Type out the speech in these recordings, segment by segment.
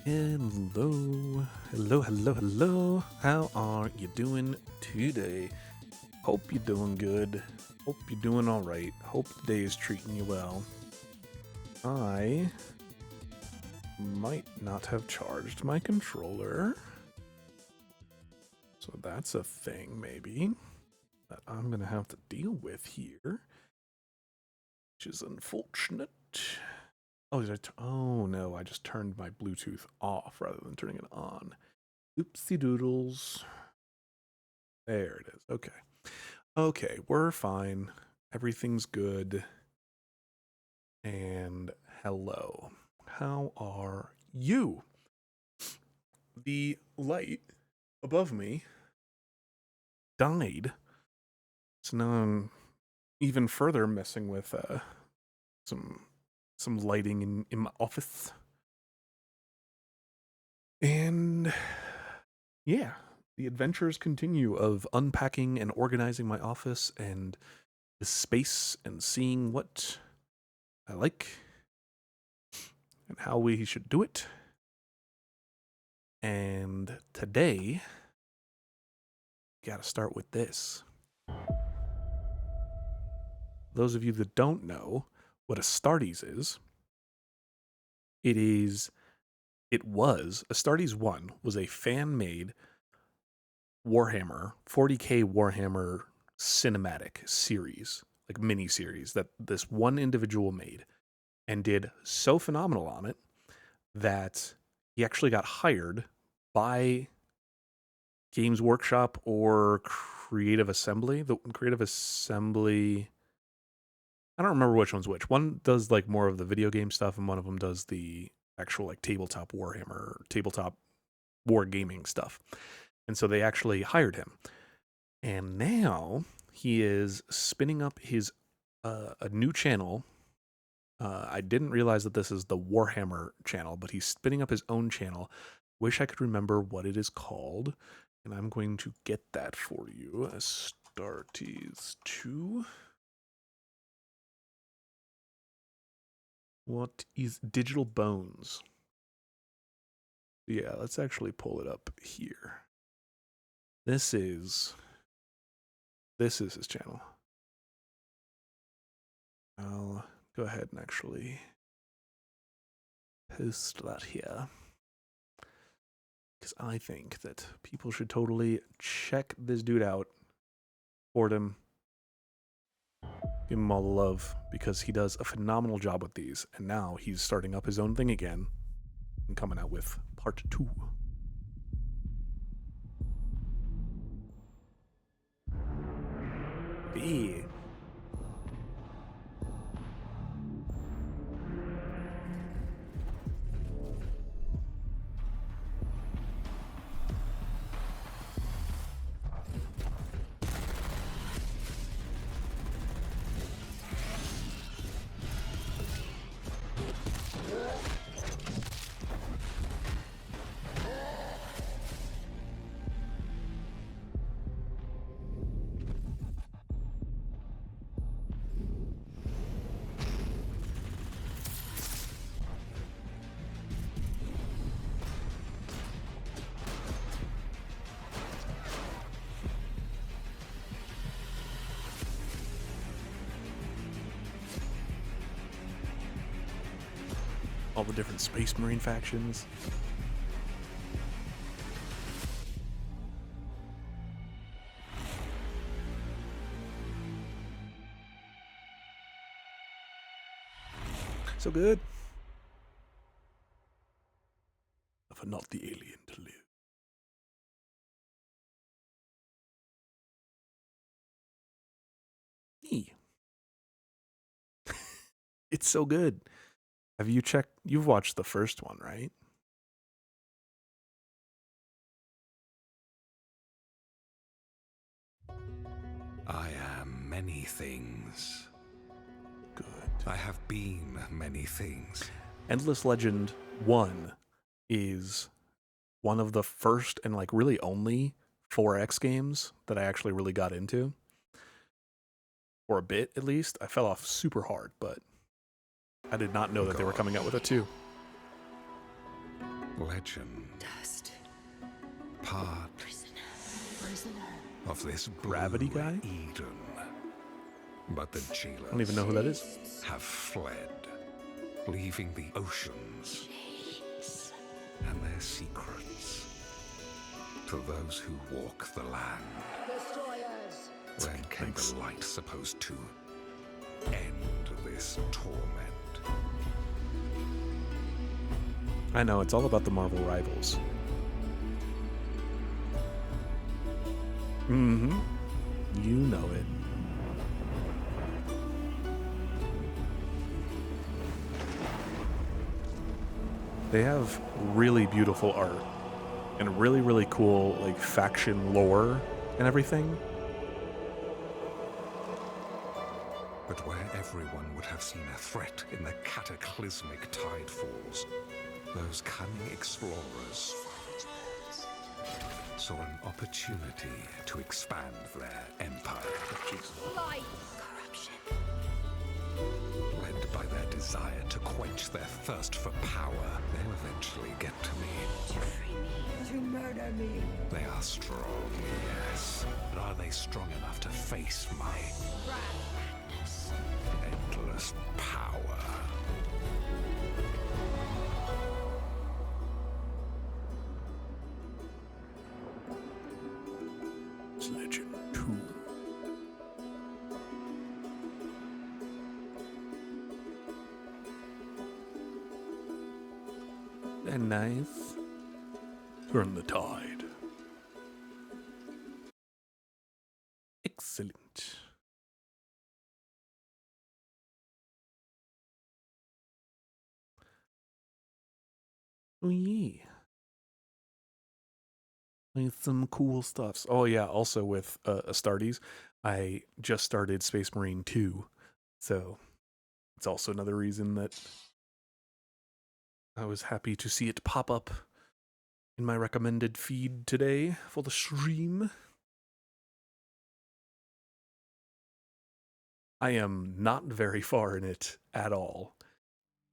Hello, hello, hello, hello. How are you doing today? Hope you're doing good. Hope you're doing all right. Hope the day is treating you well. I might not have charged my controller, so that's a thing maybe that I'm gonna have to deal with here, which is unfortunate. Oh, oh no, I just turned my Bluetooth off rather than turning it on. Oopsie doodles. There it is. Okay. Okay, we're fine. Everything's good. And hello. How are you? The light above me died. So now I'm even further messing with some lighting in my office. And yeah, the adventures continue of unpacking and organizing my office and the space and seeing what I like and how we should do it. And today, gotta start with this. Those of you that don't know what Astartes is, Astartes 1 was a fan-made Warhammer, 40k Warhammer cinematic series, like mini-series that this one individual made and did so phenomenal on it that he actually got hired by Games Workshop or Creative Assembly. The Creative Assembly, I don't remember which one's which. One does like more of the video game stuff, and one of them does the actual like tabletop Warhammer, tabletop war gaming stuff. And so they actually hired him, and now he is spinning up his a new channel. I didn't realize that this is the Warhammer channel, but he's spinning up his own channel. Wish I could remember what it is called, and I'm going to get that for you. Astartes 2. What is Digital Bones? Yeah, let's actually pull it up here. This is his channel. I'll go ahead and actually post that here, because I think that people should totally check this dude out. Support him. Give him all the love, because he does a phenomenal job with these, and now he's starting up his own thing again and coming out with part 2. B. All the different Space Marine factions. So good. For not the alien to live. Me. It's so good. Have you checked? You've watched the first one, right? I am many things. Good. I have been many things. Endless Legend 1 is one of the first and like really only 4X games that I actually really got into. For a bit, at least. I fell off super hard, but I did not know that they were coming out with a 2. legend, Dust. part Prisoner. of this Gravity blue guy? Eden. But the jailers I don't even know who that is. have fled, leaving the oceans and their secrets to those who walk the land. Destroyers. When came the light supposed to end this torment? I know, it's all about the Marvel rivals. Mm-hmm. You know it. They have really beautiful art and really, really cool, like, faction lore and everything. But where everyone would have seen a threat in the cataclysmic tidefalls, those cunning explorers saw an opportunity to expand their empire. Light. Corruption. Led by their desire to quench their thirst for power, they'll eventually get to me. To free me. To murder me. They are strong, yes. But are they strong enough to face my Madness. endless power? Legend 2. And nice. Turn the tide. Excellent. Oh yeah. Like some cool stuffs. Oh yeah, also with Astartes, I just started Space Marine 2. So it's also another reason that I was happy to see it pop up in my recommended feed today for the stream. I am not very far in it at all,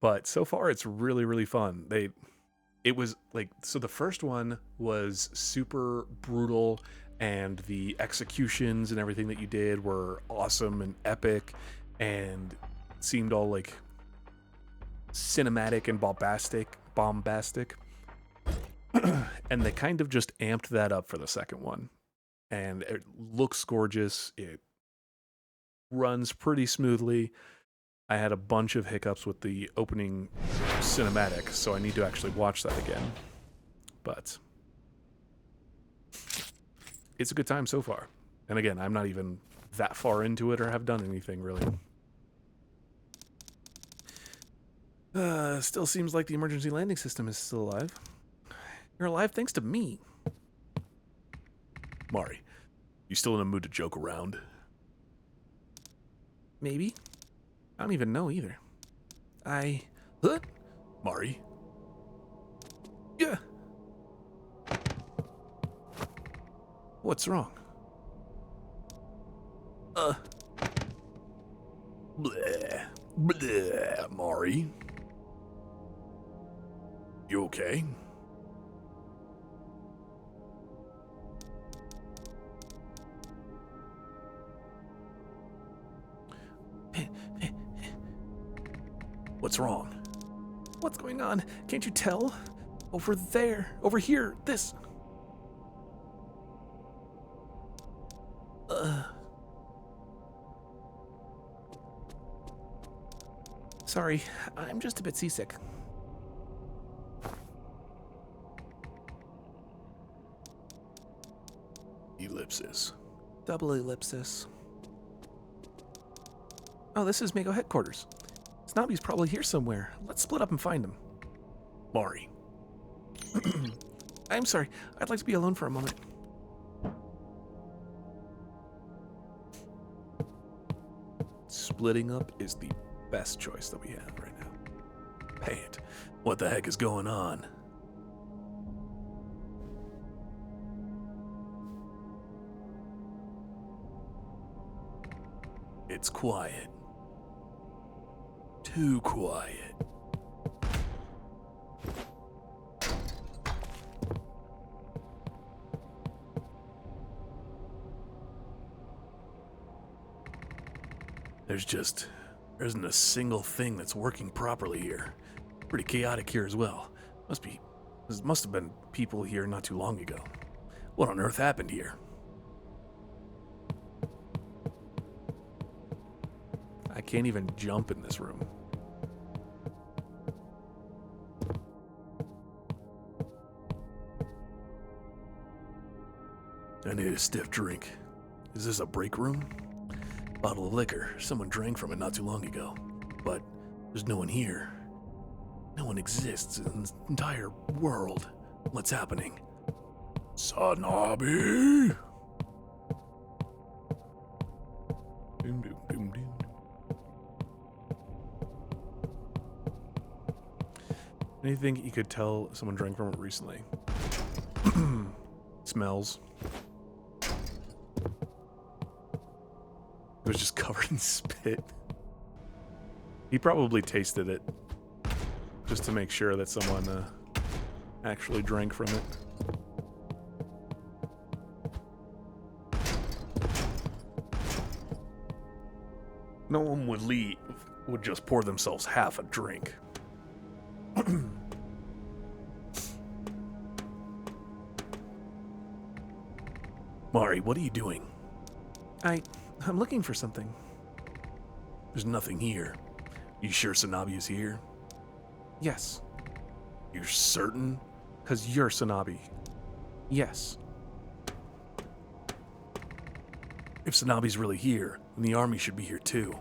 but so far it's really, really fun. It was like, so the first one was super brutal, and the executions and everything that you did were awesome and epic, and seemed all like cinematic and bombastic. And they kind of just amped that up for the second one, and it looks gorgeous. It runs pretty smoothly. I had a bunch of hiccups with the opening cinematic, so I need to actually watch that again. But it's a good time so far. And again, I'm not even that far into it or have done anything really. Still seems like the emergency landing system is still alive. You're alive thanks to me. Mari, you still in a mood to joke around? Maybe. I don't even know either. Huh? Mari? Yeah. What's wrong? Bleh. Bleh, Mari. You okay? What's wrong? What's going on? Can't you tell? Over there. Over here. This. Sorry, I'm just a bit seasick. Ellipsis. Double ellipsis. Oh, this is Mako headquarters. Sanabi's probably here somewhere. Let's split up and find him. Mari. I'm sorry. I'd like to be alone for a moment. Splitting up is the best choice that we have right now. Pay it. What the heck is going on? It's quiet. Too quiet. There isn't a single thing that's working properly here. Pretty chaotic here as well. There must have been people here not too long ago. What on earth happened here? I can't even jump in this room. I need a stiff drink. Is this a break room? Bottle of liquor. Someone drank from it not too long ago. But there's no one here. No one exists in this entire world. What's happening? Sanabi! Doom, doom, doom, doom. Anything you could tell someone drank from it recently? Smells. It was just covered in spit. He probably tasted it just to make sure that someone actually drank from it. No one would just pour themselves half a drink. Mari, what are you doing? I'm looking for something. There's nothing here. You sure Sanabi is here? Yes. You're certain? 'Cause you're Sanabi. Yes. If Sanabi's really here, then the army should be here too.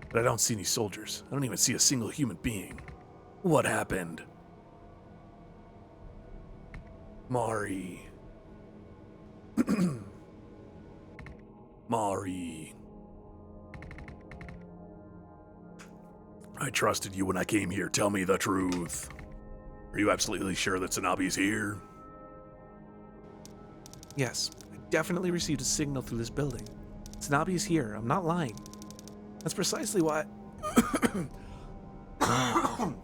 But I don't see any soldiers. I don't even see a single human being. What happened? Mari. Mari. I trusted you when I came here. Tell me the truth. Are you absolutely sure that Sanabi's here? Yes, I definitely received a signal through this building. Sanabi is here. I'm not lying. That's precisely why...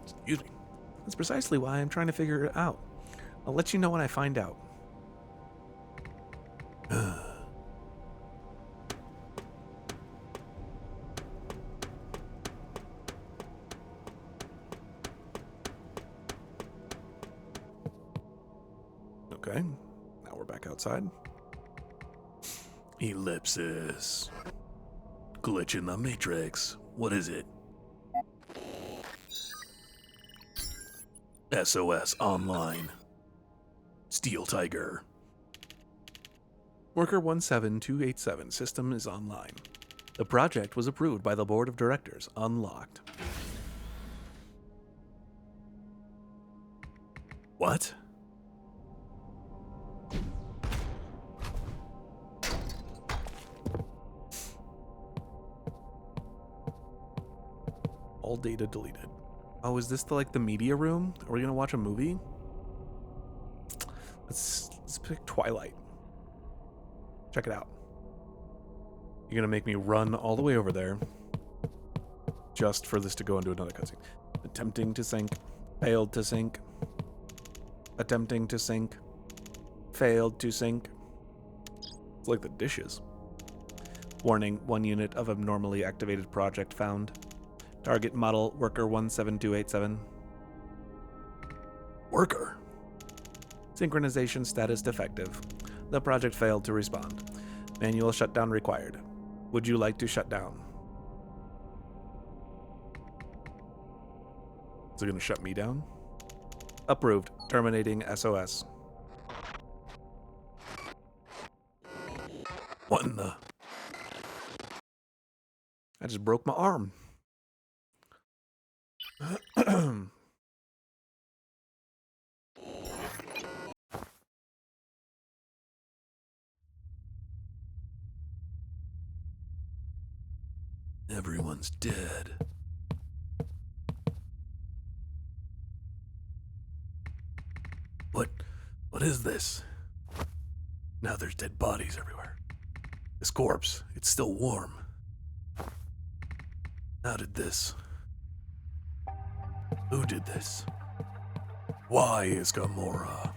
Excuse me. That's precisely why I'm trying to figure it out. I'll let you know when I find out. Okay, now we're back outside. Ellipsis. Glitch in the Matrix. What is it? SOS online. Steel Tiger. Worker 17287 system is online. The project was approved by the board of directors. Unlocked. What? All data deleted. Oh, is this the media room? Are we gonna watch a movie? Let's pick Twilight. Check it out. You're gonna make me run all the way over there just for this to go into another cutscene. Attempting to sync. Failed to sync. Attempting to sync. Failed to sync. It's like the dishes. Warning, 1 unit of abnormally activated project found. Target model, worker 17287. Worker? Synchronization status defective. The project failed to respond. Manual shutdown required. Would you like to shut down? Is it going to shut me down? Approved. Terminating SOS. What in the... I just broke my arm. Everyone's dead. What is this? Now there's dead bodies everywhere. This corpse, it's still warm. How did this? Who did this? Why is Gamora?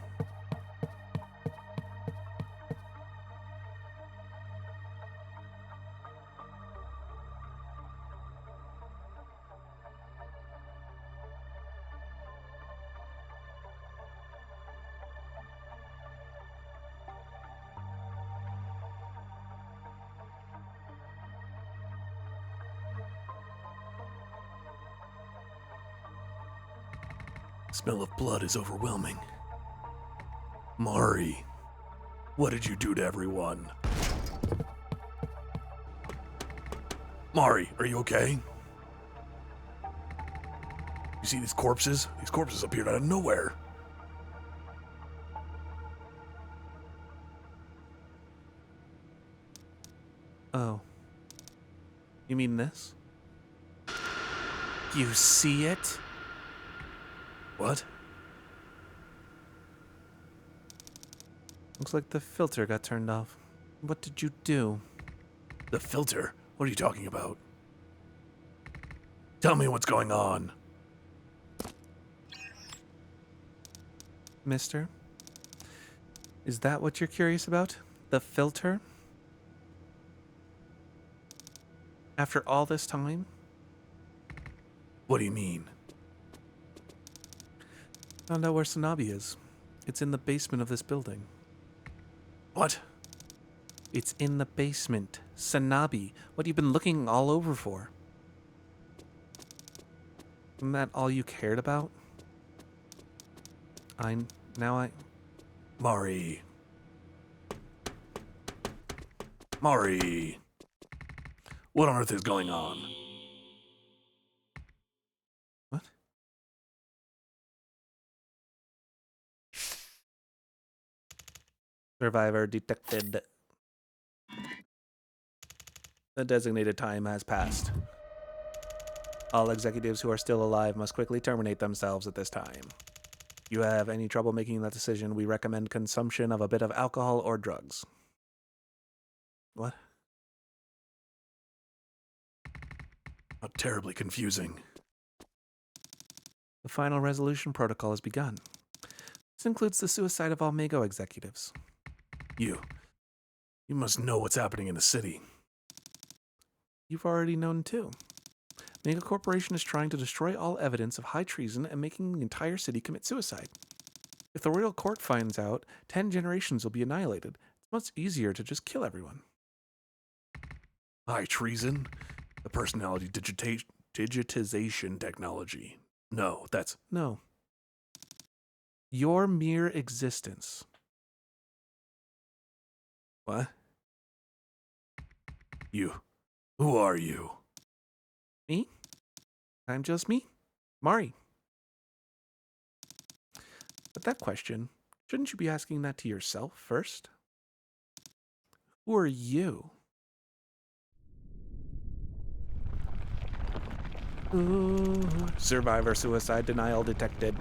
Smell of blood is overwhelming. Mari, what did you do to everyone? Mari, are you okay? You see these corpses? These corpses appeared out of nowhere. Oh. You mean this? You see it? What? Looks like the filter got turned off. What did you do? The filter? What are you talking about? Tell me what's going on. Mister? Is that what you're curious about? The filter? After all this time? What do you mean? Found out where Sanabi is. It's in the basement of this building. What? It's in the basement. Sanabi. What have you been looking all over for? Isn't that all you cared about? Mari. Mari. What on earth is going on? What? Survivor detected. The designated time has passed. All executives who are still alive must quickly terminate themselves at this time. If you have any trouble making that decision, we recommend consumption of a bit of alcohol or drugs. What? How terribly confusing. The final resolution protocol has begun. This includes the suicide of all Mago executives. You must know what's happening in the city. You've already known too. Mago Corporation is trying to destroy all evidence of high treason and making the entire city commit suicide. If the royal court finds out, 10 generations will be annihilated. It's much easier to just kill everyone. High treason? The personality digitization technology. No, no. Your mere existence. What? You. Who are you? Me? I'm just me. Mari. But that question, shouldn't you be asking that to yourself first? Who are you? Ooh. Survivor suicide denial detected.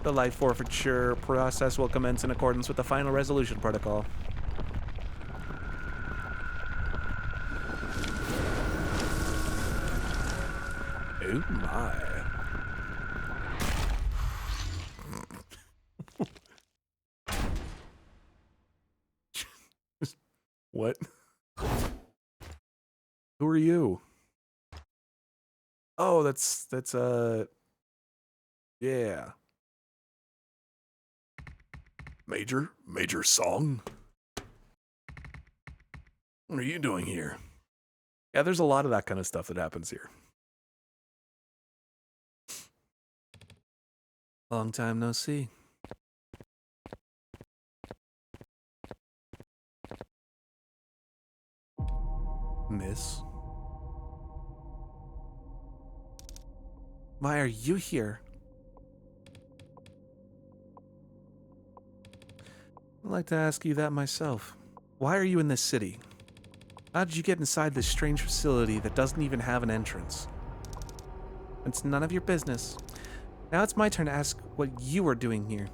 The life forfeiture process will commence in accordance with the final resolution protocol. Oh my. What? Who are you? Oh, that's yeah. Major Song? What are you doing here? Yeah, there's a lot of that kind of stuff that happens here. Long time no see. Miss? Why are you here? I'd like to ask you that myself. Why are you in this city? How did you get inside this strange facility that doesn't even have an entrance? It's none of your business. Now it's my turn to ask what you are doing here.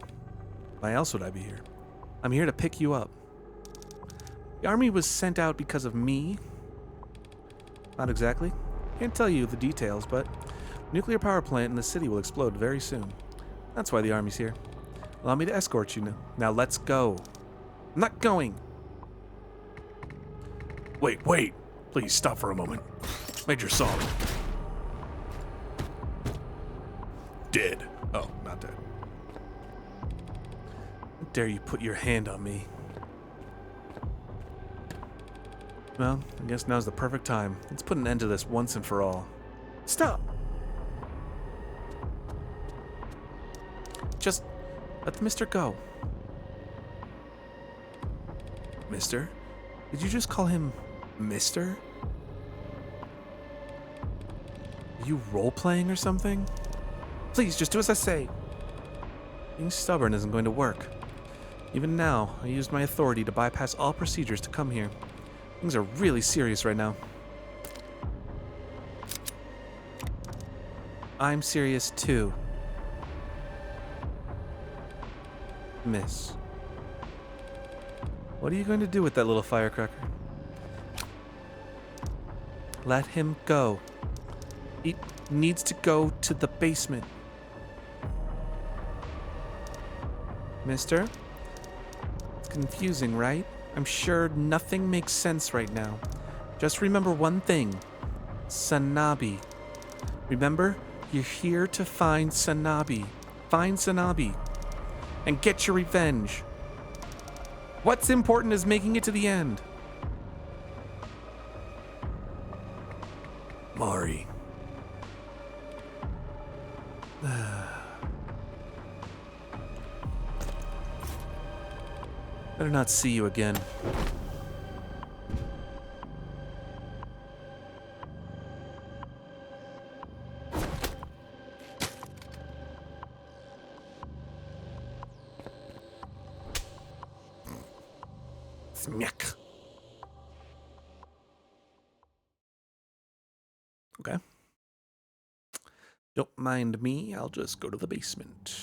Why else would I be here? I'm here to pick you up. The army was sent out because of me? Not exactly. Can't tell you the details, but nuclear power plant in the city will explode very soon. That's why the army's here. Allow me to escort you now. Now let's go. I'm not going. Wait. Please stop for a moment. Major Song. Dead. Oh, not dead. How dare you put your hand on me? Well, I guess now's the perfect time. Let's put an end to this once and for all. Stop! Just let the mister go. Mister? Did you just call him Mister? Are you role-playing or something? Please, just do as I say. Being stubborn isn't going to work. Even now, I used my authority to bypass all procedures to come here. Things are really serious right now. I'm serious too. Miss. What are you going to do with that little firecracker? Let him go. He needs to go to the basement. Mister? It's confusing, right? I'm sure nothing makes sense right now. Just remember one thing. Sanabi. Remember, you're here to find Sanabi. Find Sanabi. And get your revenge. What's important is making it to the end. Mari. Better not see you again. Smack. Okay. Don't mind me, I'll just go to the basement.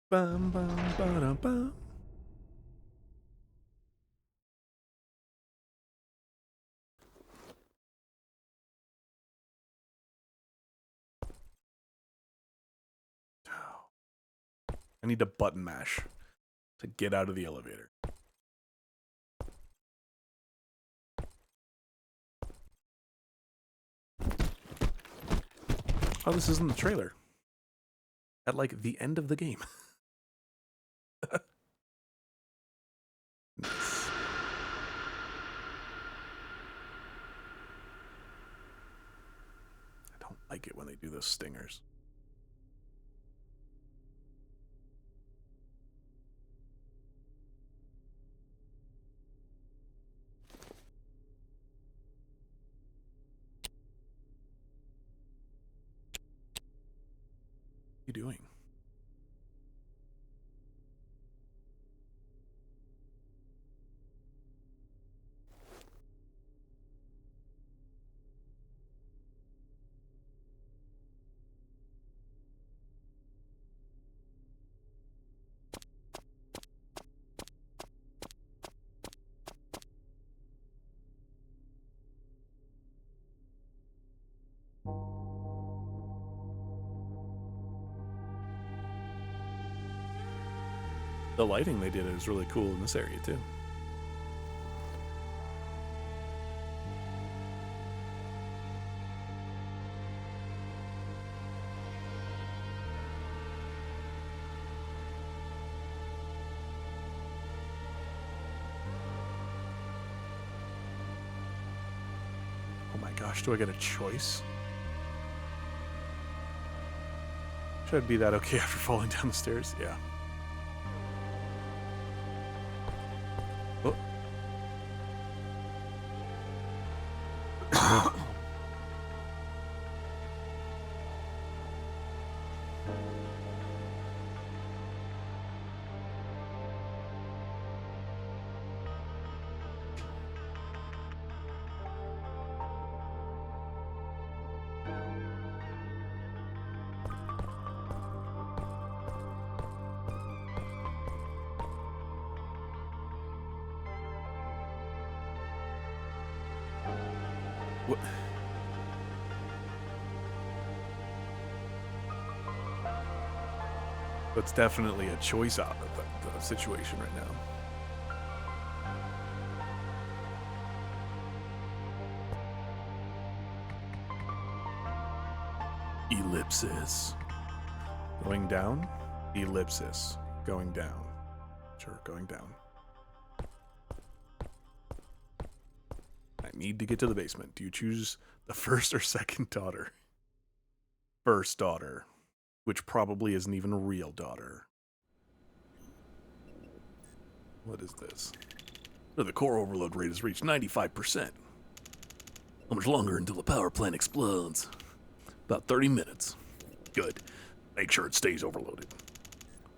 Bum, bum, ba-dum, bum. I need to button mash to get out of the elevator. Oh, this isn't the trailer. At like the end of the game. Nice. I don't like it when they do those stingers. What are you doing? The lighting they did is really cool in this area too. Oh my gosh, do I get a choice? Should I be that okay after falling down the stairs? Yeah. Oh. What? That's definitely a choice out of the situation right now. Ellipsis. Going down. Ellipsis. Going down. Sure, going down. Need to get to the basement. Do you choose the first or second daughter? First daughter, which probably isn't even a real daughter. What is this? The core overload rate has reached 95%. How much longer until the power plant explodes? About 30 minutes. Good. Make sure it stays overloaded.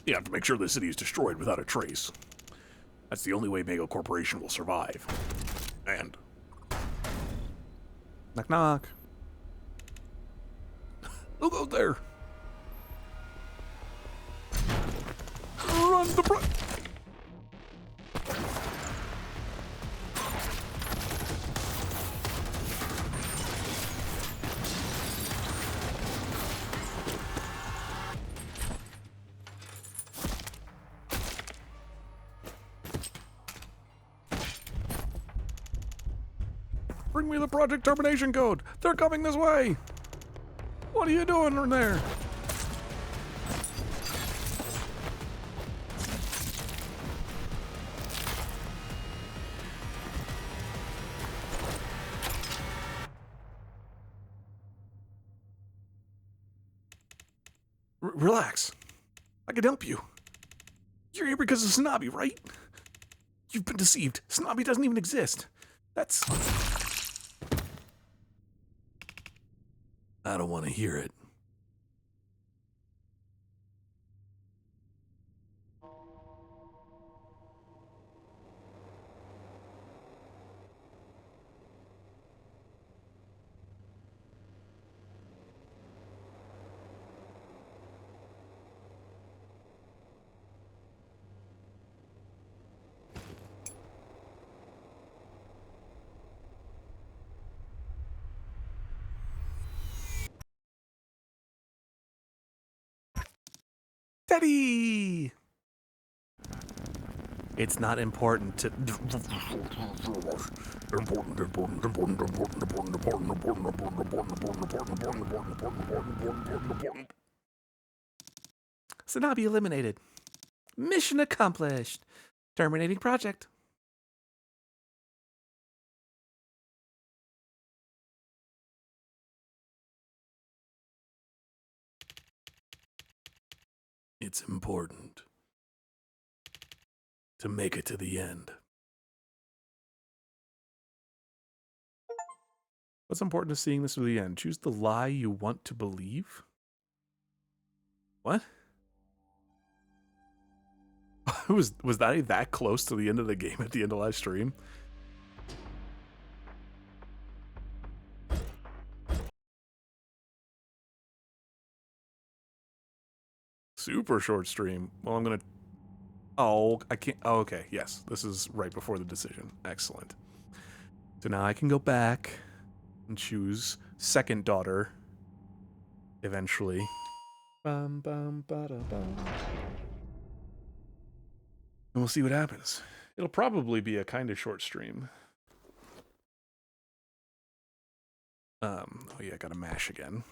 You have to make sure the city is destroyed without a trace. That's the only way Mego Corporation will survive. And... Knock knock. Who goes there? Run the Bring me the project termination code. They're coming this way. What are you doing in there? Relax. I can help you. You're here because of Sanabi, right? You've been deceived. Sanabi doesn't even exist. That's... I don't want to hear it. Teddy! It's not important to... Sanabi eliminated. Mission accomplished. Terminating project. It's important to make it to the end. What's important to seeing this to the end? Choose the lie you want to believe? What? was that close to the end of the game at the end of live stream? Super short stream. Well, I'm gonna... Oh, I can't... Oh, okay. Yes, this is right before the decision. Excellent. So now I can go back and choose second daughter eventually. Bum, bum, ba-da, bum. And we'll see what happens. It'll probably be a kind of short stream. Oh yeah, I gotta mash again.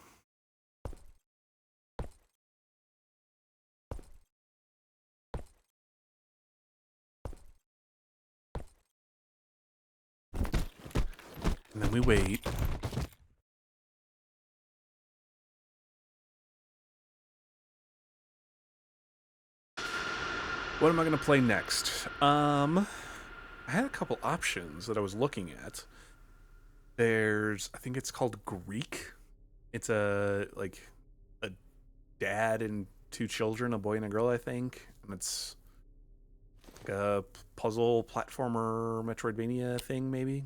And then we wait. What am I going to play next? I had a couple options that I was looking at. There's, I think it's called Greek. It's a dad and two children, a boy and a girl, I think. And it's like a puzzle platformer Metroidvania thing, maybe.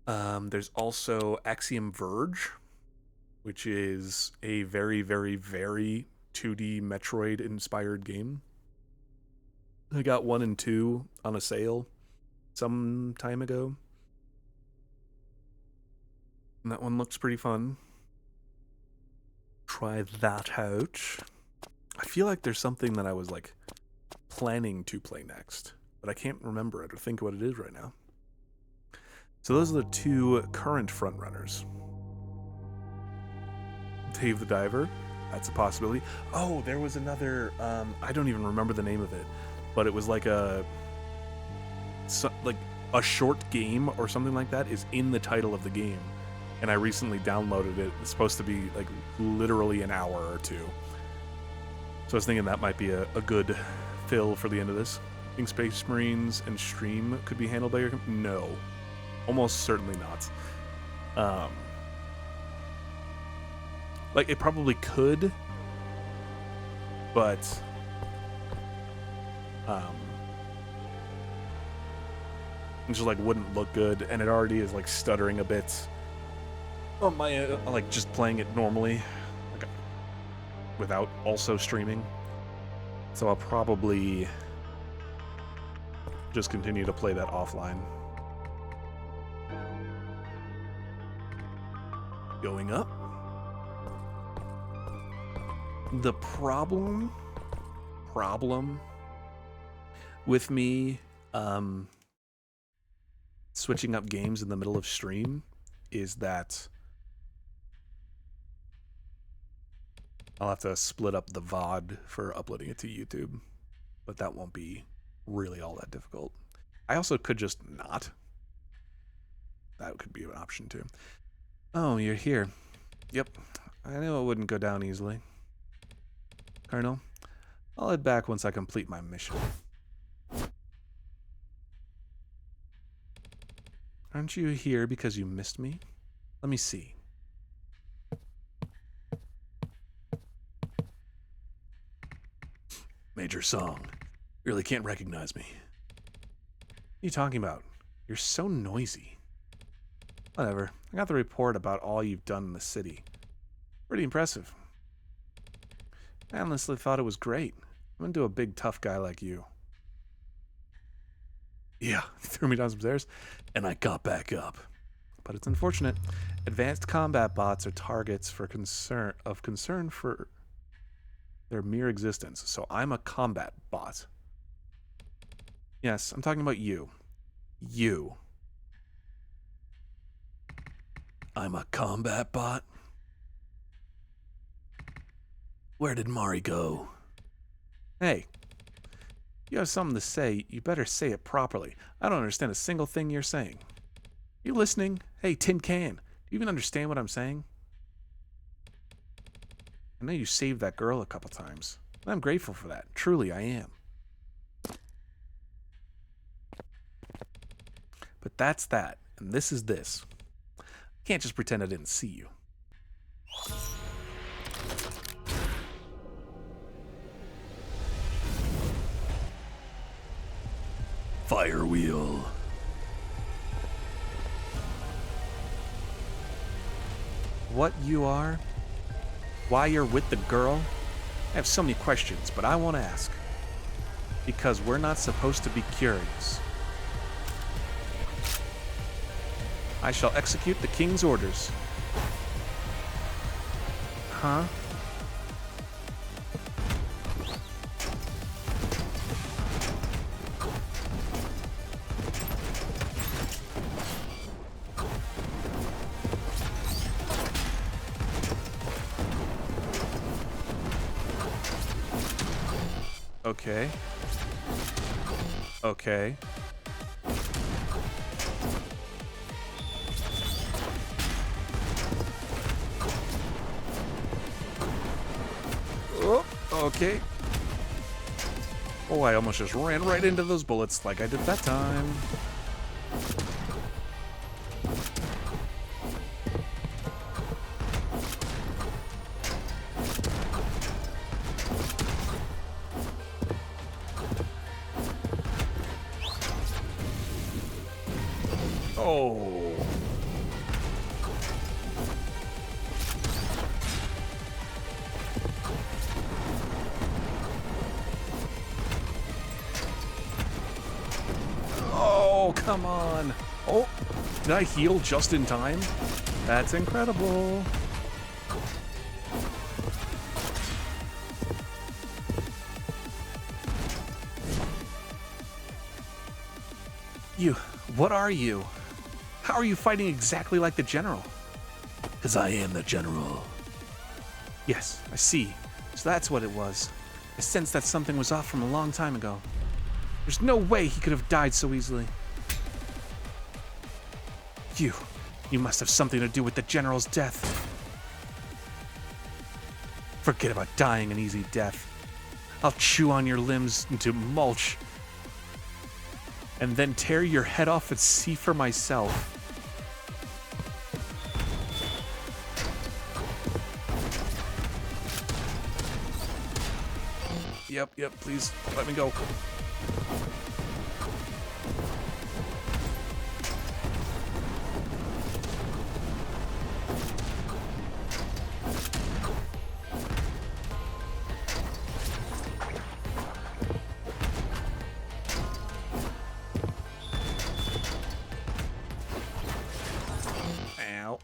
There's also Axiom Verge, which is a very, very, very 2D Metroid-inspired game. I got 1 and 2 on a sale some time ago. And that one looks pretty fun. Try that out. I feel like there's something that I was like planning to play next, but I can't remember it or think what it is right now. So those are the 2 current frontrunners. Dave the Diver, that's a possibility. Oh, there was another, I don't even remember the name of it, but it was like a, a short game or something like that is in the title of the game. And I recently downloaded it. It's supposed to be like literally an hour or two. So I was thinking that might be a good fill for the end of this. Think Space Marines and stream could be handled by your... No. Almost certainly not. Like, it probably could, but... it just, like, wouldn't look good, and it already is, like, stuttering a bit on my, like, just playing it normally, like, without also streaming. So I'll probably just continue to play that offline. Going up. The problem with me switching up games in the middle of stream is that I'll have to split up the VOD for uploading it to YouTube, but that won't be really all that difficult. I also could just not. That could be an option too. Oh, you're here. Yep, I knew it wouldn't go down easily. Colonel, I'll head back once I complete my mission. Aren't you here because you missed me? Let me see. Major Song. Really can't recognize me. What are you talking about? You're so noisy. Whatever. I got the report about all you've done in the city. Pretty impressive. I honestly thought it was great. I'm into a big tough guy like you. Yeah, threw me down some stairs, and I got back up. But it's unfortunate. Advanced combat bots are targets for concern for their mere existence. So I'm a combat bot. Yes, I'm talking about you. You. I'm a combat bot? Where did Mari go? Hey. You have something to say, you better say it properly. I don't understand a single thing you're saying. You listening? Hey, Tin Can, do you even understand what I'm saying? I know you saved that girl a couple times. I'm grateful for that. Truly, I am. But that's that, and this is this. I can't just pretend I didn't see you. Fire wheel. What you are? Why you're with the girl? I have so many questions, but I won't ask. Because we're not supposed to be curious. I shall execute the king's orders. Huh? Okay. Okay. Oh, okay. Oh, I almost just ran right into those bullets like I did that time. Oh. Oh, come on. Oh, did I heal just in time? That's incredible. You, what are you? How are you fighting exactly like the general? Because I am the general. Yes, I see. So that's what it was. I sensed that something was off from a long time ago. There's no way he could have died so easily. You must have something to do with the general's death. Forget about dying an easy death. I'll chew on your limbs into mulch, and then tear your head off and see for myself. Yep, please let me go. Ow.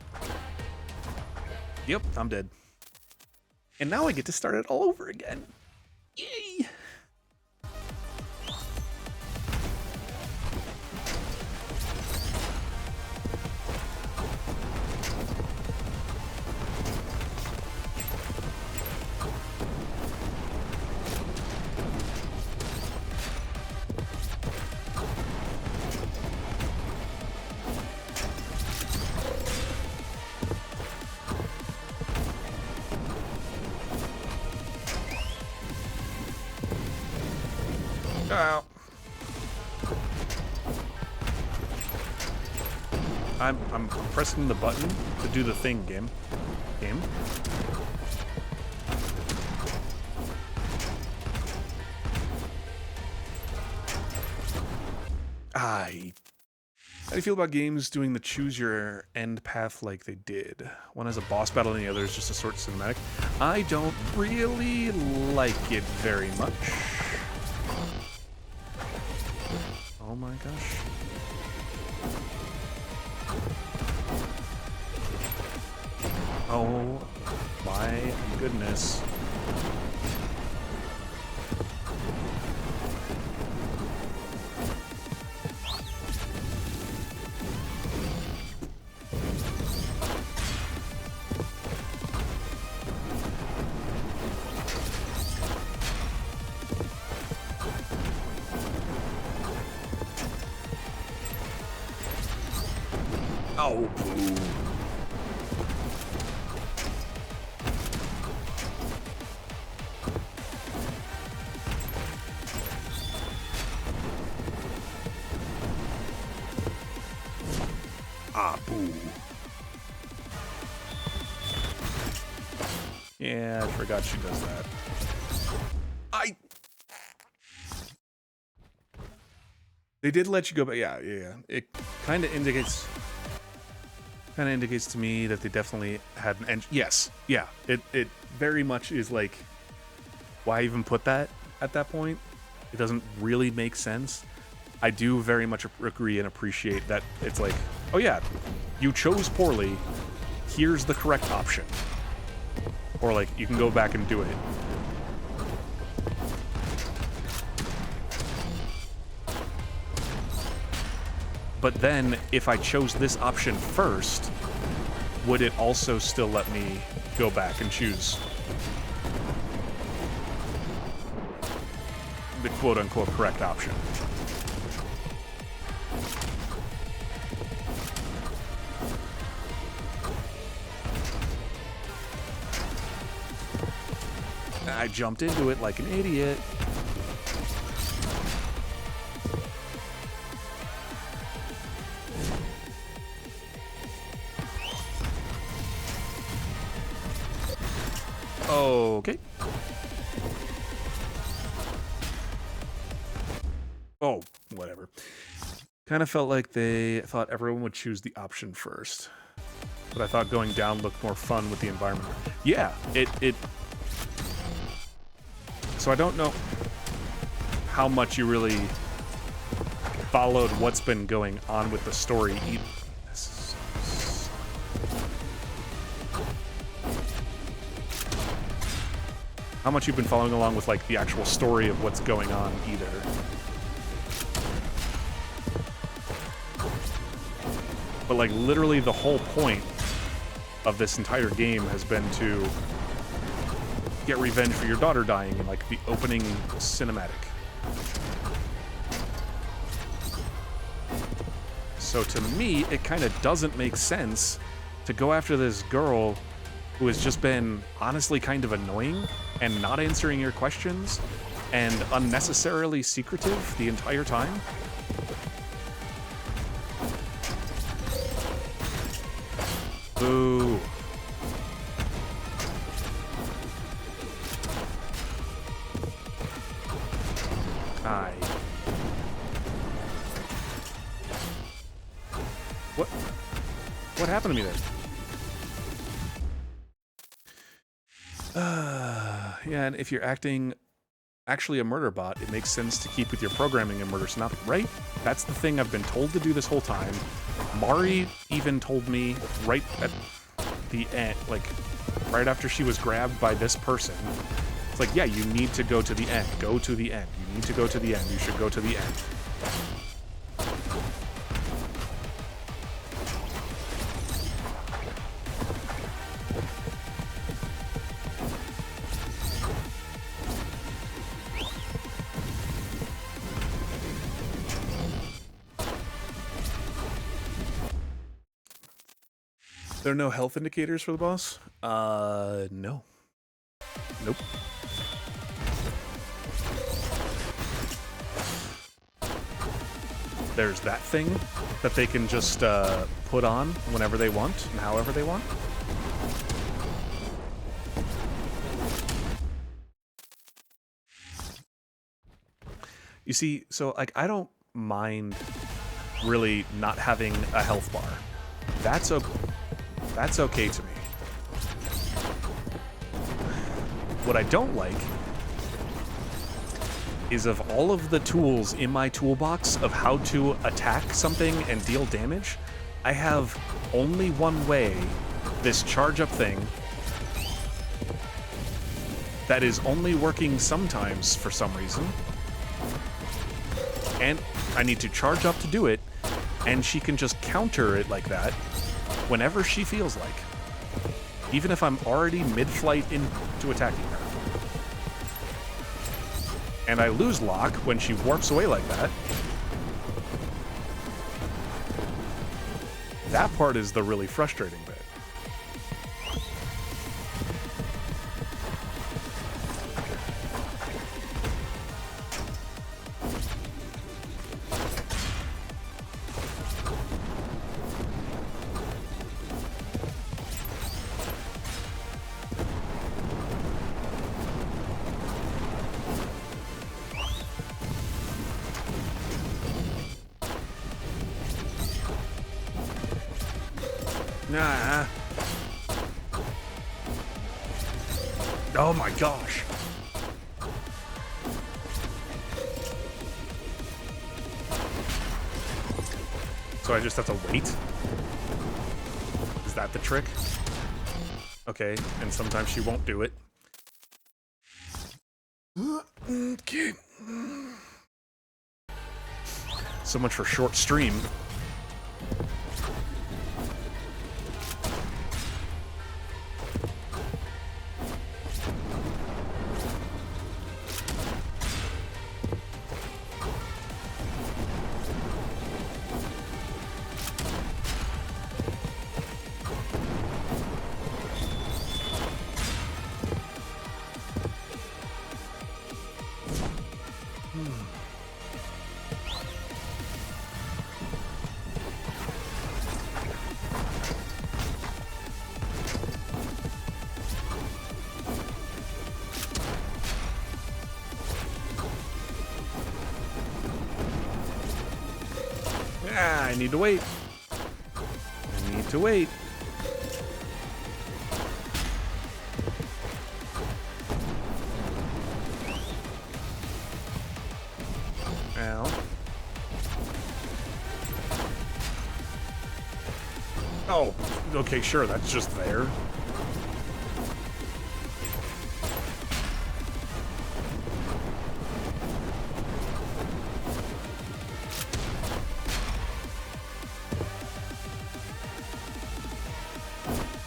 Yep, I'm dead. And now I get to start it all over again. Yay! Ow. I'm pressing the button to do the thing, game. How do you feel about games doing the choose your end path like they did? One has a boss battle and the other is just a short cinematic. I don't really like it very much. Oh my gosh. Oh my goodness. Oh, boo. Ah, boo. Yeah, I forgot she does that. They did let you go, but yeah. It kind of indicates to me that they definitely had an engine. Yes, yeah. It very much is like, why even put that at that point? It doesn't really make sense. I do very much agree and appreciate that it's like, oh yeah, you chose poorly. Here's the correct option. Or like, you can go back and do it. But then, if I chose this option first, would it also still let me go back and choose the quote-unquote correct option? I jumped into it like an idiot. Okay. Oh, whatever. Kind of felt like they thought everyone would choose the option first. But I thought going down looked more fun with the environment. Yeah, it... So I don't know how much you really followed what's been going on with the story. How much you've been following along with, like, the actual story of what's going on, either. But, like, literally the whole point of this entire game has been to get revenge for your daughter dying in, like, the opening cinematic. So to me, it kind of doesn't make sense to go after this girl who has just been honestly kind of annoying and not answering your questions and unnecessarily secretive the entire time. Boo. Hi. What happened to me there? Yeah, and if you're actually a murder bot, it makes sense to keep with your programming and murder Sanabi, right? That's the thing I've been told to do this whole time. Mari even told me right at the end, like, right after she was grabbed by this person. It's like, yeah, you need to go to the end. Go to the end. You need to go to the end. You should go to the end. There are no health indicators for the boss? No. Nope. There's that thing that they can just put on whenever they want and however they want. You see, so like I don't mind really not having a health bar. That's okay to me. What I don't like is of all of the tools in my toolbox of how to attack something and deal damage, I have only one way, this charge up thing, that is only working sometimes for some reason. And I need to charge up to do it, and she can just counter it like that whenever she feels like. Even if I'm already mid-flight into attacking her. And I lose lock when she warps away like that. That part is the really frustrating bit. Nah. Oh my gosh. So I just have to wait? Is that the trick? Okay, and sometimes she won't do it. Okay. So much for short stream. Ah, I need to wait. I need to wait. Ow. Oh, okay, sure, that's just there.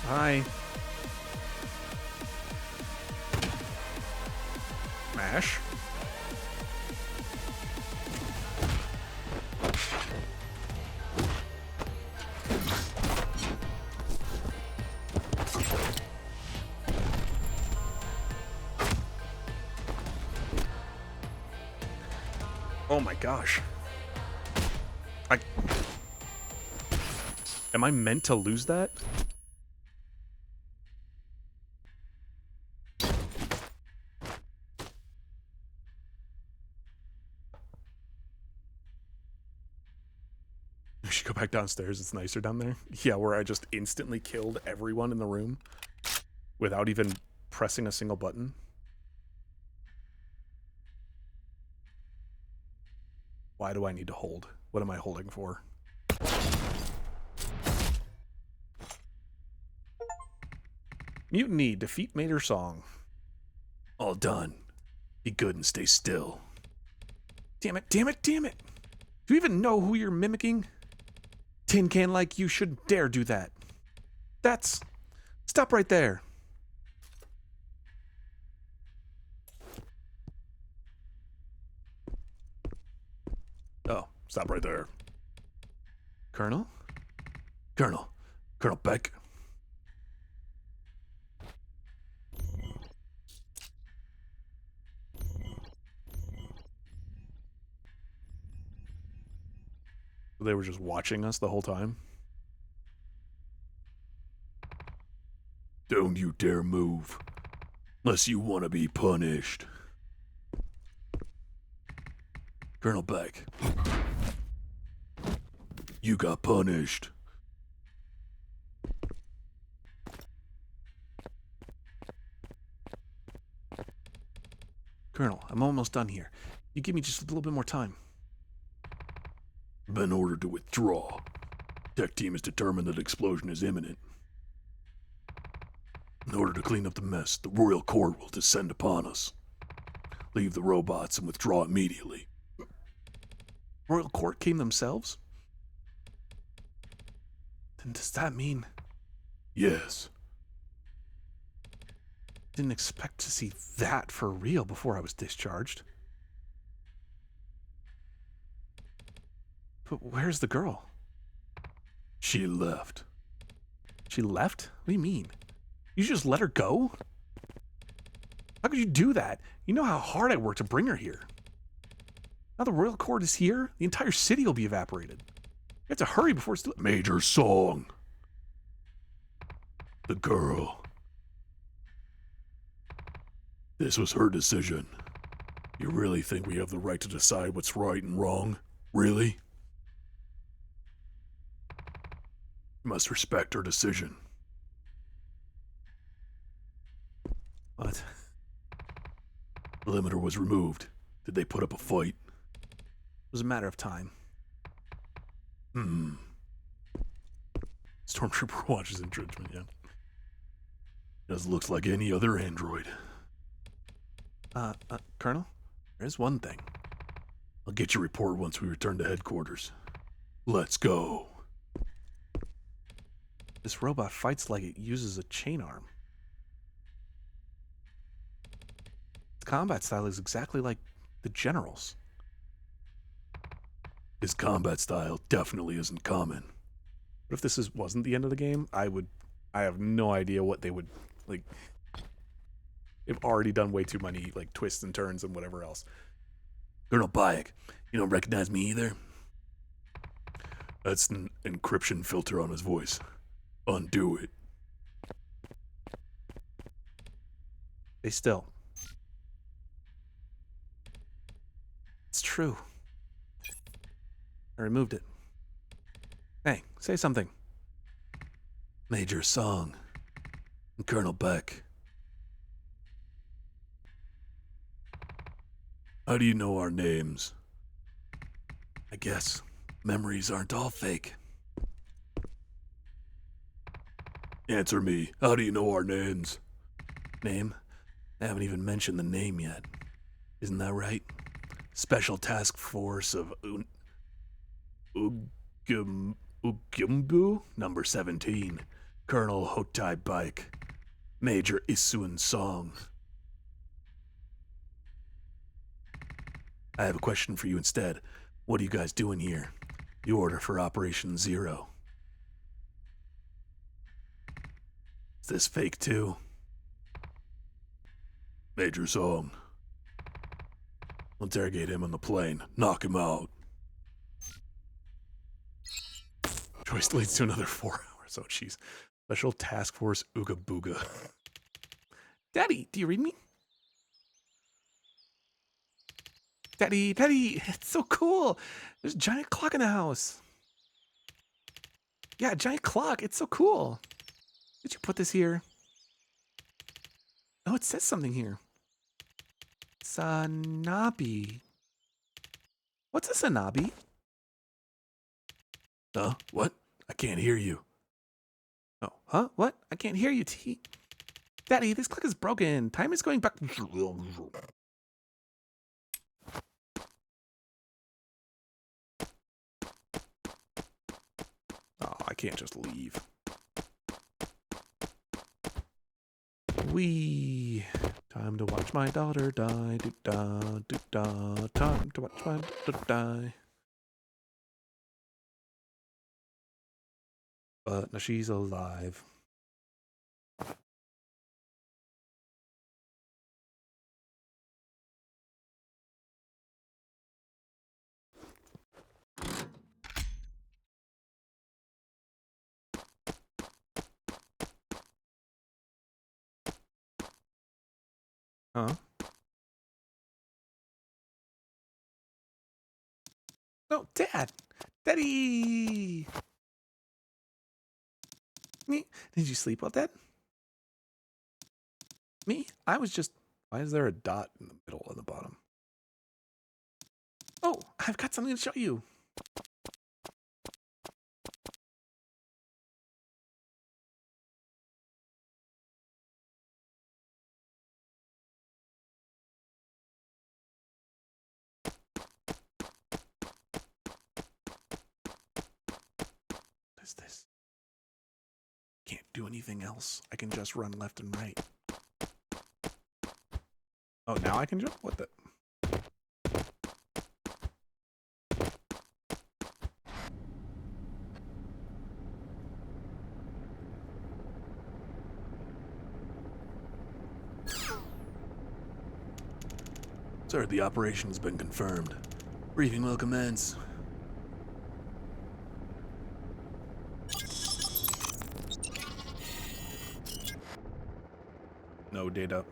Hi. Mash. Oh my gosh. Am I meant to lose that? We should go back downstairs. It's nicer down there. Yeah, where I just instantly killed everyone in the room without even pressing a single button. Why do I need to hold? What am I holding for? Mutiny. Defeat Major Song. All done. Be good and stay still. Damn it, damn it, damn it. Do you even know who you're mimicking? Tin can like you shouldn't dare do that. That's... Stop right there. Oh, stop right there. Colonel? Colonel. Colonel Beck. They were just watching us the whole time. Don't you dare move, unless you want to be punished. Colonel Beck, you got punished. Colonel, I'm almost done here. You give me just a little bit more time. Been ordered to withdraw. Tech team is determined that explosion is imminent. In order to clean up the mess, the Royal Court will descend upon us. Leave the robots and withdraw immediately. Royal Court came themselves? Then does that mean... Yes. Didn't expect to see that for real before I was discharged. But where's the girl? She left. She left? What do you mean? You just let her go? How could you do that? You know how hard I worked to bring her here. Now the Royal Court is here, the entire city will be evaporated. You have to hurry before it's... Major Song. The girl. This was her decision. You really think we have the right to decide what's right and wrong? Really? You must respect her decision. What? The limiter was removed. Did they put up a fight? It was a matter of time. Stormtrooper watches entrenchment, yeah. Just looks like any other android. Colonel? There's one thing. I'll get your report once we return to headquarters. Let's go. This robot fights like it uses a chain arm. Its combat style is exactly like the General's. His combat style definitely isn't common. But if this wasn't the end of the game, I have no idea what they would, like... They've already done way too many, like, twists and turns and whatever else. Colonel Bayek, you don't recognize me either? That's an encryption filter on his voice. Undo it. Stay still. It's true. I removed it. Hey, say something. Major Song. And Colonel Beck. How do you know our names? I guess memories aren't all fake. Answer me. How do you know our names? Name? I haven't even mentioned the name yet. Isn't that right? Special Task Force of Ugimbu, number 17. Colonel Hotai Bike. Major Isun Song. I have a question for you instead. What are you guys doing here? The order for Operation Zero. Is this fake too? Major Song. We'll interrogate him on the plane. Knock him out. Choice leads to another 4 hours. Oh, jeez. Special Task Force Ooga Booga. Daddy, do you read me? Daddy, Daddy, it's so cool. There's a giant clock in the house. Yeah, a giant clock. It's so cool. Did you put this here? Oh, it says something here. Sanabi. What's a Sanabi? What? I can't hear you. Oh, huh? What? I can't hear you, T. Daddy, this clock is broken. Time is going back. Oh, I can't just leave. Wee. Time to watch my daughter die. Do-da, do-da. Time to watch my daughter die. But now she's alive. Huh? No, Dad! Daddy! Me? Did you sleep well, Dad? Me? I was just... Why is there a dot in the middle and the bottom? Oh, I've got something to show you. What is this? Can't do anything else. I can just run left and right. Oh, now I can jump? What the? Sir, the operation has been confirmed. Briefing will commence. No data.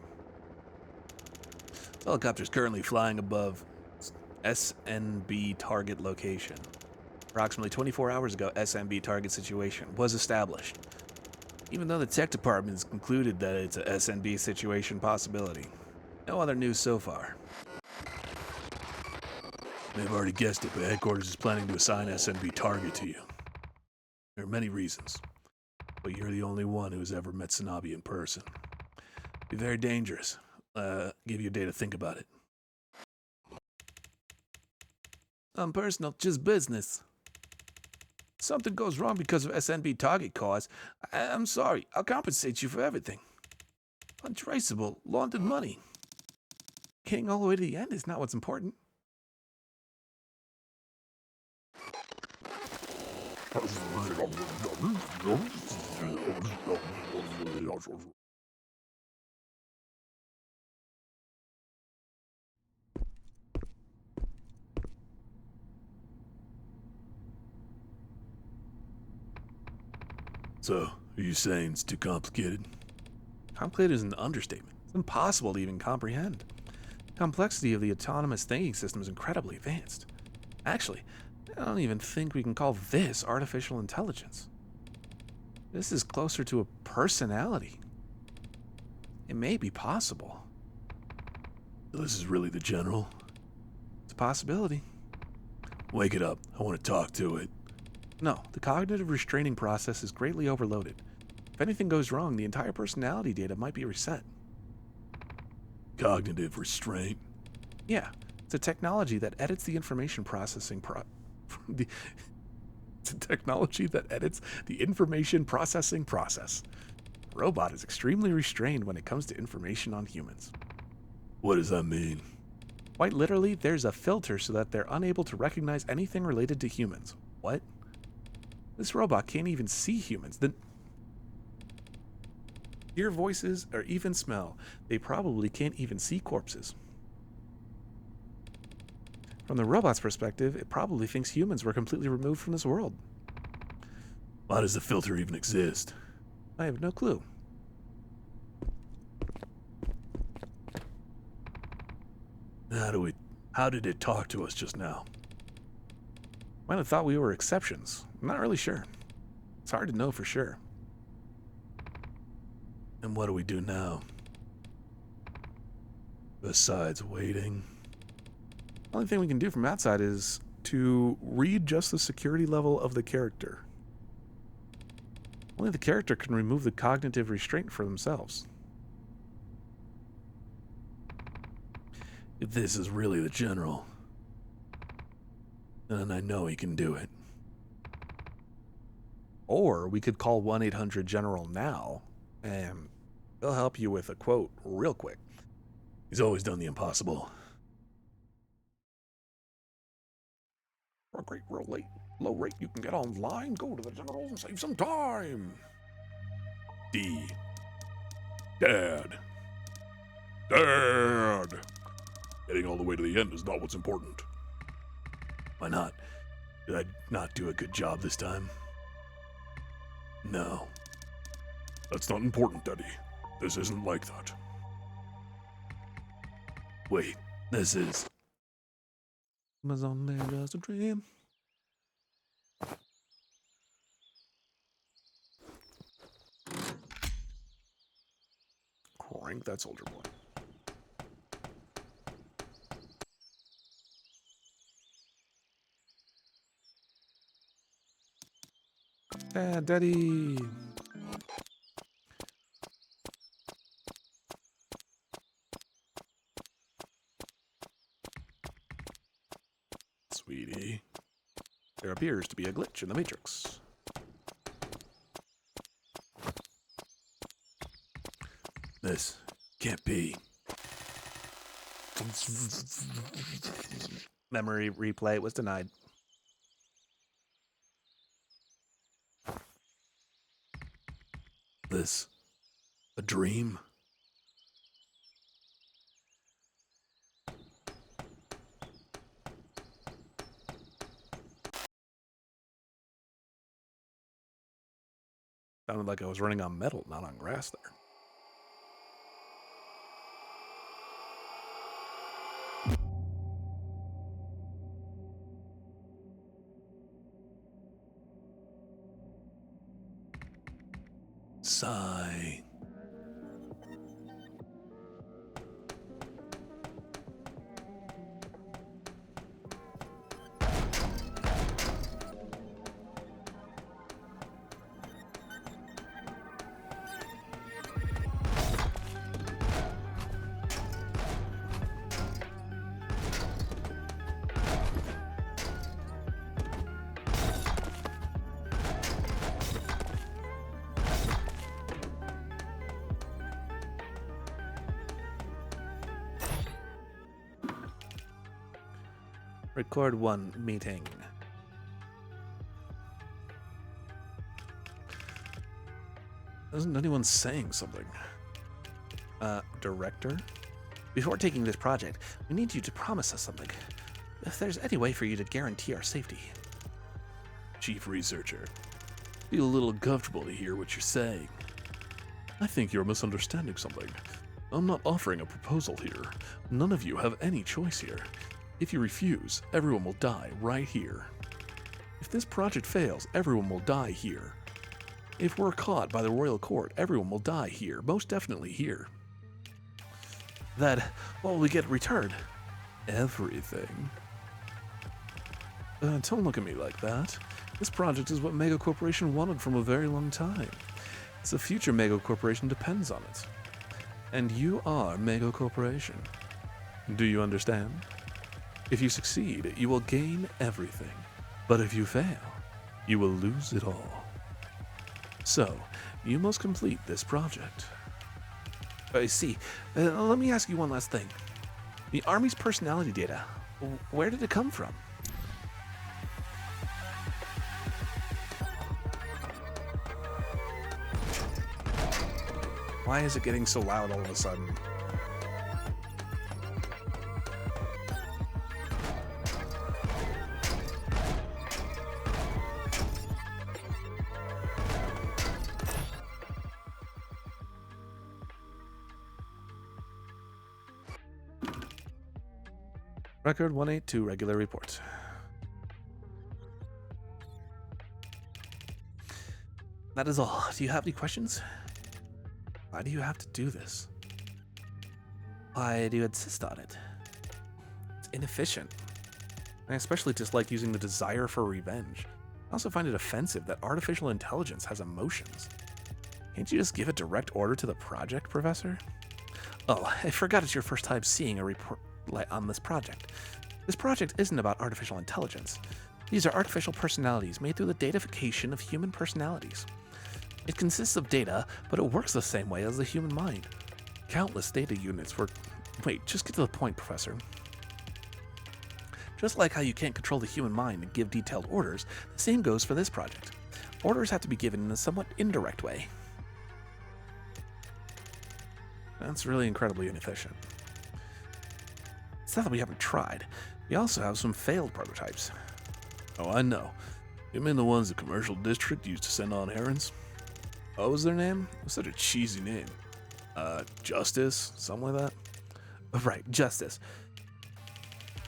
This helicopter's currently flying above SNB target location. Approximately 24 hours ago, SNB target situation was established. Even though the tech department has concluded that it's a SNB situation possibility. No other news so far. They've already guessed it, but headquarters is planning to assign SNB target to you. There are many reasons, but you're the only one who has ever met Sanabi in person. Be very dangerous. Give you a day to think about it. Personal, just business. Something goes wrong because of SNB target cause. I'm sorry. I'll compensate you for everything. Untraceable, laundered money. Getting all the way to the end is not what's important. So, are you saying it's too complicated? Complicated is an understatement. It's impossible to even comprehend. The complexity of the autonomous thinking system is incredibly advanced. Actually, I don't even think we can call this artificial intelligence. This is closer to a personality. It may be possible. This is really the general? It's a possibility. Wake it up. I want to talk to it. No, the cognitive restraining process is greatly overloaded. If anything goes wrong, the entire personality data might be reset. Cognitive restraint? Yeah, it's a technology that edits the information processing It's a technology that edits the information processing process. A robot is extremely restrained when it comes to information on humans. What does that mean? Quite literally, there's a filter so that they're unable to recognize anything related to humans. What? This robot can't even see humans. Hear voices or even smell. They probably can't even see corpses. From the robot's perspective, it probably thinks humans were completely removed from this world. Why does the filter even exist? I have no clue. How did it talk to us just now? Might have thought we were exceptions. I'm not really sure. It's hard to know for sure. And what do we do now? Besides waiting. The only thing we can do from outside is to readjust the security level of the character. Only the character can remove the cognitive restraint for themselves. If this is really the general, then I know he can do it. Or we could call 1-800-GENERAL now, and they'll help you with a quote real quick. He's always done the impossible. For a great low rate you can get online, go to the general and save some time. D. Dad. Getting all the way to the end is not what's important. Why not? Did I not do a good job this time? No. That's not important, Daddy. This isn't like that. Wait, this is... Was only just a dream. Crank that soldier boy. Daddy. Sweetie. There appears to be a glitch in the Matrix. This can't be. Memory replay was denied. This a dream? Sounded like I was running on metal, not on grass there. Sigh. Record 1 meeting. Isn't anyone saying something? Director? Before taking this project, we need you to promise us something. If there's any way for you to guarantee our safety. Chief Researcher, feel a little uncomfortable to hear what you're saying. I think you're misunderstanding something. I'm not offering a proposal here. None of you have any choice here. If you refuse, everyone will die right here. If this project fails, everyone will die here. If we're caught by the royal court, everyone will die here, most definitely here. What will we get in return? Everything. Don't look at me like that. This project is what Mega Corporation wanted from a very long time. The future Mega Corporation depends on it. And you are Mega Corporation. Do you understand? If you succeed, you will gain everything. But if you fail, you will lose it all. So, you must complete this project. I see. Let me ask you one last thing. The Army's personality data, where did it come from? Why is it getting so loud all of a sudden? Record 182, regular report. That is all. Do you have any questions? Why do you have to do this? Why do you insist on it? It's inefficient. I especially dislike using the desire for revenge. I also find it offensive that artificial intelligence has emotions. Can't you just give a direct order to the project, Professor? Oh, I forgot it's your first time seeing a report on this project. This project isn't about artificial intelligence. These are artificial personalities made through the datafication of human personalities. It consists of data, but it works the same way as the human mind. Countless data units were... Wait, just get to the point, Professor. Just like how you can't control the human mind and give detailed orders, the same goes for this project. Orders have to be given in a somewhat indirect way. That's really incredibly inefficient. It's not that we haven't tried. We also have some failed prototypes. Oh, I know. You mean the ones the commercial district used to send on errands? What was their name? It was such a cheesy name. Justice? Something like that? Oh, right, Justice.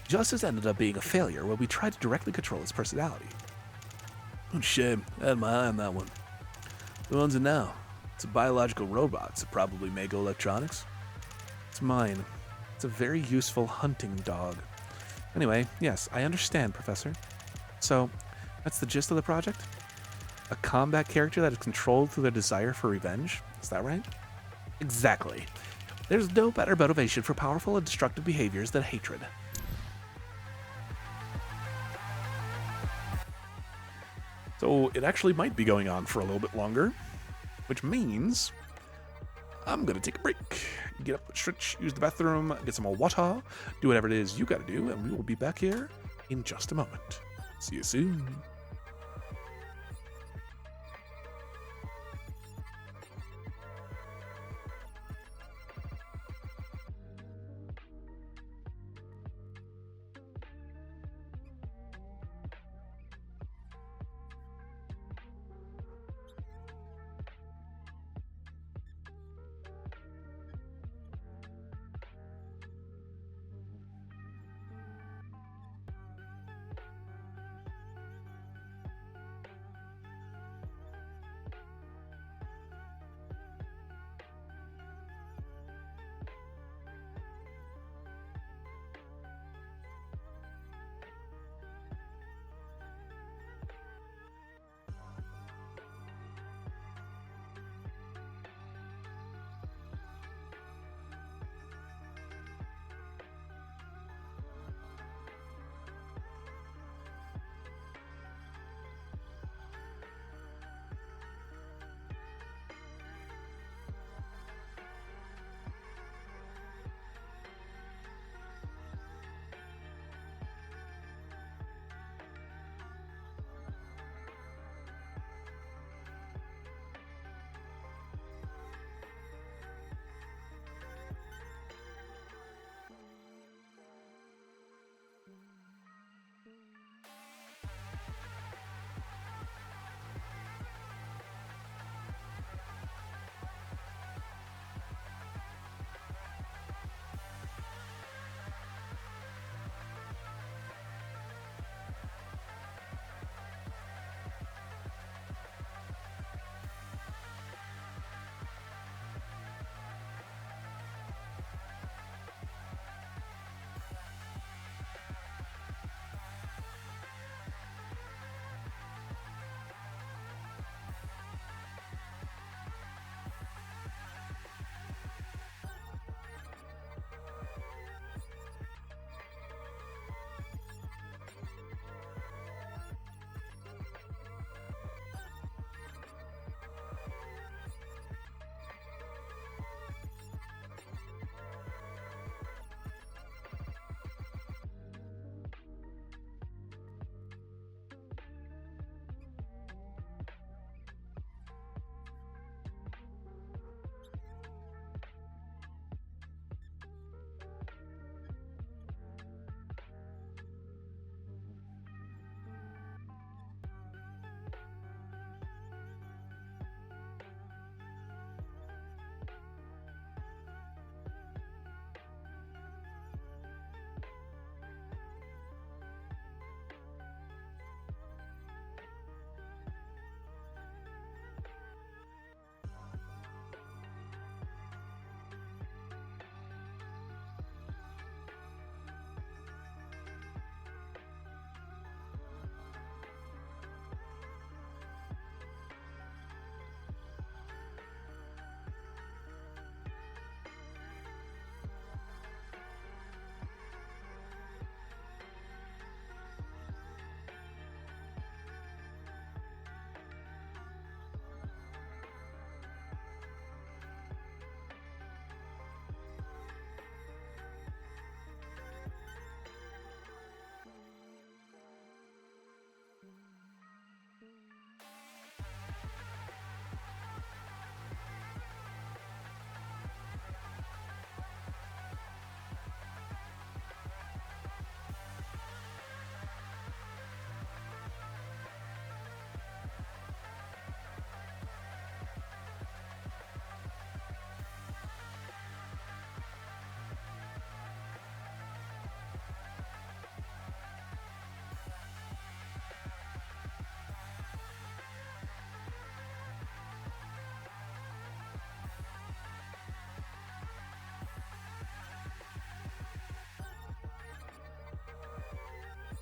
Justice ended up being a failure when we tried to directly control its personality. Oh, shame. I had my eye on that one. Who owns it now? It's a biological robot, so probably Mego Electronics. It's mine. It's a very useful hunting dog. Anyway, yes, I understand, Professor. So, that's the gist of the project? A combat character that is controlled through their desire for revenge? Is that right? Exactly. There's no better motivation for powerful and destructive behaviors than hatred. So it actually might be going on for a little bit longer, which means I'm gonna take a break, get up, stretch, use the bathroom, get some more water, do whatever it is you gotta do, and we will be back here in just a moment. See you soon.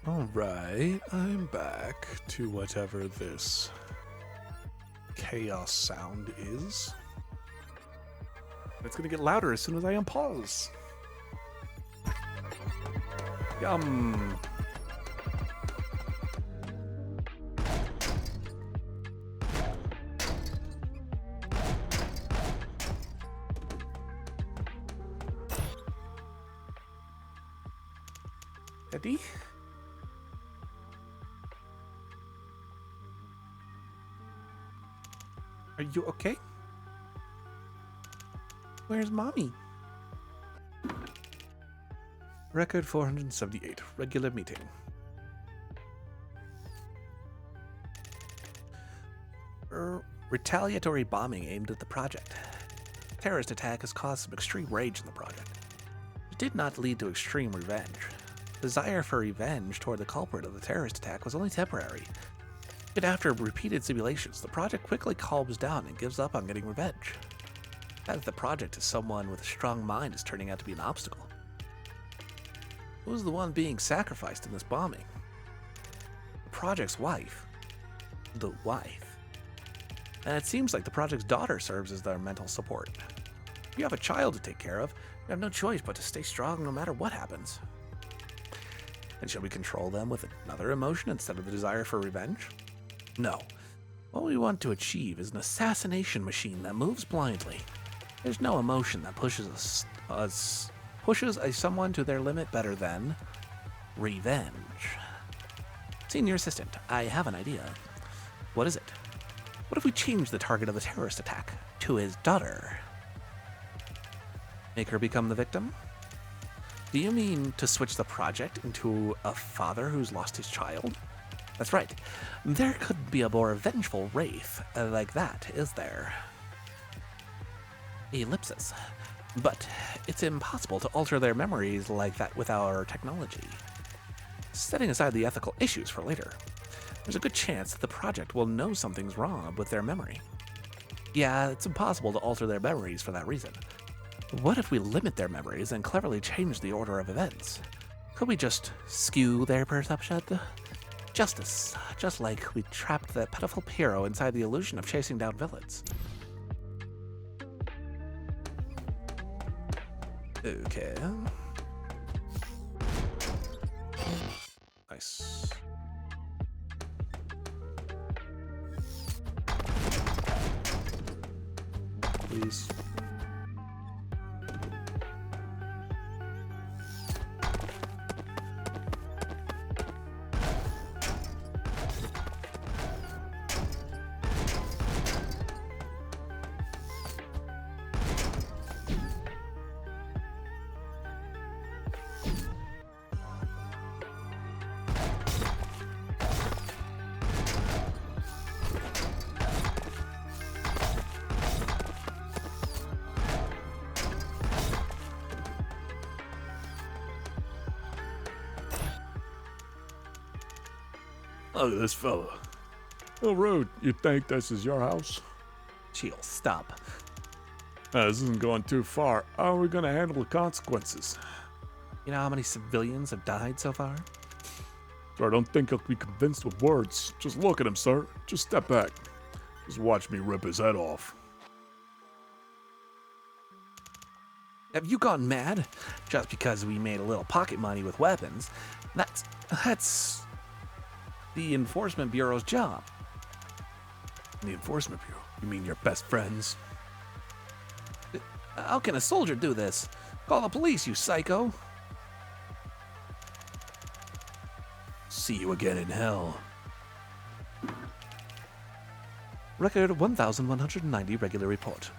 Alright, I'm back to whatever this chaos sound is. It's gonna get louder as soon as I unpause. Yum. Eddie? Are you okay? Where's mommy? Record 478. Regular meeting. Retaliatory bombing aimed at the project. Terrorist attack has caused some extreme rage in the project. It did not lead to extreme revenge. Desire for revenge toward the culprit of the terrorist attack was only temporary. Yet after repeated simulations, the project quickly calms down and gives up on getting revenge. As the project to someone with a strong mind is turning out to be an obstacle. Who was the one being sacrificed in this bombing? The project's wife. The wife. And it seems like the project's daughter serves as their mental support. If you have a child to take care of, you have no choice but to stay strong no matter what happens. And shall we control them with another emotion instead of the desire for revenge? No. What we want to achieve is an assassination machine that moves blindly. There's no emotion that pushes someone to their limit better than revenge. Senior assistant, I have an idea. What is it? What if we change the target of the terrorist attack to his daughter? Make her become the victim? Do you mean to switch the project into a father who's lost his child? That's right. There couldn't be a more vengeful wraith like that, is there? Ellipsis. But it's impossible to alter their memories like that with our technology. Setting aside the ethical issues for later, there's a good chance that the project will know something's wrong with their memory. Yeah, it's impossible to alter their memories for that reason. What if we limit their memories and cleverly change the order of events? Could we just skew their perception? Justice, just like we trapped the pitiful hero inside the illusion of chasing down villains. Okay. Nice. Please. Look at this fella. Oh, Rude, you think this is your house? Chill, stop. This isn't going too far. How are we going to handle the consequences? You know how many civilians have died so far? Sir, I don't think he'll be convinced with words. Just look at him, sir. Just step back. Just watch me rip his head off. Have you gone mad? Just because we made a little pocket money with weapons, that's the Enforcement Bureau's job. The Enforcement Bureau? You mean your best friends? How can a soldier do this? Call the police, you psycho. See you again in hell. Record 1190 regular report.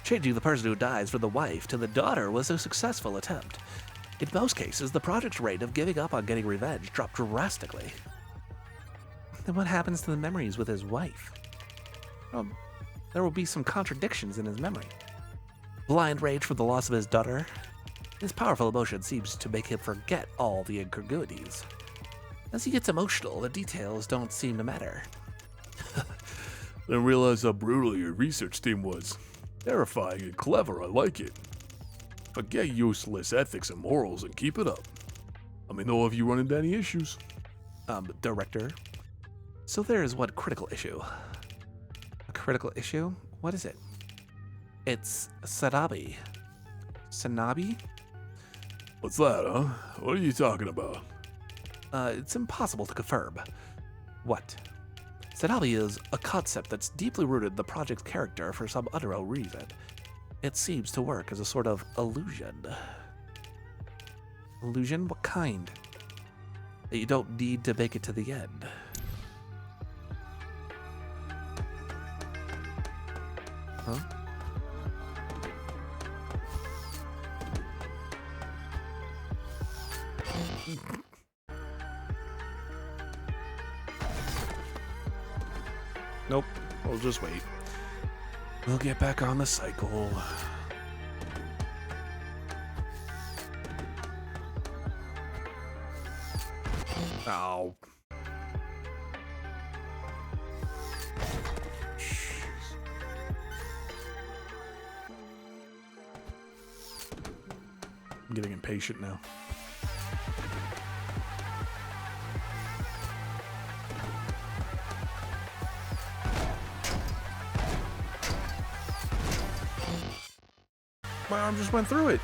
Changing the person who dies from the wife to the daughter was a successful attempt. In most cases, the project's rate of giving up on getting revenge dropped drastically. Then what happens to the memories with his wife? Well, there will be some contradictions in his memory. Blind rage for the loss of his daughter. His powerful emotion seems to make him forget all the incongruities. As he gets emotional, the details don't seem to matter. Didn't realize how brutal your research team was. Terrifying and clever, I like it. Forget useless ethics and morals and keep it up. Let me know if you run into any issues. Director. So there is one critical issue. A critical issue? What is it? It's Sanabi. Sanabi? What's that, huh? What are you talking about? It's impossible to confirm. What? Sanabi is a concept that's deeply rooted in the project's character for some unknown reason. It seems to work as a sort of illusion. Illusion? What kind? That you don't need to make it to the end. Huh? Nope. We'll just wait. We'll get back on the cycle. Ow. I'm getting impatient now. My arm just went through it.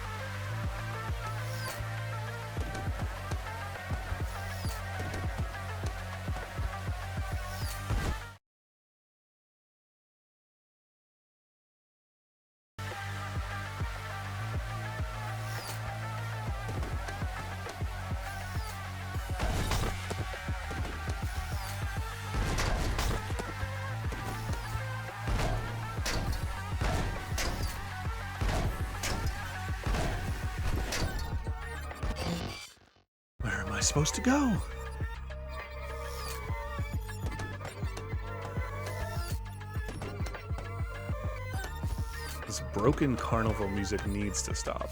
Where am I supposed to go? This broken carnival music needs to stop.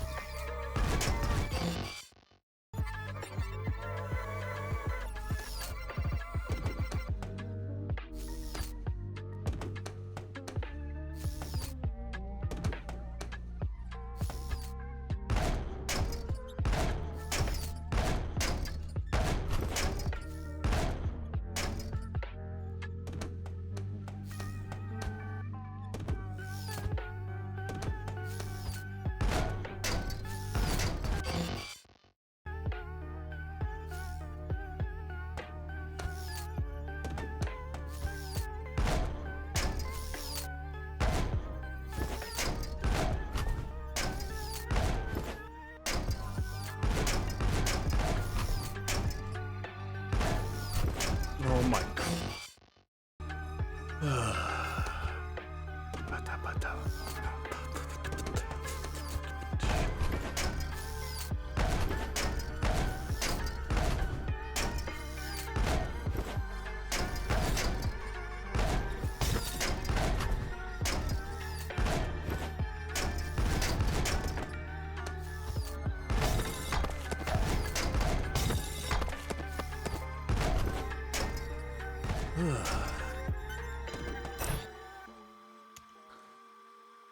Oh my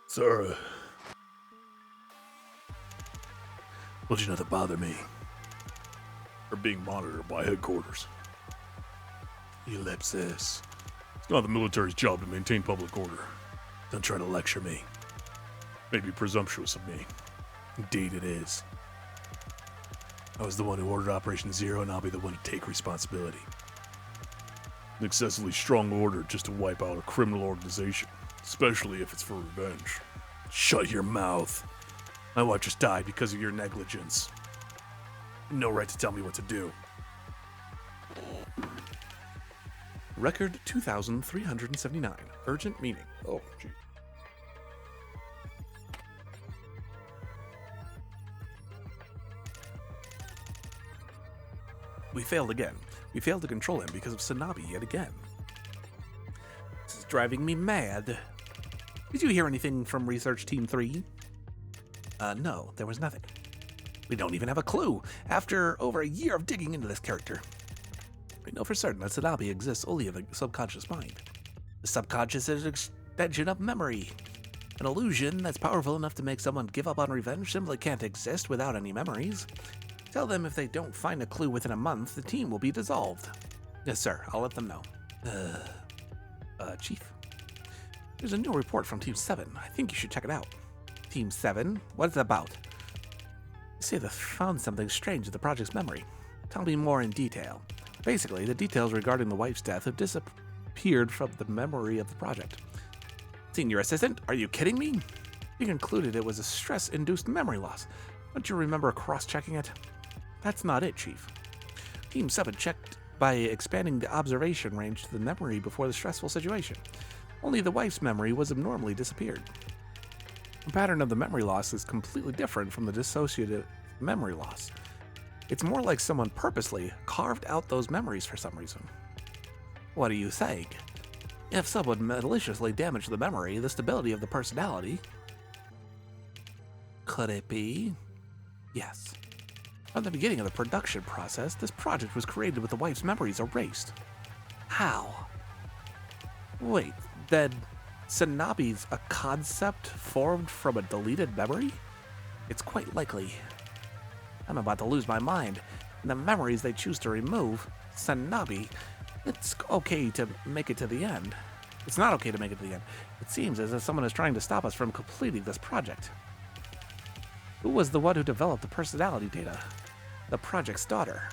Sir, told you not to bother me. We're being monitored by headquarters. Ellipsis. It's not the military's job to maintain public order. Don't try to lecture me. Maybe presumptuous of me. Indeed it is. I was the one who ordered Operation Zero, and I'll be the one to take responsibility. An excessively strong order just to wipe out a criminal organization, especially if it's for revenge. Shut your mouth. My wife just died because of your negligence. No right to tell me what to do. Record 2,379. Urgent meeting. Oh, gee. We failed again. We failed to control him because of Sanabi yet again. This is driving me mad. Did you hear anything from Research Team 3? No, there was nothing. We don't even have a clue after over a year of digging into this character. We know for certain that Sanabi exists only in the subconscious mind. The subconscious is an extension of memory. An illusion that's powerful enough to make someone give up on revenge simply can't exist without any memories. Tell them if they don't find a clue within a month, the team will be dissolved. Yes, sir. I'll let them know. Chief? There's a new report from Team 7. I think you should check it out. Team 7? What's it about? They say they found something strange in the project's memory. Tell me more in detail. Basically, the details regarding the wife's death have disappeared from the memory of the project. Senior Assistant, are you kidding me? You concluded it was a stress-induced memory loss. Don't you remember cross-checking it? That's not it, Chief. Team 7 checked by expanding the observation range to the memory before the stressful situation. Only the wife's memory was abnormally disappeared. The pattern of the memory loss is completely different from the dissociative memory loss. It's more like someone purposely carved out those memories for some reason. What do you think? If someone maliciously damaged the memory, the stability of the personality... Could it be? Yes. From the beginning of the production process, this project was created with the wife's memories erased. How? Wait, then Sanabi's a concept formed from a deleted memory? It's quite likely. I'm about to lose my mind. And the memories they choose to remove, Sanabi, it's okay to make it to the end. It's not okay to make it to the end. It seems as if someone is trying to stop us from completing this project. Who was the one who developed the personality data? The project's daughter.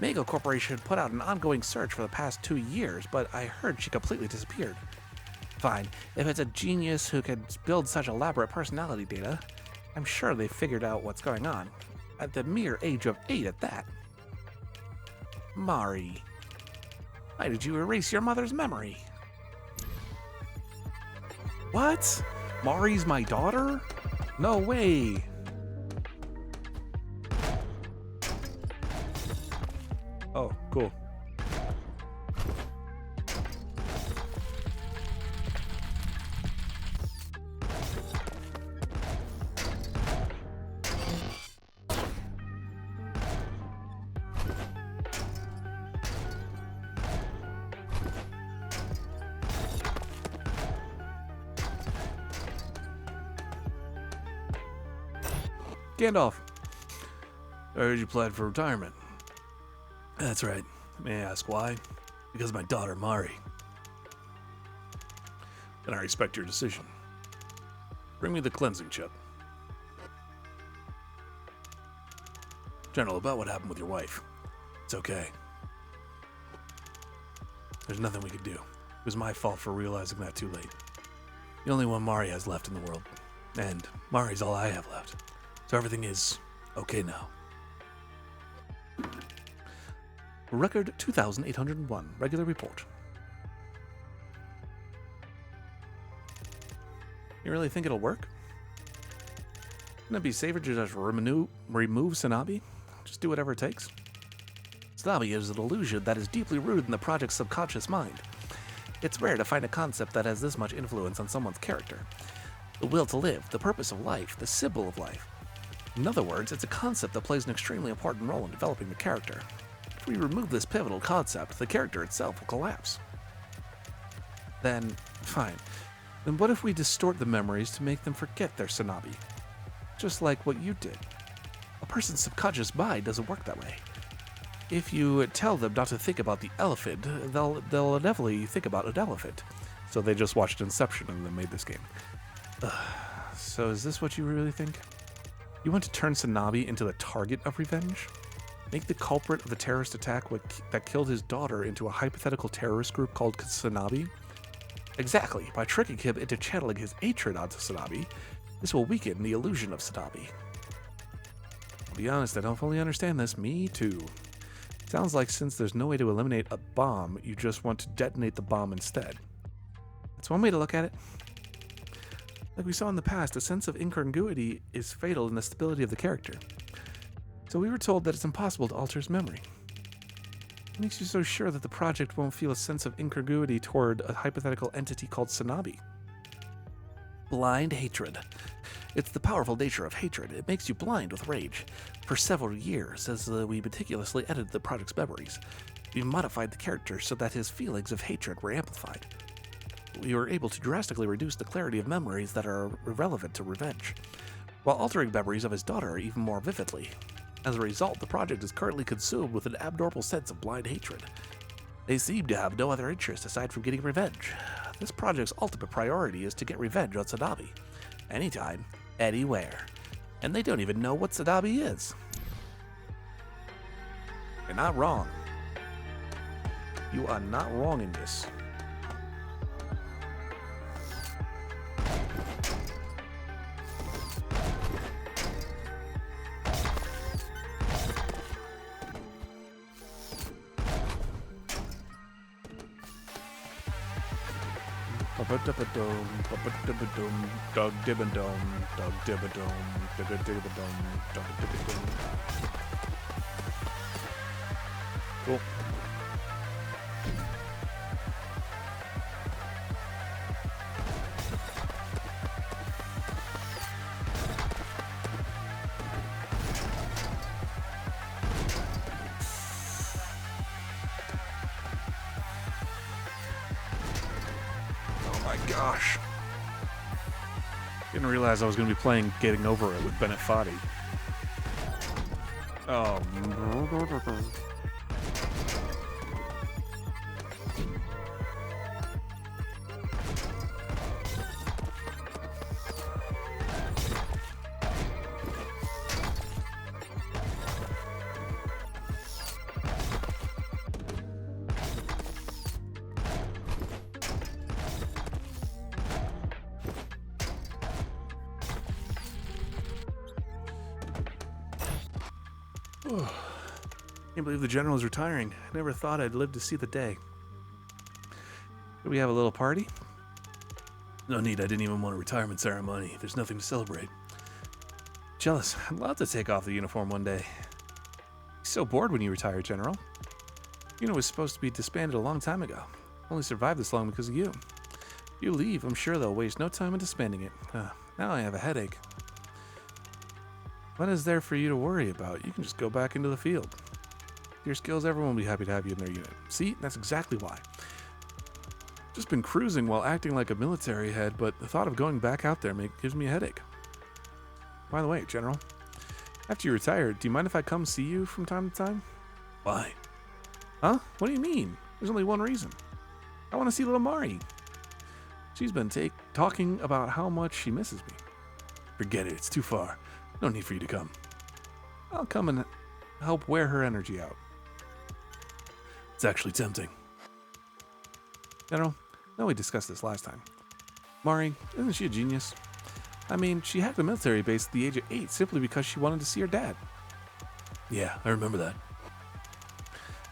Mego Corporation put out an ongoing search for the past 2 years, but I heard she completely disappeared. Fine, if it's a genius who can build such elaborate personality data, I'm sure they figured out what's going on. At the mere age of 8 at that. Mari. Why did you erase your mother's memory? What? Mari's my daughter? No way. Oh, cool. Gandalf. I heard you planned for retirement. That's right. May I ask why? Because of my daughter, Mari. And I respect your decision. Bring me the cleansing chip. General, about what happened with your wife. It's okay. There's nothing we could do. It was my fault for realizing that too late. The only one Mari has left in the world. And Mari's all I have left. So everything is okay now. Record 2801. Regular report. You really think it'll work? Wouldn't it be safer to just remove Sanabi? Just do whatever it takes? Sanabi is an illusion that is deeply rooted in the project's subconscious mind. It's rare to find a concept that has this much influence on someone's character. The will to live, the purpose of life, the symbol of life. In other words, it's a concept that plays an extremely important role in developing the character. If we remove this pivotal concept, the character itself will collapse. Then, fine. Then what if we distort the memories to make them forget their Sanabi? Just like what you did. A person's subconscious mind doesn't work that way. If you tell them not to think about the elephant, they'll inevitably think about an elephant. So they just watched Inception and then made this game. So is this what you really think? You want to turn Sanabi into the target of revenge? Make the culprit of the terrorist attack that killed his daughter into a hypothetical terrorist group called Sanabi? Exactly, by tricking him into channeling his hatred onto Sanabi, this will weaken the illusion of Sanabi. I'll be honest, I don't fully understand this. Me too. Sounds like since there's no way to eliminate a bomb, you just want to detonate the bomb instead. That's one way to look at it. Like we saw in the past, a sense of incongruity is fatal in the stability of the character. So we were told that it's impossible to alter his memory. What makes you so sure that the project won't feel a sense of incongruity toward a hypothetical entity called Sanabi? Blind hatred. It's the powerful nature of hatred. It makes you blind with rage. For several years, as we meticulously edited the project's memories, we modified the character so that his feelings of hatred were amplified. we were able to drastically reduce the clarity of memories that are relevant to revenge, while altering memories of his daughter even more vividly. As a result, the project is currently consumed with an abnormal sense of blind hatred. They seem to have no other interest aside from getting revenge. This project's ultimate priority is to get revenge on Sanabi. Anytime, anywhere. And they don't even know what Sanabi is. You're not wrong. You are not wrong in this. Dog dibbadom, dog dibbadom, dibbadom, dog dibbadom. Cool. Gosh. Didn't realize I was going to be playing Getting Over It with Bennett Foddy. Oh. Can't believe the general is retiring. I never thought I'd live to see the day. Could we have a little party? No need, I didn't even want a retirement ceremony. There's nothing to celebrate. Jealous. I'd love to take off the uniform one day. So bored when you retire, General. Unit was supposed to be disbanded a long time ago. Only survived this long because of you. If you leave, I'm sure they'll waste no time in disbanding it. Now I have a headache. What is there for you to worry about? You can just go back into the field. With your skills, everyone will be happy to have you in their unit. See, that's exactly why. Just been cruising while acting like a military head, but the thought of going back out there gives me a headache. By the way, General, after you retire, do you mind if I come see you from time to time? Why? Huh? What do you mean? There's only one reason. I want to see little Mari. She's been talking about how much she misses me. Forget it, it's too far. No need for you to come. I'll come and help wear her energy out. It's actually tempting. General, I know we discussed this last time. Mari, isn't she a genius? I mean, she hacked the military base at the age of 8 simply because she wanted to see her dad. Yeah, I remember that.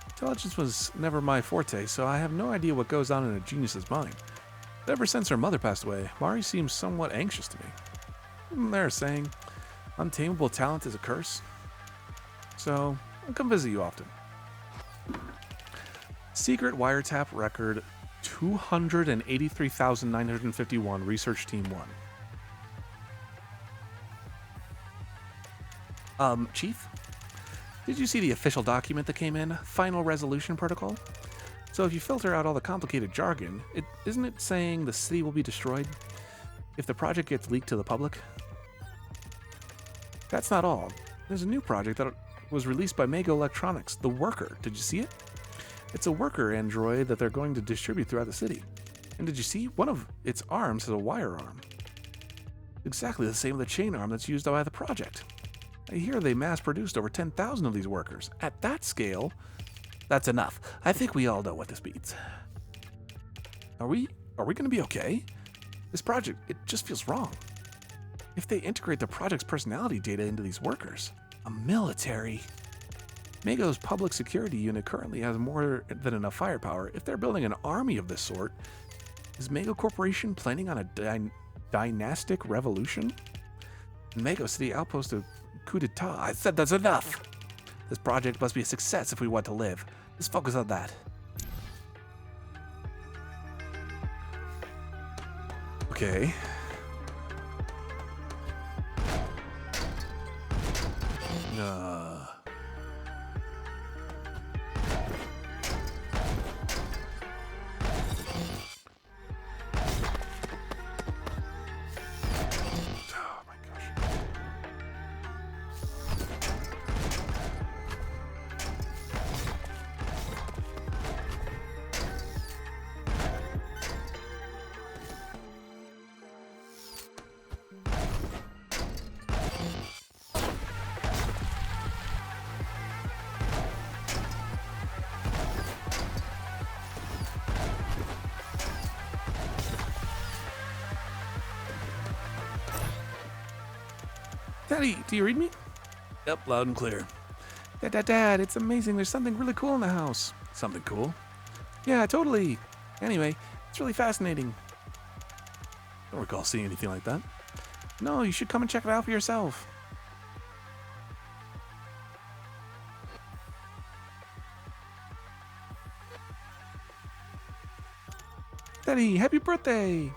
Intelligence was never my forte, so I have no idea what goes on in a genius's mind. But ever since her mother passed away, Mari seems somewhat anxious to me. Isn't there a saying, untamable talent is a curse? So, I'll come visit you often. Secret wiretap record 283,951, Research Team 1. Chief? Did you see the official document that came in? Final Resolution Protocol? So if you filter out all the complicated jargon, isn't it saying the city will be destroyed if the project gets leaked to the public? That's not all. There's a new project that was released by Mega Electronics, the Worker. Did you see it? It's a worker android that they're going to distribute throughout the city. And did you see? One of its arms has a wire arm. Exactly the same as the chain arm that's used by the project. I hear they mass-produced over 10,000 of these workers. At that scale, that's enough. I think we all know what this means. Are we going to be okay? This project, it just feels wrong. If they integrate the project's personality data into these workers, a military... Mago's public security unit currently has more than enough firepower. If they're building an army of this sort, is Mago Corporation planning on a dynastic revolution? Mago City outpost of coup d'etat. I said that's enough. This project must be a success if we want to live. Let's focus on that. Okay. Daddy, do you read me? Yep, loud and clear. Dad, it's amazing. There's something really cool in the house. Something cool? Yeah, totally. Anyway, it's really fascinating. Don't recall seeing anything like that. No, you should come and check it out for yourself. Daddy, happy birthday!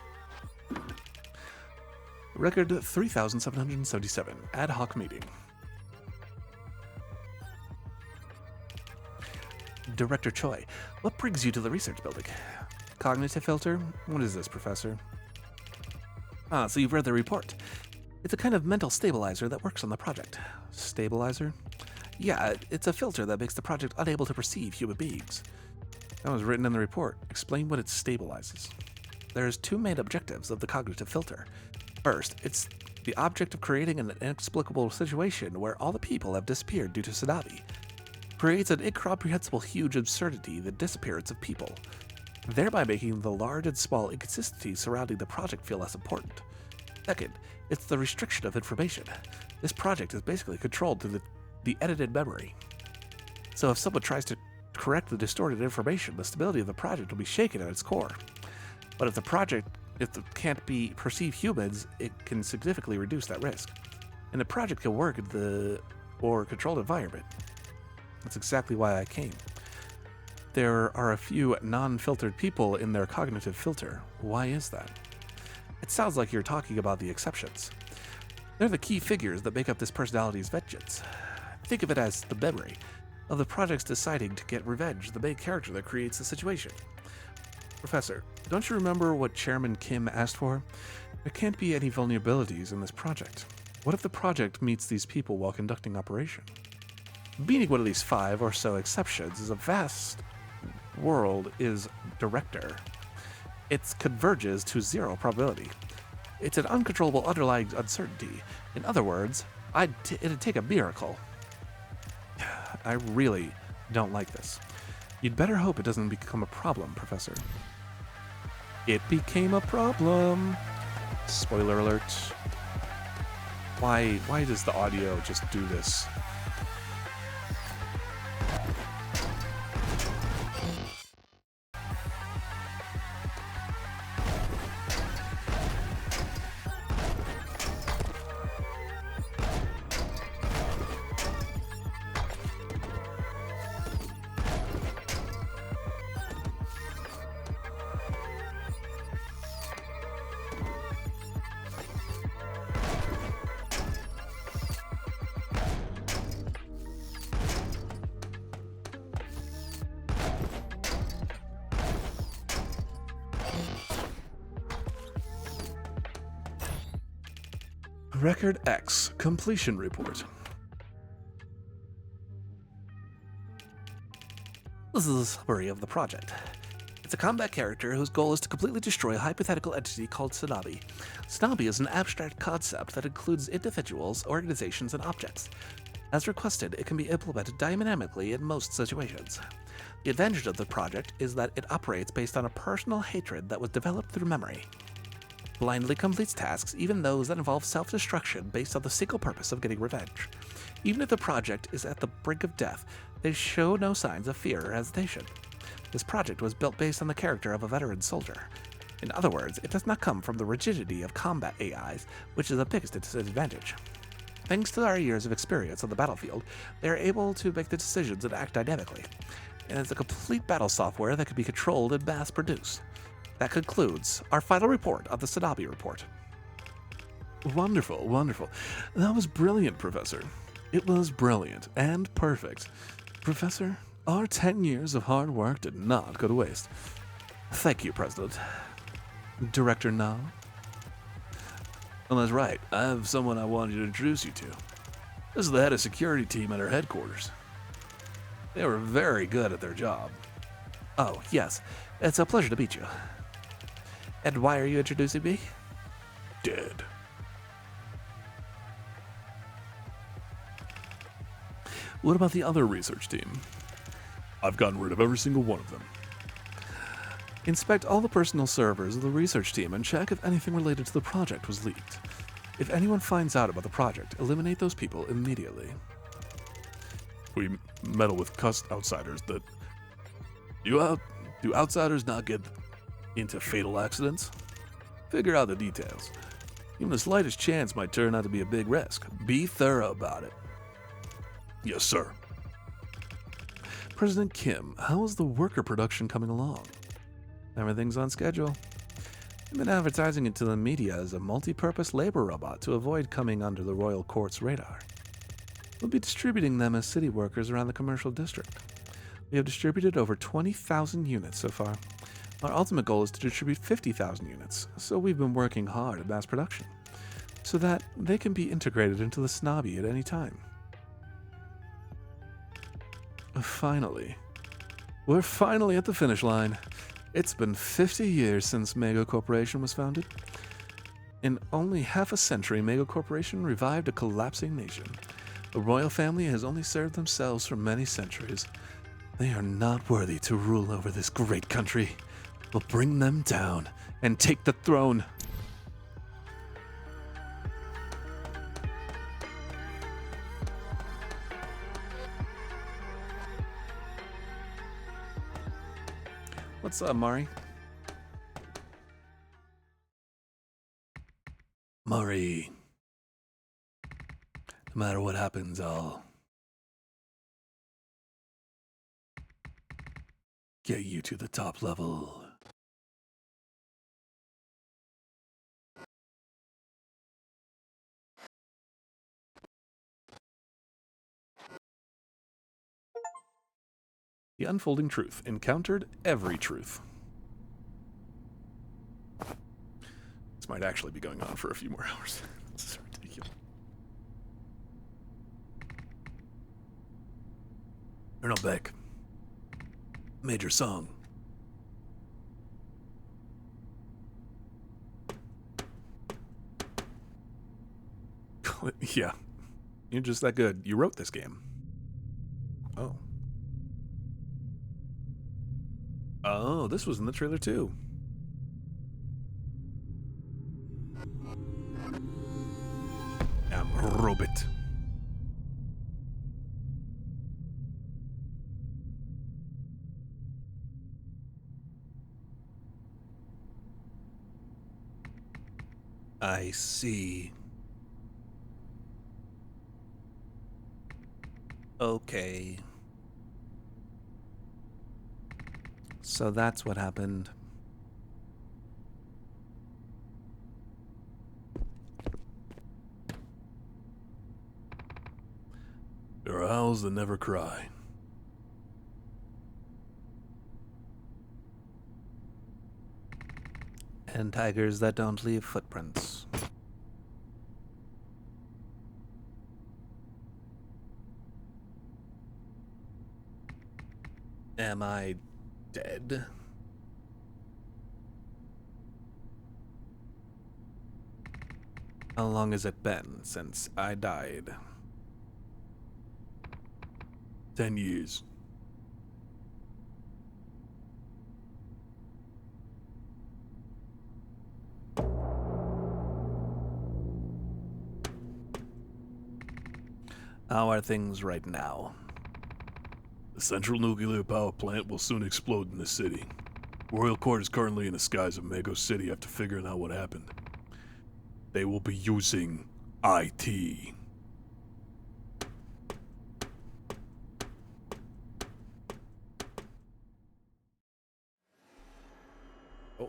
Record 3777. Ad hoc meeting. Director Choi, what brings you to the research building? Cognitive filter? What is this, Professor? Ah, so you've read the report. It's a kind of mental stabilizer that works on the project. Stabilizer? Yeah, it's a filter that makes the project unable to perceive human beings. That was written in the report. Explain what it stabilizes. There's two main objectives of the cognitive filter. First, it's the object of creating an inexplicable situation where all the people have disappeared due to Sanabi. Creates an incomprehensible huge absurdity, the disappearance of people, thereby making the large and small inconsistencies surrounding the project feel less important. Second, it's the restriction of information. This project is basically controlled through the edited memory. So if someone tries to correct the distorted information, the stability of the project will be shaken at its core. But if it can't be perceive humans, it can significantly reduce that risk. And the project can work in the more controlled environment. That's exactly why I came. There are a few non-filtered people in their cognitive filter. Why is that? It sounds like you're talking about the exceptions. They're the key figures that make up this personality's vengeance. Think of it as the memory of the project's deciding to get revenge, the main character that creates the situation. Professor, don't you remember what Chairman Kim asked for? There can't be any vulnerabilities in this project. What if the project meets these people while conducting operation? Meaning one of these 5 or so exceptions is a vast world is director. It converges to 0 probability. It's an uncontrollable underlying uncertainty. In other words, it'd take a miracle. I really don't like this. You'd better hope it doesn't become a problem, Professor. It became a problem. Spoiler alert. Why does the audio just do this? Record X Completion Report. This is a summary of the project. It's a combat character whose goal is to completely destroy a hypothetical entity called Sanabi. Sanabi is an abstract concept that includes individuals, organizations, and objects. As requested, it can be implemented dynamically in most situations. The advantage of the project is that it operates based on a personal hatred that was developed through memory. Blindly completes tasks, even those that involve self-destruction based on the single purpose of getting revenge. Even if the project is at the brink of death, they show no signs of fear or hesitation. This project was built based on the character of a veteran soldier. In other words, it does not come from the rigidity of combat AIs, which is the biggest disadvantage. Thanks to our years of experience on the battlefield, they are able to make the decisions and act dynamically. And it's a complete battle software that can be controlled and mass-produced. That concludes our final report of the Sanabi report. Wonderful, wonderful. That was brilliant, Professor. It was brilliant and perfect. Professor, our 10 years of hard work did not go to waste. Thank you, President. Director Na? Well, that's right. I have someone I wanted to introduce you to. This is the head of security team at our headquarters. They were very good at their job. Oh, yes. It's a pleasure to meet you. And why are you introducing me? Dead. What about the other research team? I've gotten rid of every single one of them. Inspect all the personal servers of the research team and check if anything related to the project was leaked. If anyone finds out about the project, eliminate those people immediately. We meddle with outsiders that... Do outsiders not get into fatal accidents? Figure out the details. Even the slightest chance might turn out to be a big risk. Be thorough about it. Yes, sir. President Kim, how is the worker production coming along? Everything's on schedule. I've been advertising it to the media as a multi-purpose labor robot to avoid coming under the royal court's radar. We'll be distributing them as city workers around the commercial district. We have distributed over 20,000 units so far. Our ultimate goal is to distribute 50,000 units, so we've been working hard at mass production, so that they can be integrated into the Sanabi at any time. Finally. We're finally at the finish line. It's been 50 years since Mego Corporation was founded. In only half a century, Mego Corporation revived a collapsing nation. The royal family has only served themselves for many centuries. They are not worthy to rule over this great country. We'll bring them down and take the throne. What's up, Mari? Murray. No matter what happens, I'll get you to the top level. The unfolding truth encountered every truth. This might actually be going on for a few more hours. This is ridiculous. Colonel Beck. Major Song. Yeah. You're just that good. You wrote this game. Oh. Oh, this was in the trailer too. Robot. I see. Okay. So that's what happened. There are owls that never cry. And tigers that don't leave footprints. Am I dead? How long has it been since I died? 10 years. How are things right now? The central nuclear power plant will soon explode in the city. Royal Court is currently in the skies of Mego City after figuring out what happened. They will be using IT. Oh.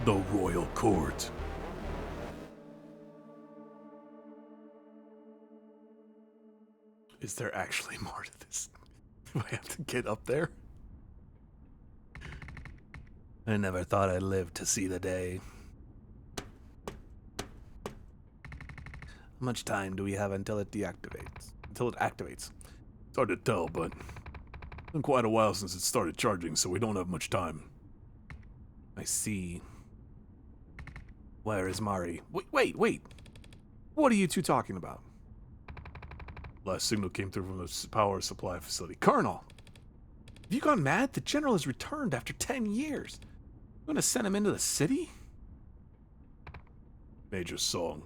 The Royal Court. Is there actually more to this? Do I have to get up there? I never thought I'd live to see the day. How much time do we have until it deactivates? Until it activates? It's hard to tell, but it's been quite a while since it started charging, so we don't have much time. I see. Where is Mari? Wait. What are you two talking about? Last signal came through from the power supply facility. Colonel! Have you gone mad? The general has returned after 10 years. You want to send him into the city? Major Song.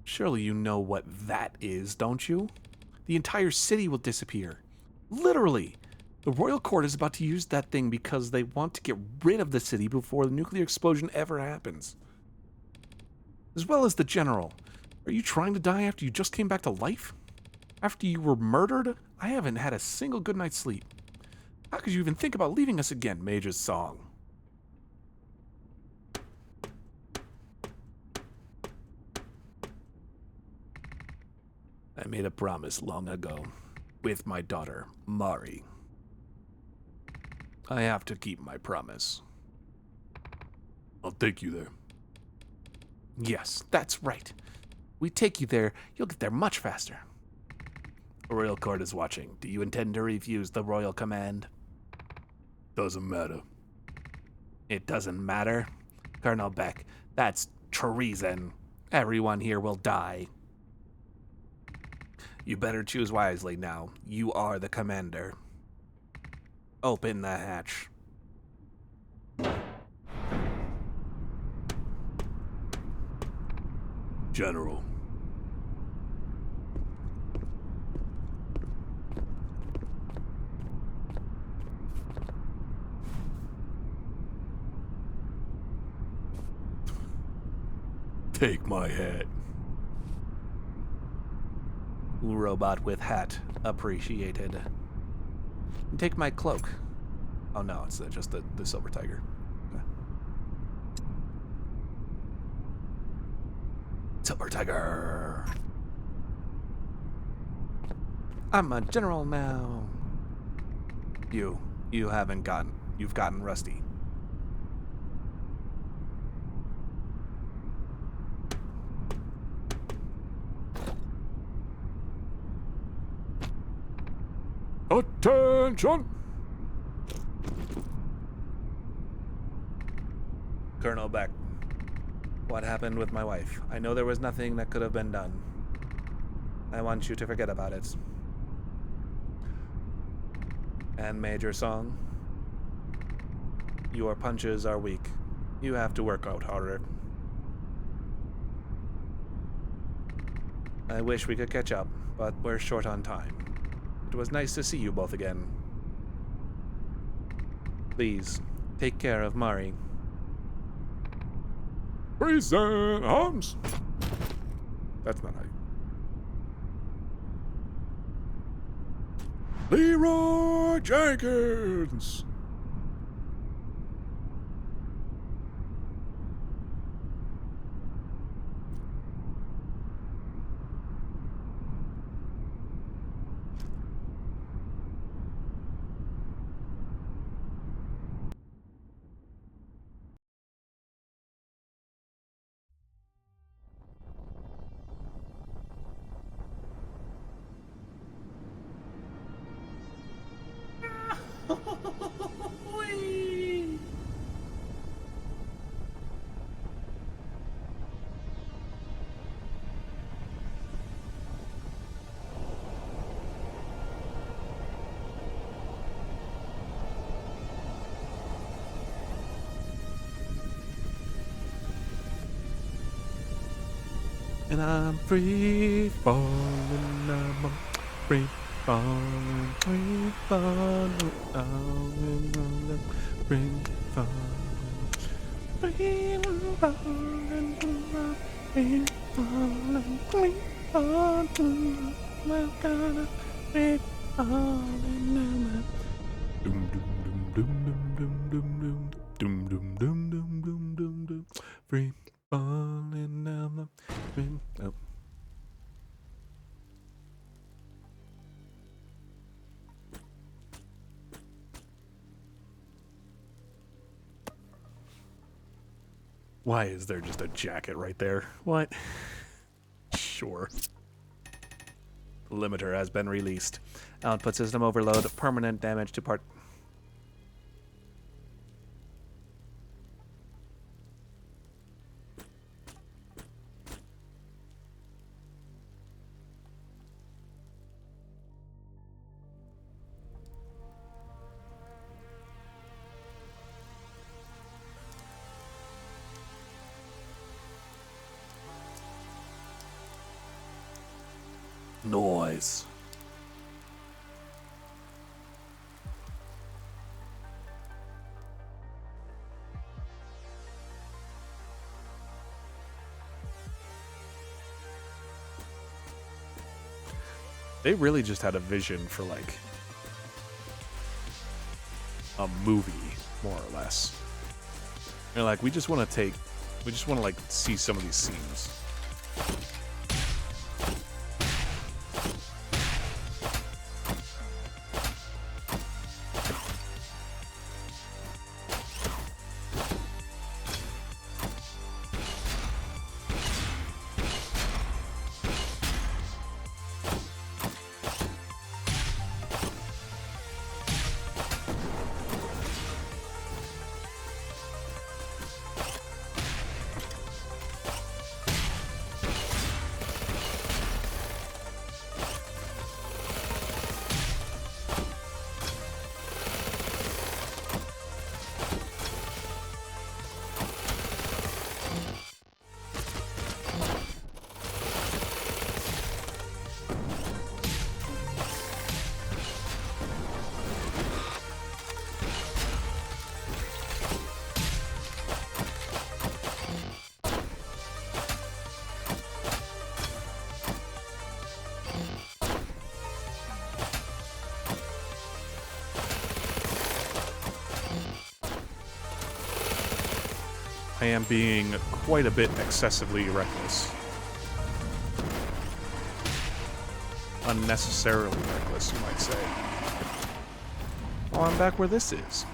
Surely you know what that is, don't you? The entire city will disappear. Literally. The royal court is about to use that thing because they want to get rid of the city before the nuclear explosion ever happens. As well as the general. Are you trying to die after you just came back to life? After you were murdered? I haven't had a single good night's sleep. How could you even think about leaving us again, Major Song? I made a promise long ago with my daughter, Mari. I have to keep my promise. I'll take you there. Yes, that's right. We take you there, you'll get there much faster. The royal court is watching. Do you intend to refuse the royal command? Doesn't matter. It doesn't matter. Colonel Beck, that's treason. Everyone here will die. You better choose wisely now. You are the commander. Open the hatch. General. Take my hat. Robot with hat appreciated. Take my cloak. Oh no, it's just the silver tiger. Okay. Silver tiger. I'm a general now. You've gotten rusty. Attention! Colonel Beck, what happened with my wife? I know there was nothing that could have been done. I want you to forget about it. And Major Song, your punches are weak. You have to work out harder. I wish we could catch up, but we're short on time. It was nice to see you both again. Please, take care of Mari. Present arms! That's not how you... Leroy Jenkins! And I'm free falling, I'm free falling, free falling, free falling, free falling, free falling, free falling, I'm gonna free falling, Dum dum dum dum dum dum dum dum dum dum dum dum dum. free falling down the free. Oh. Why is there just a jacket right there? What? Sure. The limiter has been released. Output system overload. Permanent damage to part. Noise. They really just had a vision for like a movie, more or less. They're like, we just want to like see some of these scenes. I am being quite a bit excessively reckless. Unnecessarily reckless, you might say. Oh, I'm back where this is.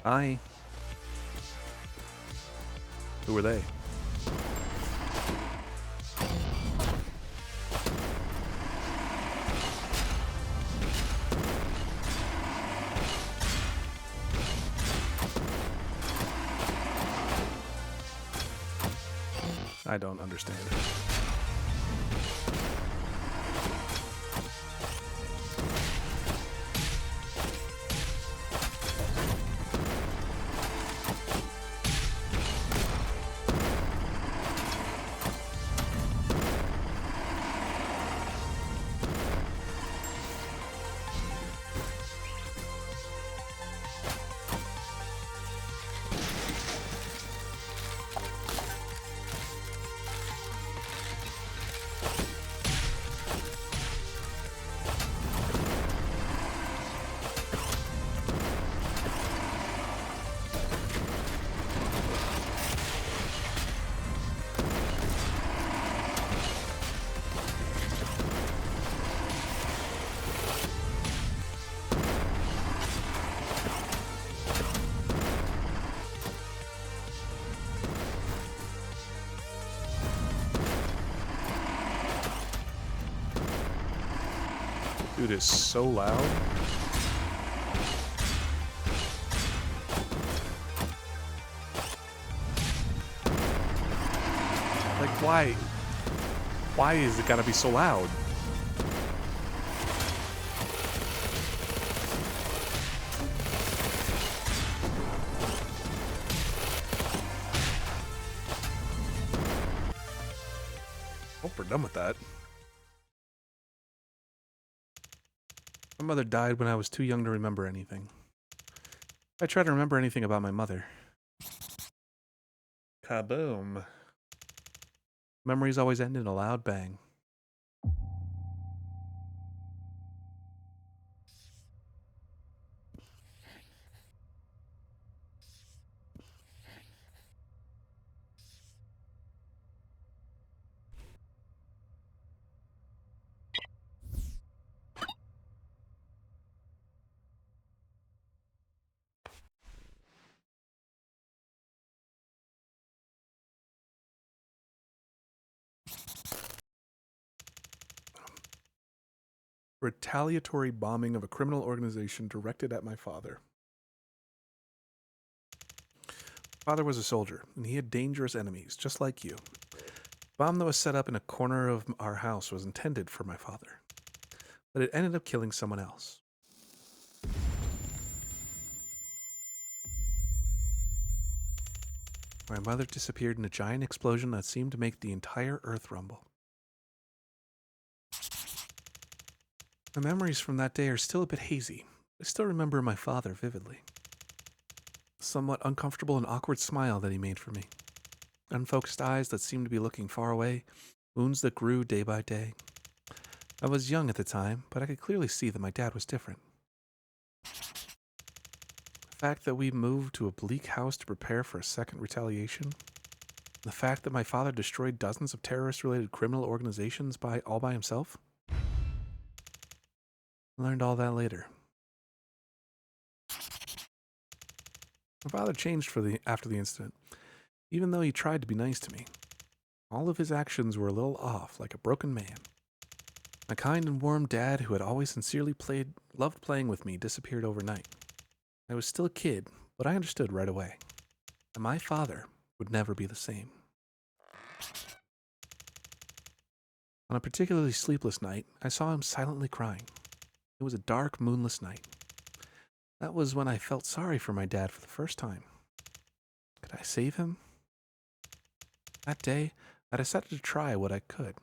Hi. Who are they? I don't understand. Dude is so loud. Like, why? Why is it gotta be so loud? Hope we're done with that. My mother died when I was too young to remember anything. I try to remember anything about my mother. Kaboom. Memories always end in a loud bang. retaliatory bombing of a criminal organization directed at my father. Father was a soldier, and he had dangerous enemies, just like you. The bomb that was set up in a corner of our house was intended for my father, but it ended up killing someone else. My mother disappeared in a giant explosion that seemed to make the entire earth rumble. My memories from that day are still a bit hazy. I still remember my father vividly. The somewhat uncomfortable and awkward smile that he made for me. Unfocused eyes that seemed to be looking far away. Wounds that grew day by day. I was young at the time, but I could clearly see that my dad was different. The fact that we moved to a bleak house to prepare for a second retaliation. The fact that my father destroyed dozens of terrorist-related criminal organizations all by himself. I learned all that later. My father changed after the incident, even though he tried to be nice to me. All of his actions were a little off, like a broken man. My kind and warm dad, who had always sincerely loved playing with me, disappeared overnight. I was still a kid, but I understood right away. And my father would never be the same. On a particularly sleepless night, I saw him silently crying. It was a dark, moonless night. That was when I felt sorry for my dad for the first time. Could I save him? That day, I decided to try what I could.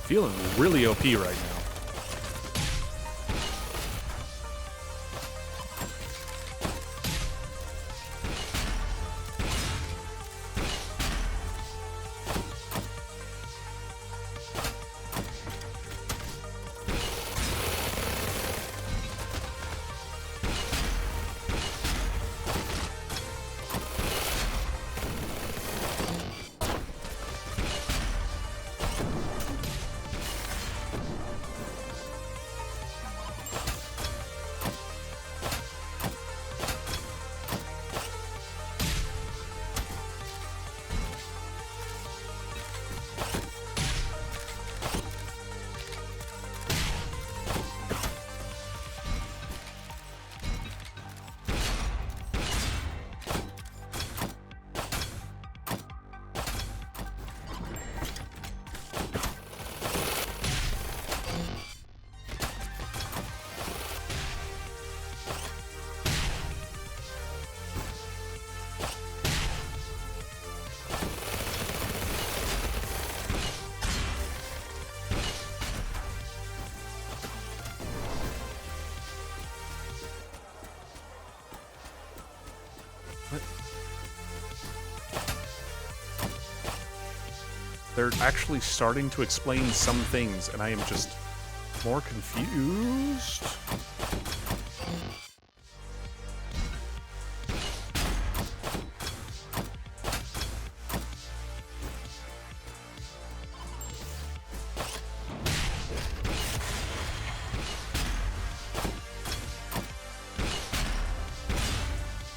Feeling really OP right now. They're actually starting to explain some things, and I am just more confused.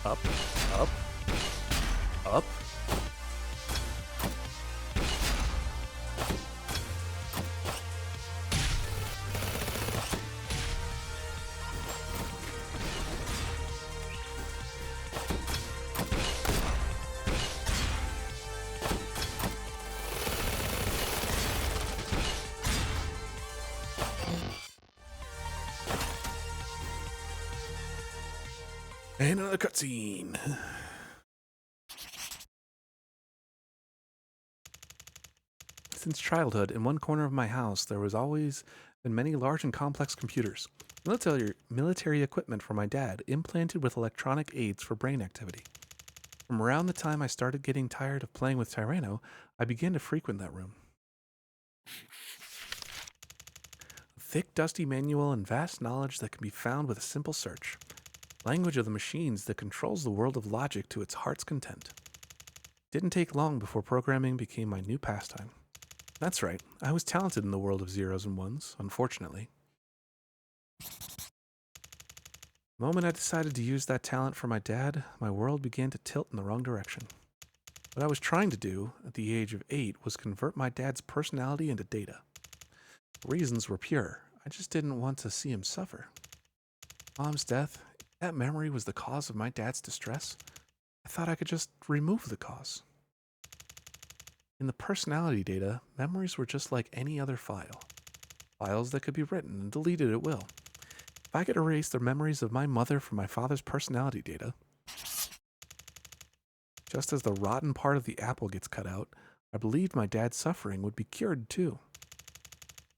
Up, up, up. And another cutscene. Since childhood, in one corner of my house, there was always been many large and complex computers. Military equipment for my dad, implanted with electronic aids for brain activity. From around the time I started getting tired of playing with Tyranno, I began to frequent that room. A thick, dusty manual and vast knowledge that can be found with a simple search. Language of the machines that controls the world of logic to its heart's content. Didn't take long before programming became my new pastime. That's right, I was talented in the world of zeros and ones, unfortunately. The moment I decided to use that talent for my dad, my world began to tilt in the wrong direction. What I was trying to do, at the age of 8, was convert my dad's personality into data. The reasons were pure. I just didn't want to see him suffer. Mom's death, that memory was the cause of my dad's distress. I thought I could just remove the cause. In the personality data, memories were just like any other file. Files that could be written and deleted at will. If I could erase the memories of my mother from my father's personality data, just as the rotten part of the apple gets cut out, I believed my dad's suffering would be cured too.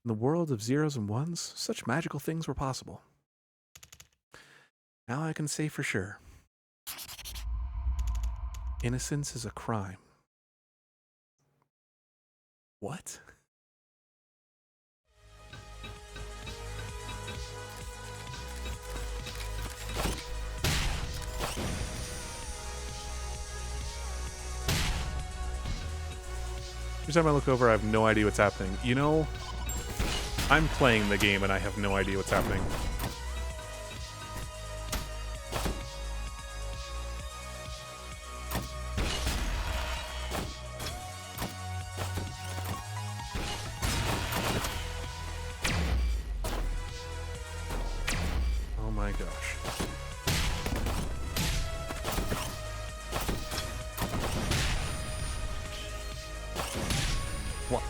In the world of zeros and ones, such magical things were possible. Now I can say for sure, innocence is a crime. What? Every time I look over, I have no idea what's happening. You know, I'm playing the game and I have no idea what's happening. Oh my gosh. What?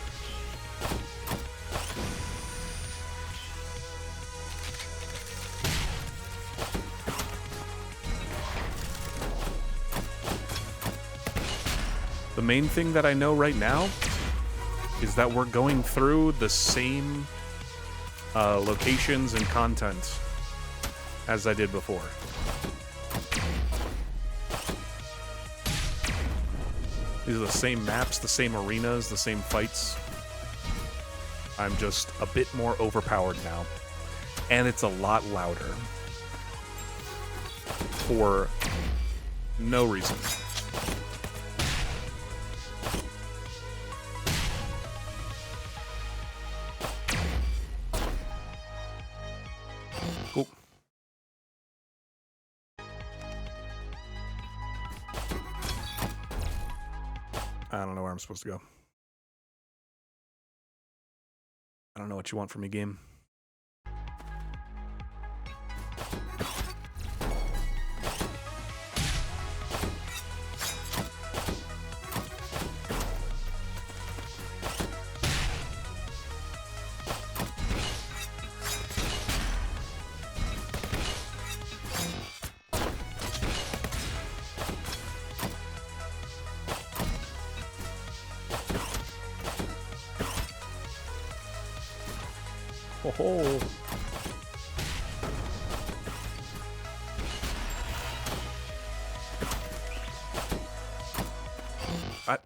The main thing that I know right now is that we're going through the same locations and content as I did before. These are the same maps, the same arenas, the same fights. I'm just a bit more overpowered now. And it's a lot louder. For no reason. Cool. I don't know where I'm supposed to go. I don't know what you want from me, game. Oh. What?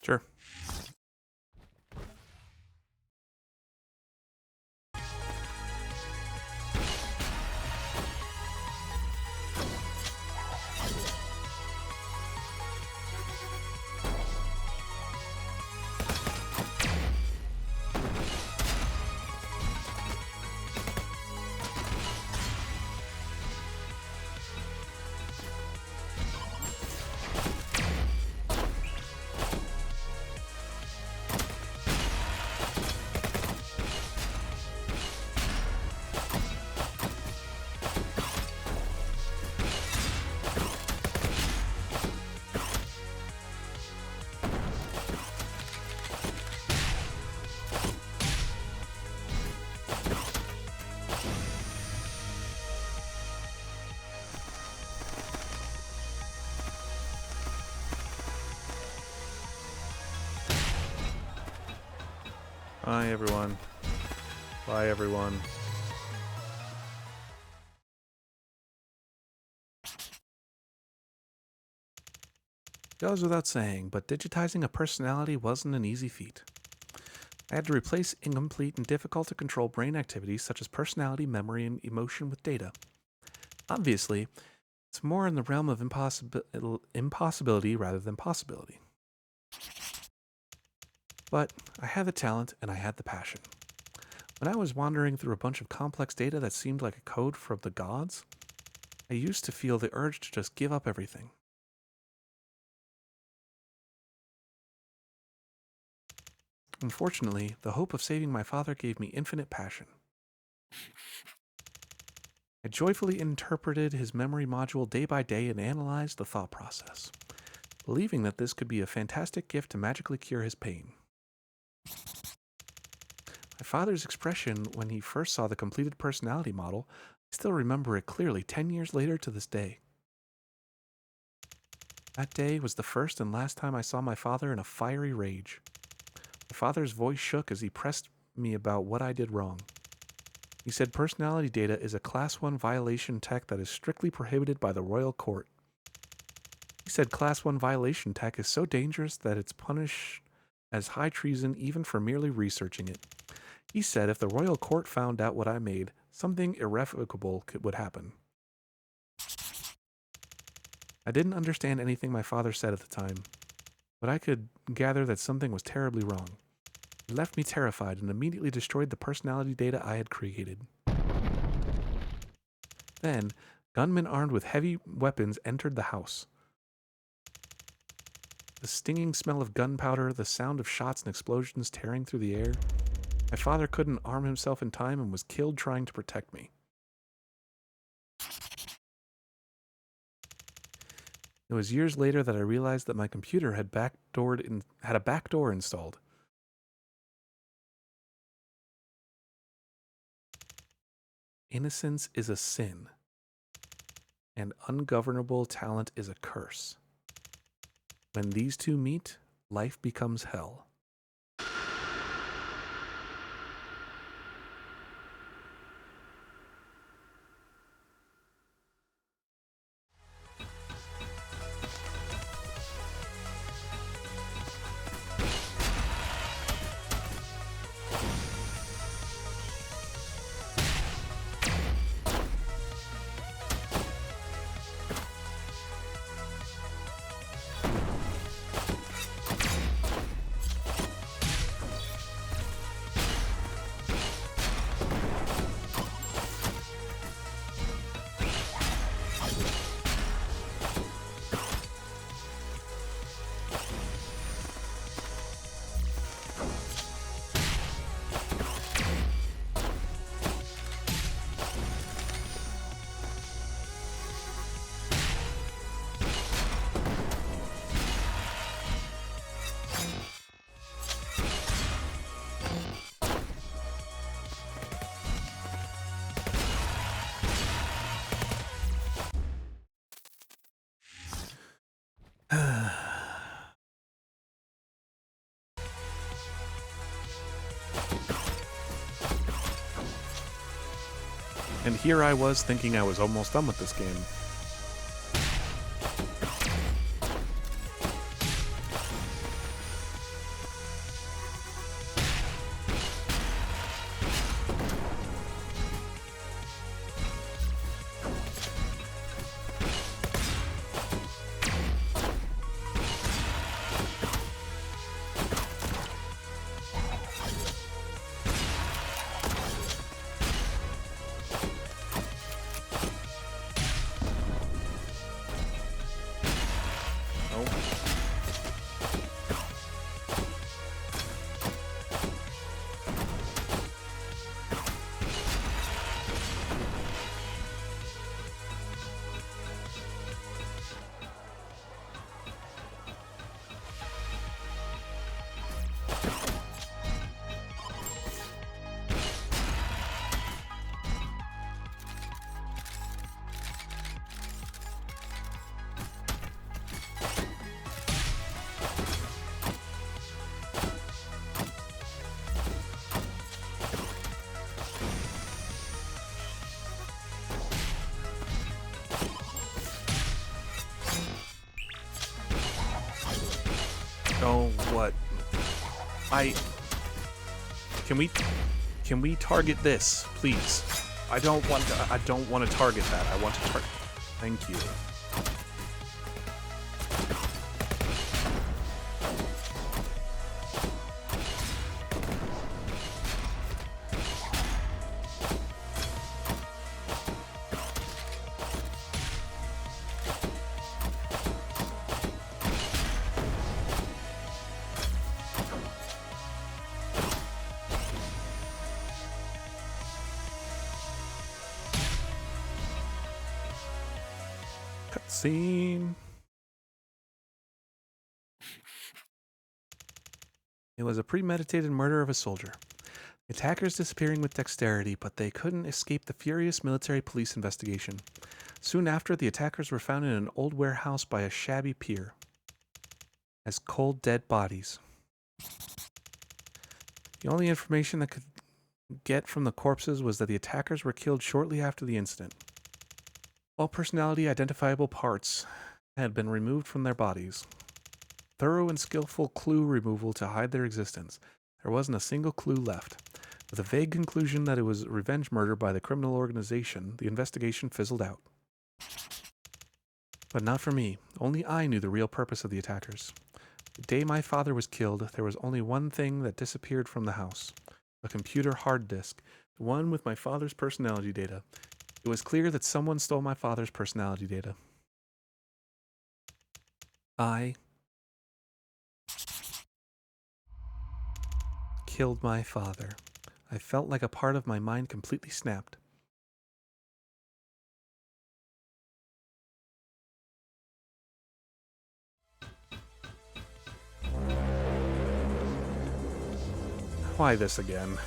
Sure. Bye, everyone. Bye, everyone. Goes without saying, but digitizing a personality wasn't an easy feat. I had to replace incomplete and difficult to control brain activities such as personality, memory, and emotion with data. Obviously, it's more in the realm of impossibility rather than possibility. But I had the talent and I had the passion. When I was wandering through a bunch of complex data that seemed like a code from the gods, I used to feel the urge to just give up everything. Unfortunately, the hope of saving my father gave me infinite passion. I joyfully interpreted his memory module day by day and analyzed the thought process, believing that this could be a fantastic gift to magically cure his pain. My father's expression when he first saw the completed personality model, I still remember it clearly 10 years later to this day. That day was the first and last time I saw my father in a fiery rage. My father's voice shook as he pressed me about what I did wrong. He said personality data is a Class 1 violation tech that is strictly prohibited by the royal court. He said Class 1 violation tech is so dangerous that it's punished as high treason even for merely researching it. He said if the royal court found out what I made, something irrevocable would happen. I didn't understand anything my father said at the time, but I could gather that something was terribly wrong. It left me terrified and immediately destroyed the personality data I had created. Then, gunmen armed with heavy weapons entered the house. The stinging smell of gunpowder, the sound of shots and explosions tearing through the air. My father couldn't arm himself in time and was killed trying to protect me. It was years later that I realized that my computer had a backdoor installed. Innocence is a sin, and ungovernable talent is a curse. When these two meet, life becomes hell. And here I was thinking I was almost done with this game. Oh, what? Can we target this, please? I don't want to target that. I want to target. Thank you. Cutscene. It was a premeditated murder of a soldier. The attackers disappearing with dexterity, but they couldn't escape the furious military police investigation. Soon after, the attackers were found in an old warehouse by a shabby pier as cold, dead bodies. The only information that could get from the corpses was that the attackers were killed shortly after the incident. All personality identifiable parts had been removed from their bodies. Thorough and skillful clue removal to hide their existence. There wasn't a single clue left. With a vague conclusion that it was revenge murder by the criminal organization, the investigation fizzled out. But not for me. Only I knew the real purpose of the attackers. The day my father was killed, there was only one thing that disappeared from the house. A computer hard disk, the one with my father's personality data. It was clear that someone stole my father's personality data. I killed my father. I felt like a part of my mind completely snapped. Why this again?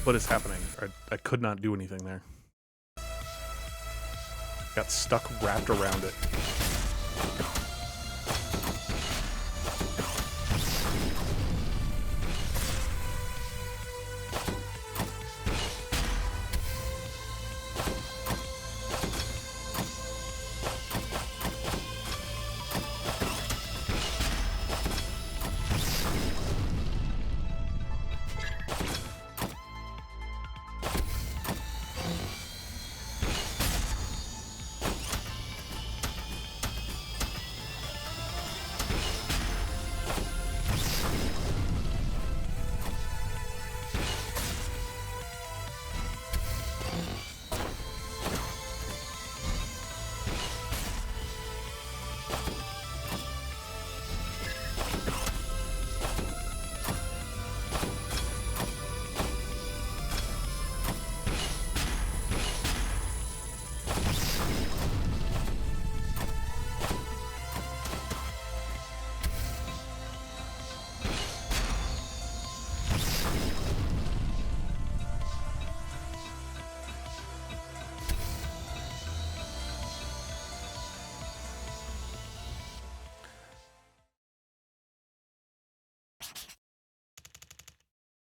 What is happening? I could not do anything there. Got stuck wrapped around it.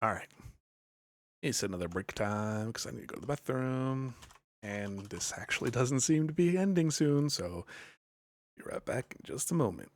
All right. It's another break time because I need to go to the bathroom. And this actually doesn't seem to be ending soon, so be right back in just a moment.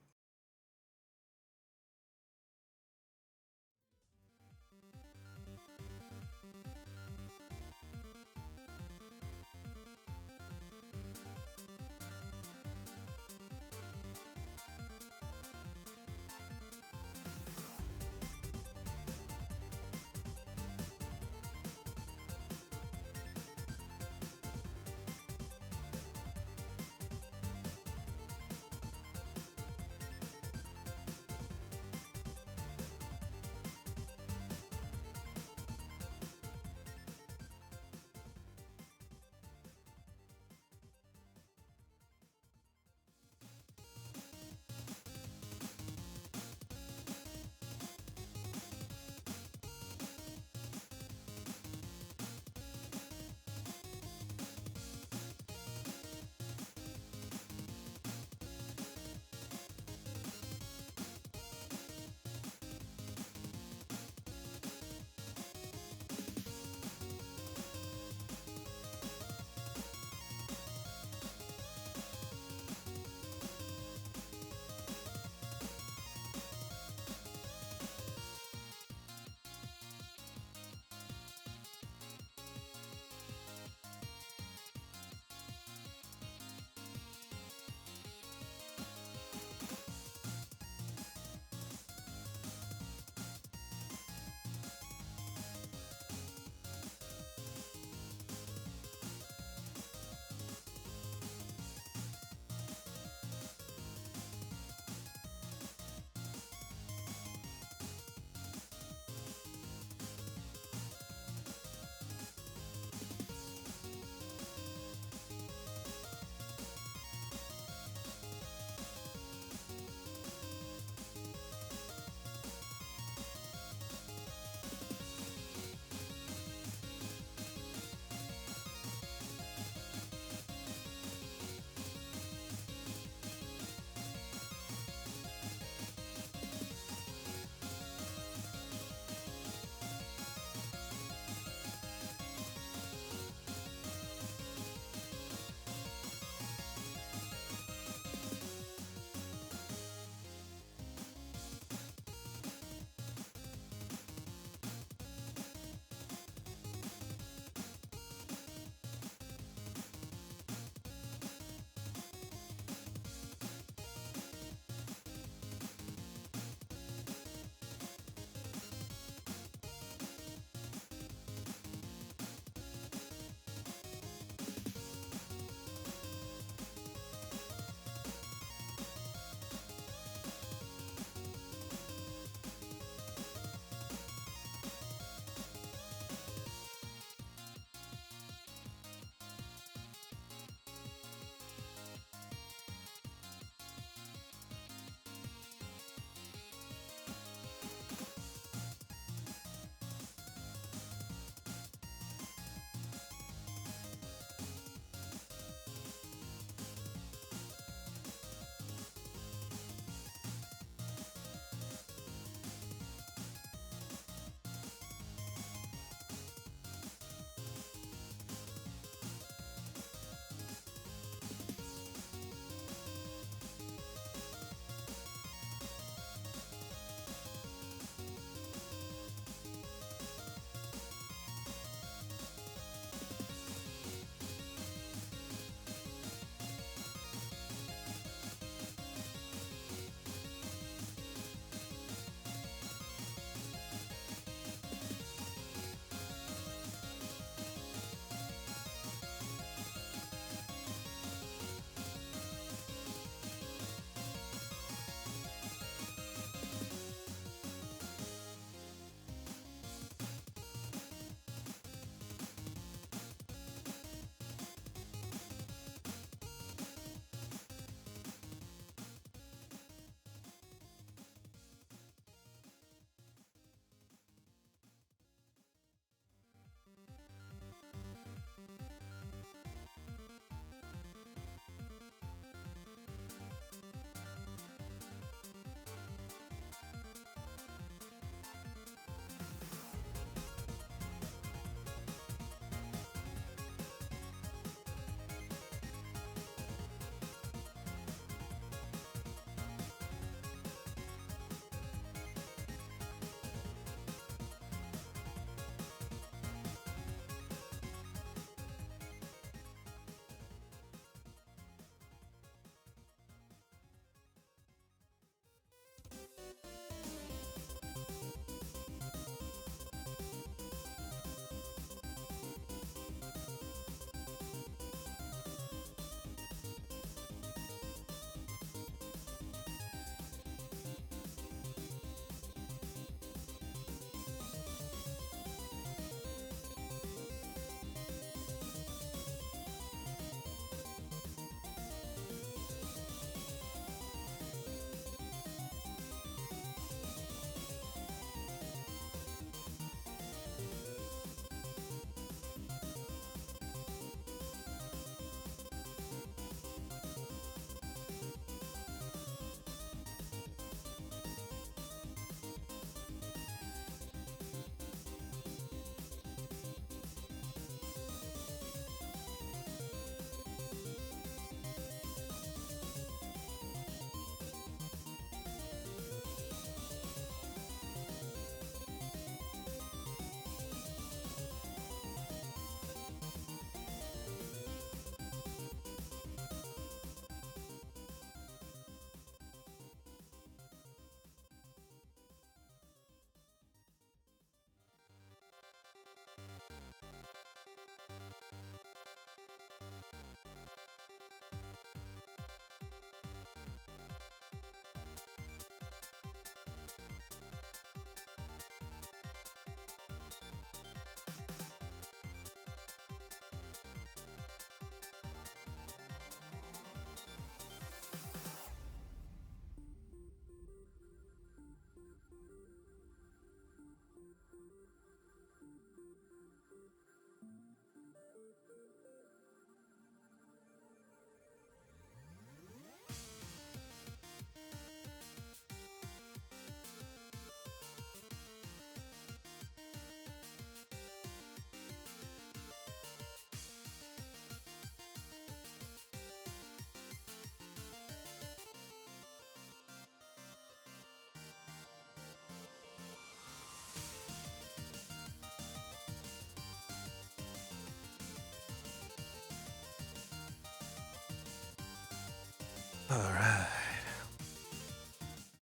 Alright.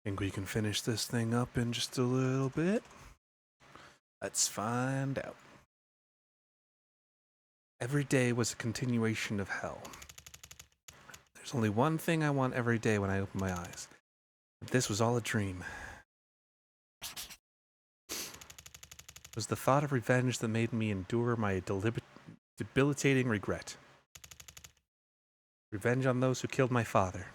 Think we can finish this thing up in just a little bit? Let's find out. Every day was a continuation of hell. There's only one thing I want every day when I open my eyes. This was all a dream. It was the thought of revenge that made me endure my debilitating regret. Revenge on those who killed my father.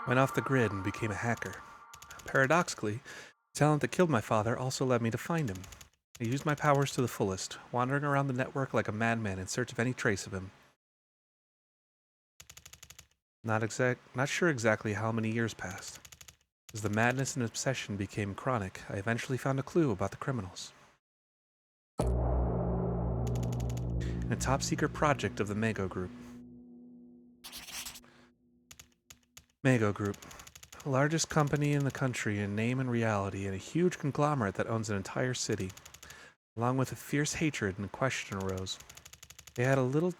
Went off the grid and became a hacker. Paradoxically, the talent that killed my father also led me to find him. I used my powers to the fullest, wandering around the network like a madman in search of any trace of him. Not sure exactly how many years passed. As the madness and obsession became chronic, I eventually found a clue about the criminals. In a top-secret project of the Mago Group. Mago Group, the largest company in the country in name and reality, and a huge conglomerate that owns an entire city. Along with a fierce hatred and question arose. They had a little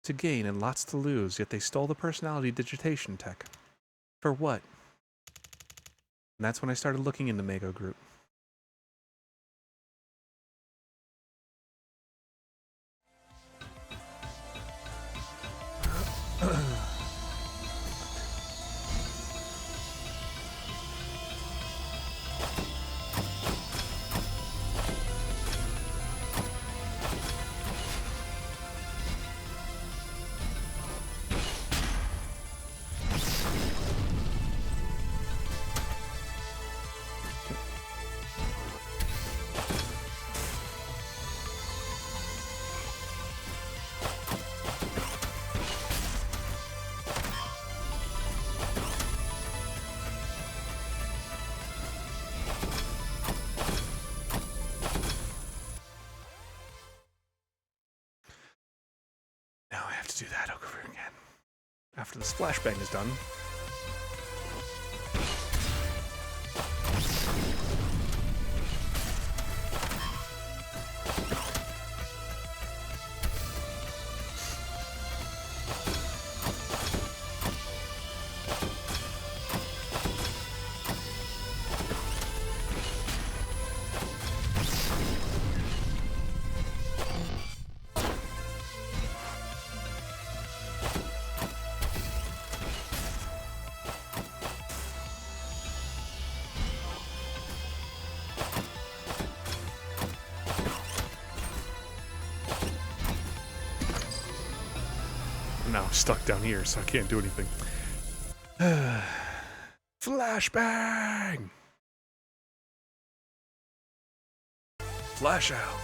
to gain and lots to lose, yet they stole the personality digitation tech. For what? And that's when I started looking into Mago Group. Now I have to do that over again. After this flashbang is done. Now I'm stuck down here, so I can't do anything. Flashbang! Flash out.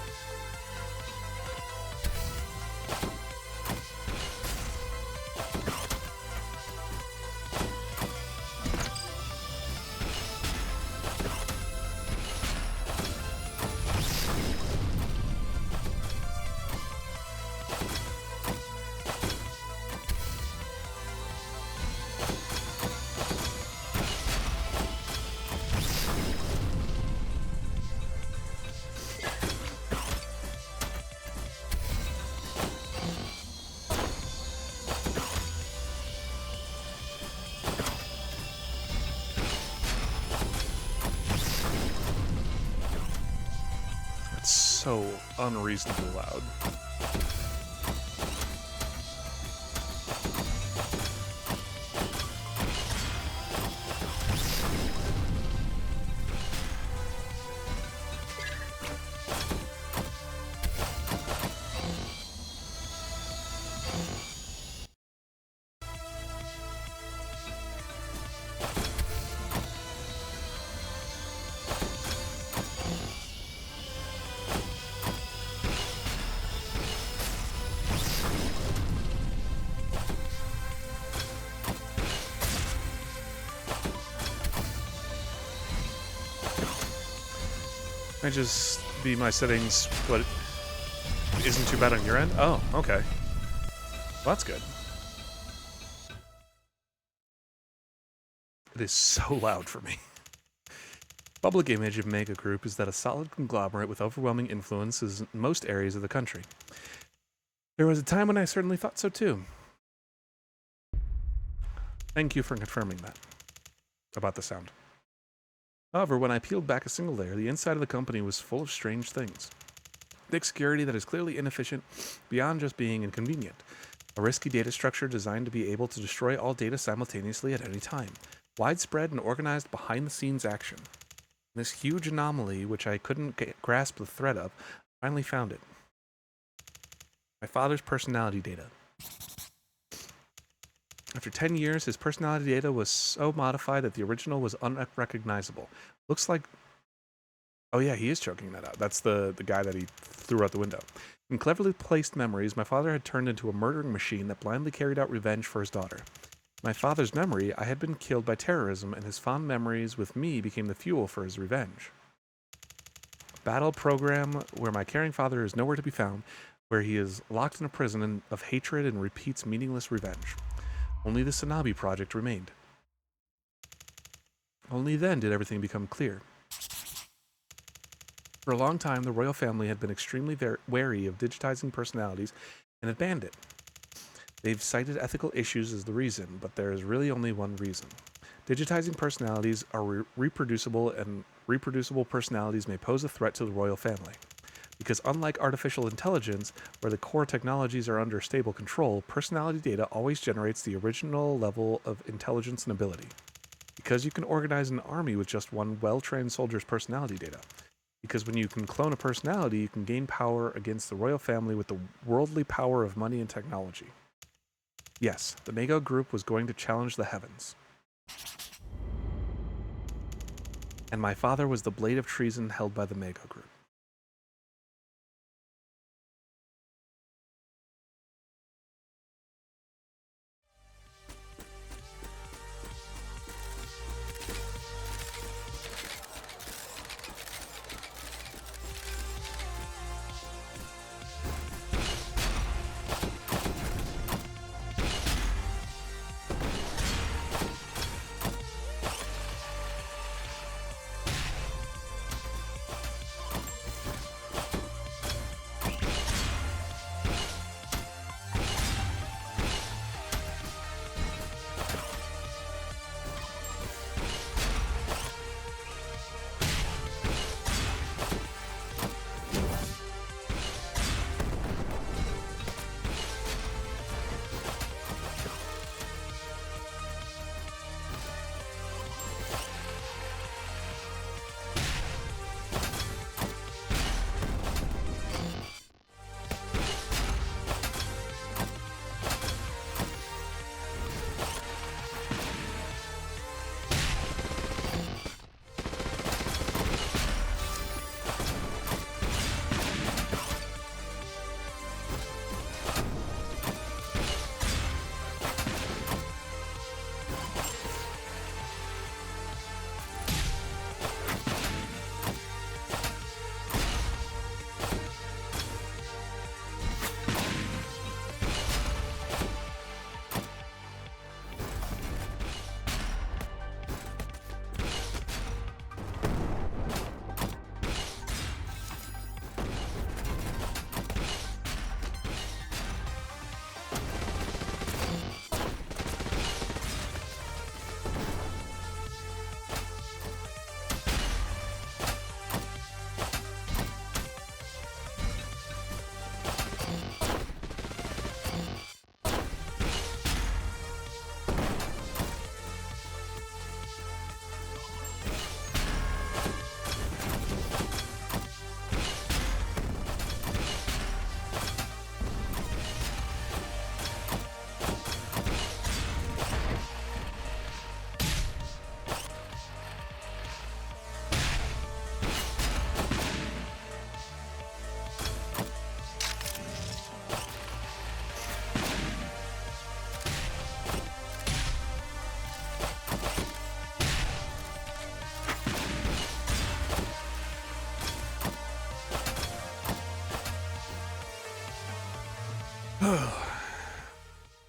So unreasonably loud. Might just be my settings, but it isn't too bad on your end? Oh, okay. Well, that's good. It is so loud for me. Public image of Mega Group is that a solid conglomerate with overwhelming influences in most areas of the country. There was a time when I certainly thought so too. Thank you for confirming that about the sound. However, when I peeled back a single layer, the inside of the company was full of strange things. Thick security that is clearly inefficient beyond just being inconvenient. A risky data structure designed to be able to destroy all data simultaneously at any time. Widespread and organized behind-the-scenes action. This huge anomaly, which I couldn't grasp the thread of, finally found it. My father's personality data. After 10 years, his personality data was so modified that the original was unrecognizable. Looks like... Oh yeah, he is choking that out. That's the guy that he threw out the window. In cleverly placed memories, my father had turned into a murdering machine that blindly carried out revenge for his daughter. My father's memory, I had been killed by terrorism, and his fond memories with me became the fuel for his revenge. Battle program where my caring father is nowhere to be found, where he is locked in a prison of hatred and repeats meaningless revenge. Only the Sanabi project remained. Only then did everything become clear. For a long time, the royal family had been extremely wary of digitizing personalities and had banned it. They've cited ethical issues as the reason, but there is really only one reason. Digitizing personalities are reproducible, and reproducible personalities may pose a threat to the royal family. Because unlike artificial intelligence, where the core technologies are under stable control, personality data always generates the original level of intelligence and ability. Because you can organize an army with just one well-trained soldier's personality data. Because when you can clone a personality, you can gain power against the royal family with the worldly power of money and technology. Yes, the Mego Group was going to challenge the heavens. And my father was the blade of treason held by the Mego Group.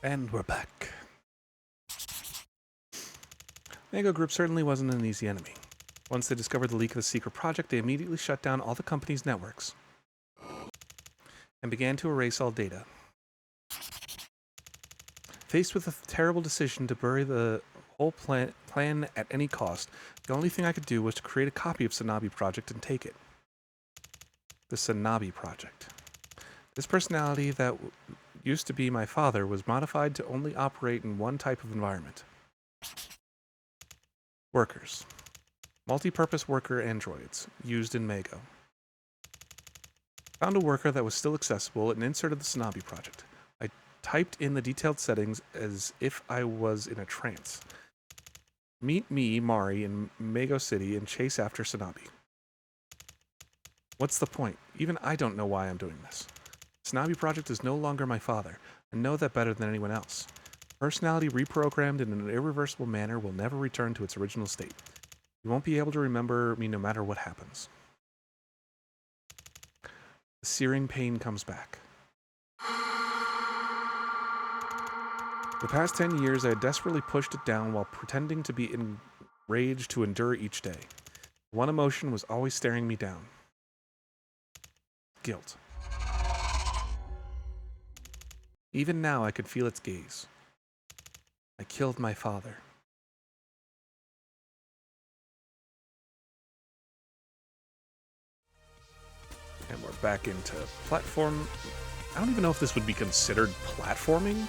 And we're back. Mego Group certainly wasn't an easy enemy. Once they discovered the leak of the secret project, they immediately shut down all the company's networks and began to erase all data. Faced with a terrible decision to bury the whole plan at any cost, the only thing I could do was to create a copy of Sanabi Project and take it. The Sanabi Project. This personality that used to be my father was modified to only operate in one type of environment. Workers. Multi-purpose worker androids, used in Mago. Found a worker that was still accessible and inserted the Sanabi Project. I typed in the detailed settings as if I was in a trance. Meet me, Mari, in Mago City and chase after Sanabi. What's the point? Even I don't know why I'm doing this. Sanabi Project is no longer my father, and know that better than anyone else. Personality reprogrammed in an irreversible manner will never return to its original state. You won't be able to remember me no matter what happens. The searing pain comes back. The past 10 years, I had desperately pushed it down while pretending to be enraged to endure each day. One emotion was always staring me down. Guilt. Even now, I could feel its gaze. I killed my father. And we're back into platform. I don't even know if this would be considered platforming.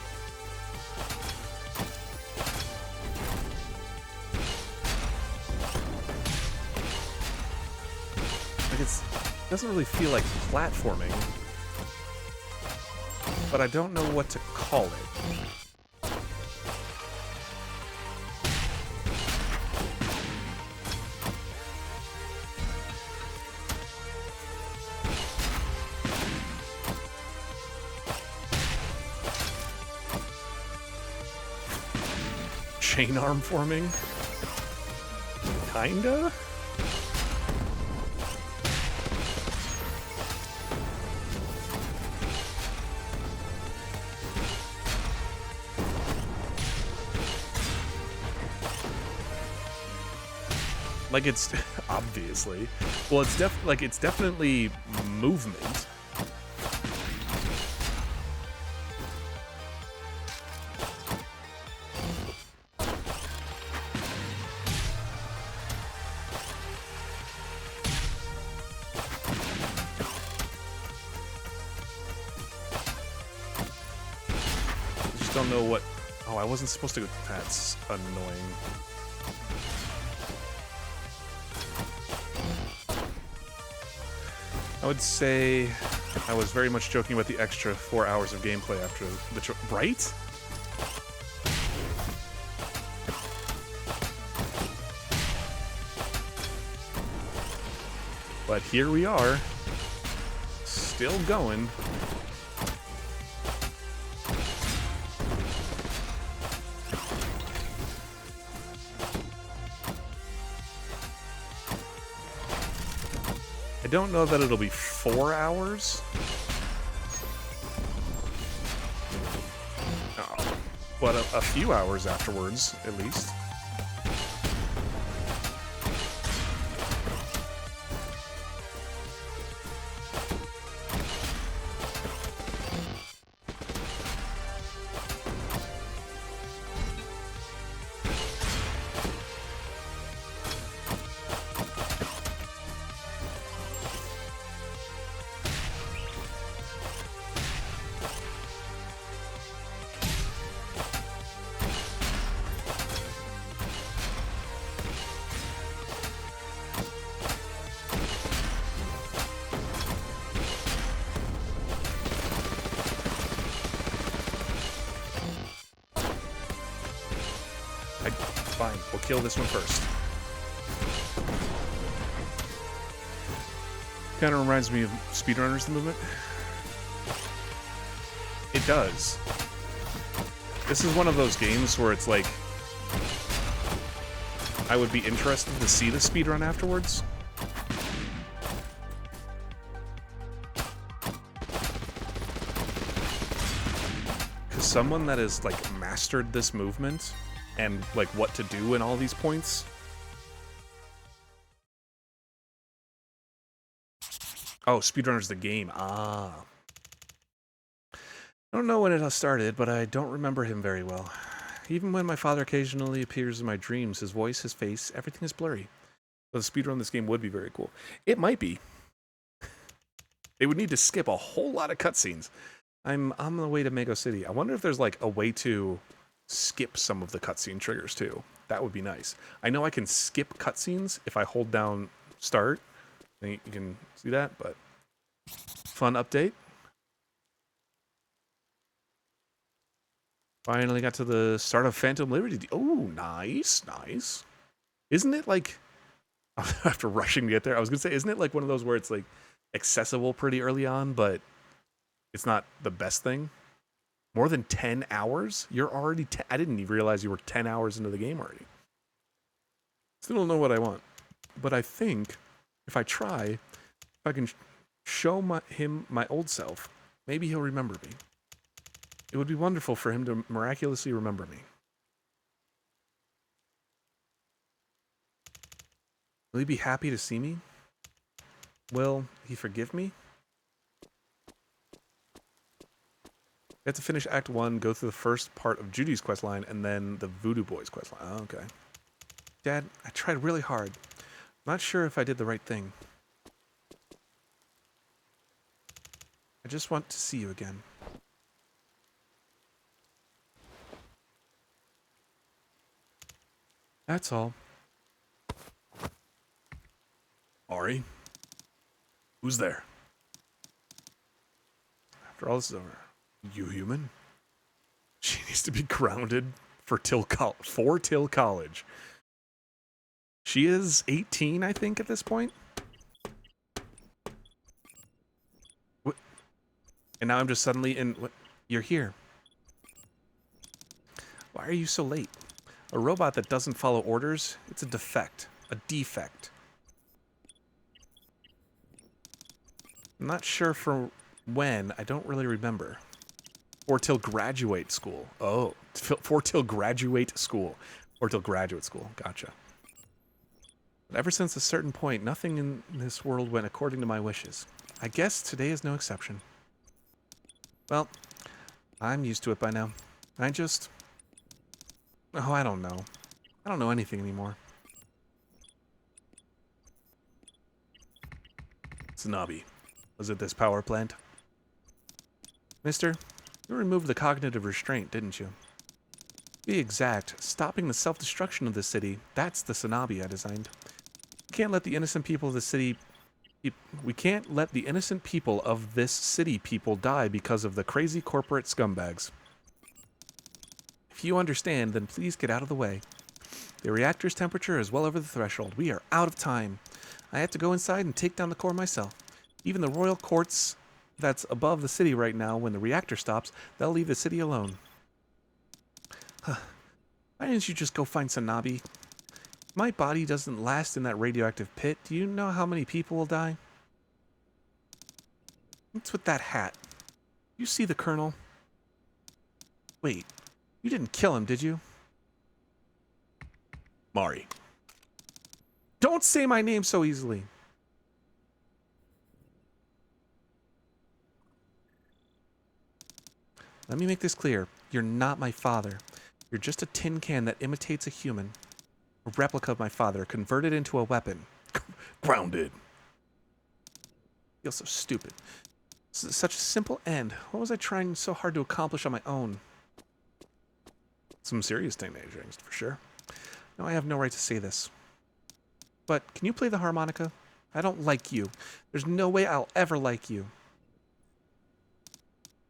Like it doesn't really feel like platforming, but I don't know what to call it. Chain arm forming? Kinda? Like it's obviously, well, it's definitely movement. I just don't know what. Oh, I wasn't supposed to go. That's annoying. I would say I was very much joking about the extra 4 hours of gameplay after the right? But here we are, still going. I don't know that it'll be 4 hours. But a few hours afterwards, at least. Fine, we'll kill this one first. Kind of reminds me of Speedrunners, the movement. It does. This is one of those games where it's like, I would be interested to see the speedrun afterwards. Because someone that has, like, mastered this movement and, like, what to do in all these points, Oh, Speedrunner's the game. Ah. I don't know when it started, but I don't remember him very well. Even when my father occasionally appears in my dreams, his voice, his face, everything is blurry. So the speedrun this game would be very cool. It might be. They would need to skip a whole lot of cutscenes. I'm on the way to Mango City. I wonder if there's like a way to skip some of the cutscene triggers too. That would be nice. I know I can skip cutscenes if I hold down start. You can see that, but fun update. Finally got to the start of Phantom Liberty. Oh, nice, nice. Isn't it like, after rushing to get there, I was going to say, isn't it like one of those where it's like accessible pretty early on, but it's not the best thing? More than 10 hours? You're already, I didn't even realize you were 10 hours into the game already. Still don't know what I want. But I think if I try, if I can show him my old self, maybe he'll remember me. It would be wonderful for him to miraculously remember me. Will he be happy to see me? Will he forgive me? You have to finish Act 1, go through the first part of Judy's questline, and then the Voodoo Boys questline. Oh, okay. Dad, I tried really hard. I'm not sure if I did the right thing. I just want to see you again. That's all. Ari? Who's there? After all this is over. You human? She needs to be grounded for till college. She is 18, I think, at this point. What? And now I'm just suddenly in... What? You're here. Why are you so late? A robot that doesn't follow orders? It's a defect. A defect. I'm not sure for when. I don't really remember. Or till graduate school. Oh, for till graduate school. Or till graduate school. Gotcha. But ever since a certain point, nothing in this world went according to my wishes. I guess today is no exception. Well, I'm used to it by now. I just... Oh, I don't know. I don't know anything anymore. Sanabi. Was it this power plant? Mister, you removed the cognitive restraint, didn't you? To be exact, stopping the self-destruction of the city, that's the Sanabi I designed. We can't let the innocent people of the city... We can't let the innocent people of this city people die because of the crazy corporate scumbags. If you understand, then please get out of the way. The reactor's temperature is well over the threshold. We are out of time. I have to go inside and take down the core myself. Even the royal courts that's above the city right now, when the reactor stops, they'll leave the city alone. Why didn't you just go find Sanabi? If my body doesn't last in that radioactive pit, do you know how many people will die? What's with that hat? You see the colonel? Wait, you didn't kill him, did you? Mari. Don't say my name so easily. Let me make this clear. You're not my father. You're just a tin can that imitates a human. A replica of my father, converted into a weapon. Grounded. I feel so stupid. Such a simple end. What was I trying so hard to accomplish on my own? Some serious teenage angst, for sure. No, I have no right to say this. But can you play the harmonica? I don't like you. There's no way I'll ever like you.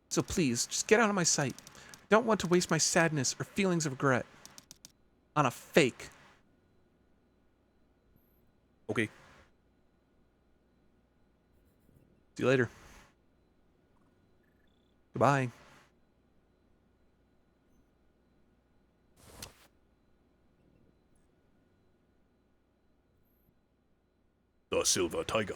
So please, just get out of my sight. I don't want to waste my sadness or feelings of regret on a fake. Okay. See you later. Goodbye. The Silver Tiger.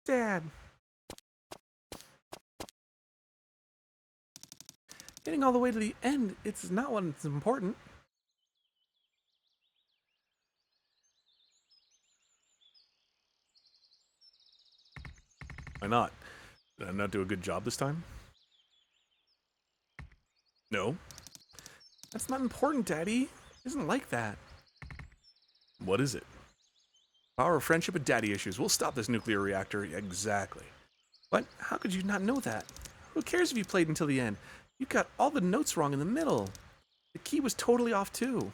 Dad. Getting all the way to the end, it's not what's important. Why not? Did I not do a good job this time? No? That's not important, Daddy. It isn't like that. What is it? Power of friendship and daddy issues. We'll stop this nuclear reactor. Exactly. What? How could you not know that? Who cares if you played until the end? You got all the notes wrong in the middle. The key was totally off too.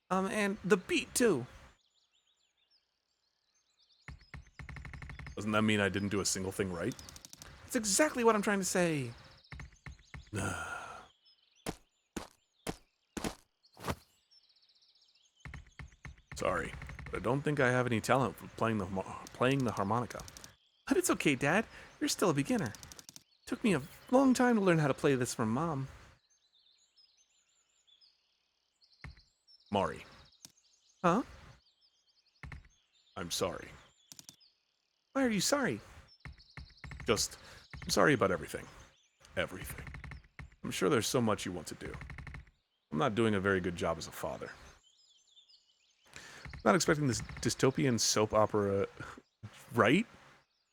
And the beat too. Doesn't that mean I didn't do a single thing right? That's exactly what I'm trying to say. Sorry, but I don't think I have any talent for playing the harmonica. But it's okay, Dad. You're still a beginner. Took me a long time to learn how to play this from Mom. Mari, Huh? I'm sorry. Why are you sorry? I'm sorry about everything. Everything. I'm sure there's so much you want to do. I'm not doing a very good job as a father. Not expecting this dystopian soap opera, right?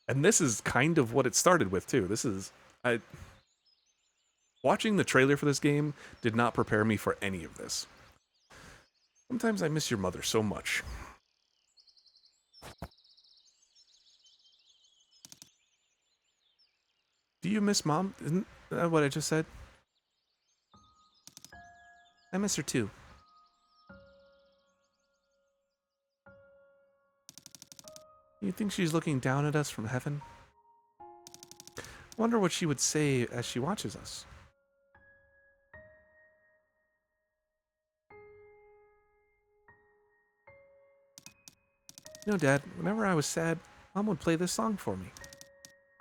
And this is kind of what it started with, too. Watching the trailer for this game did not prepare me for any of this. Sometimes I miss your mother so much. Do you miss Mom? Isn't that what I just said? I miss her too. You think she's looking down at us from heaven? Wonder what she would say as she watches us. You know, Dad, whenever I was sad, Mom would play this song for me.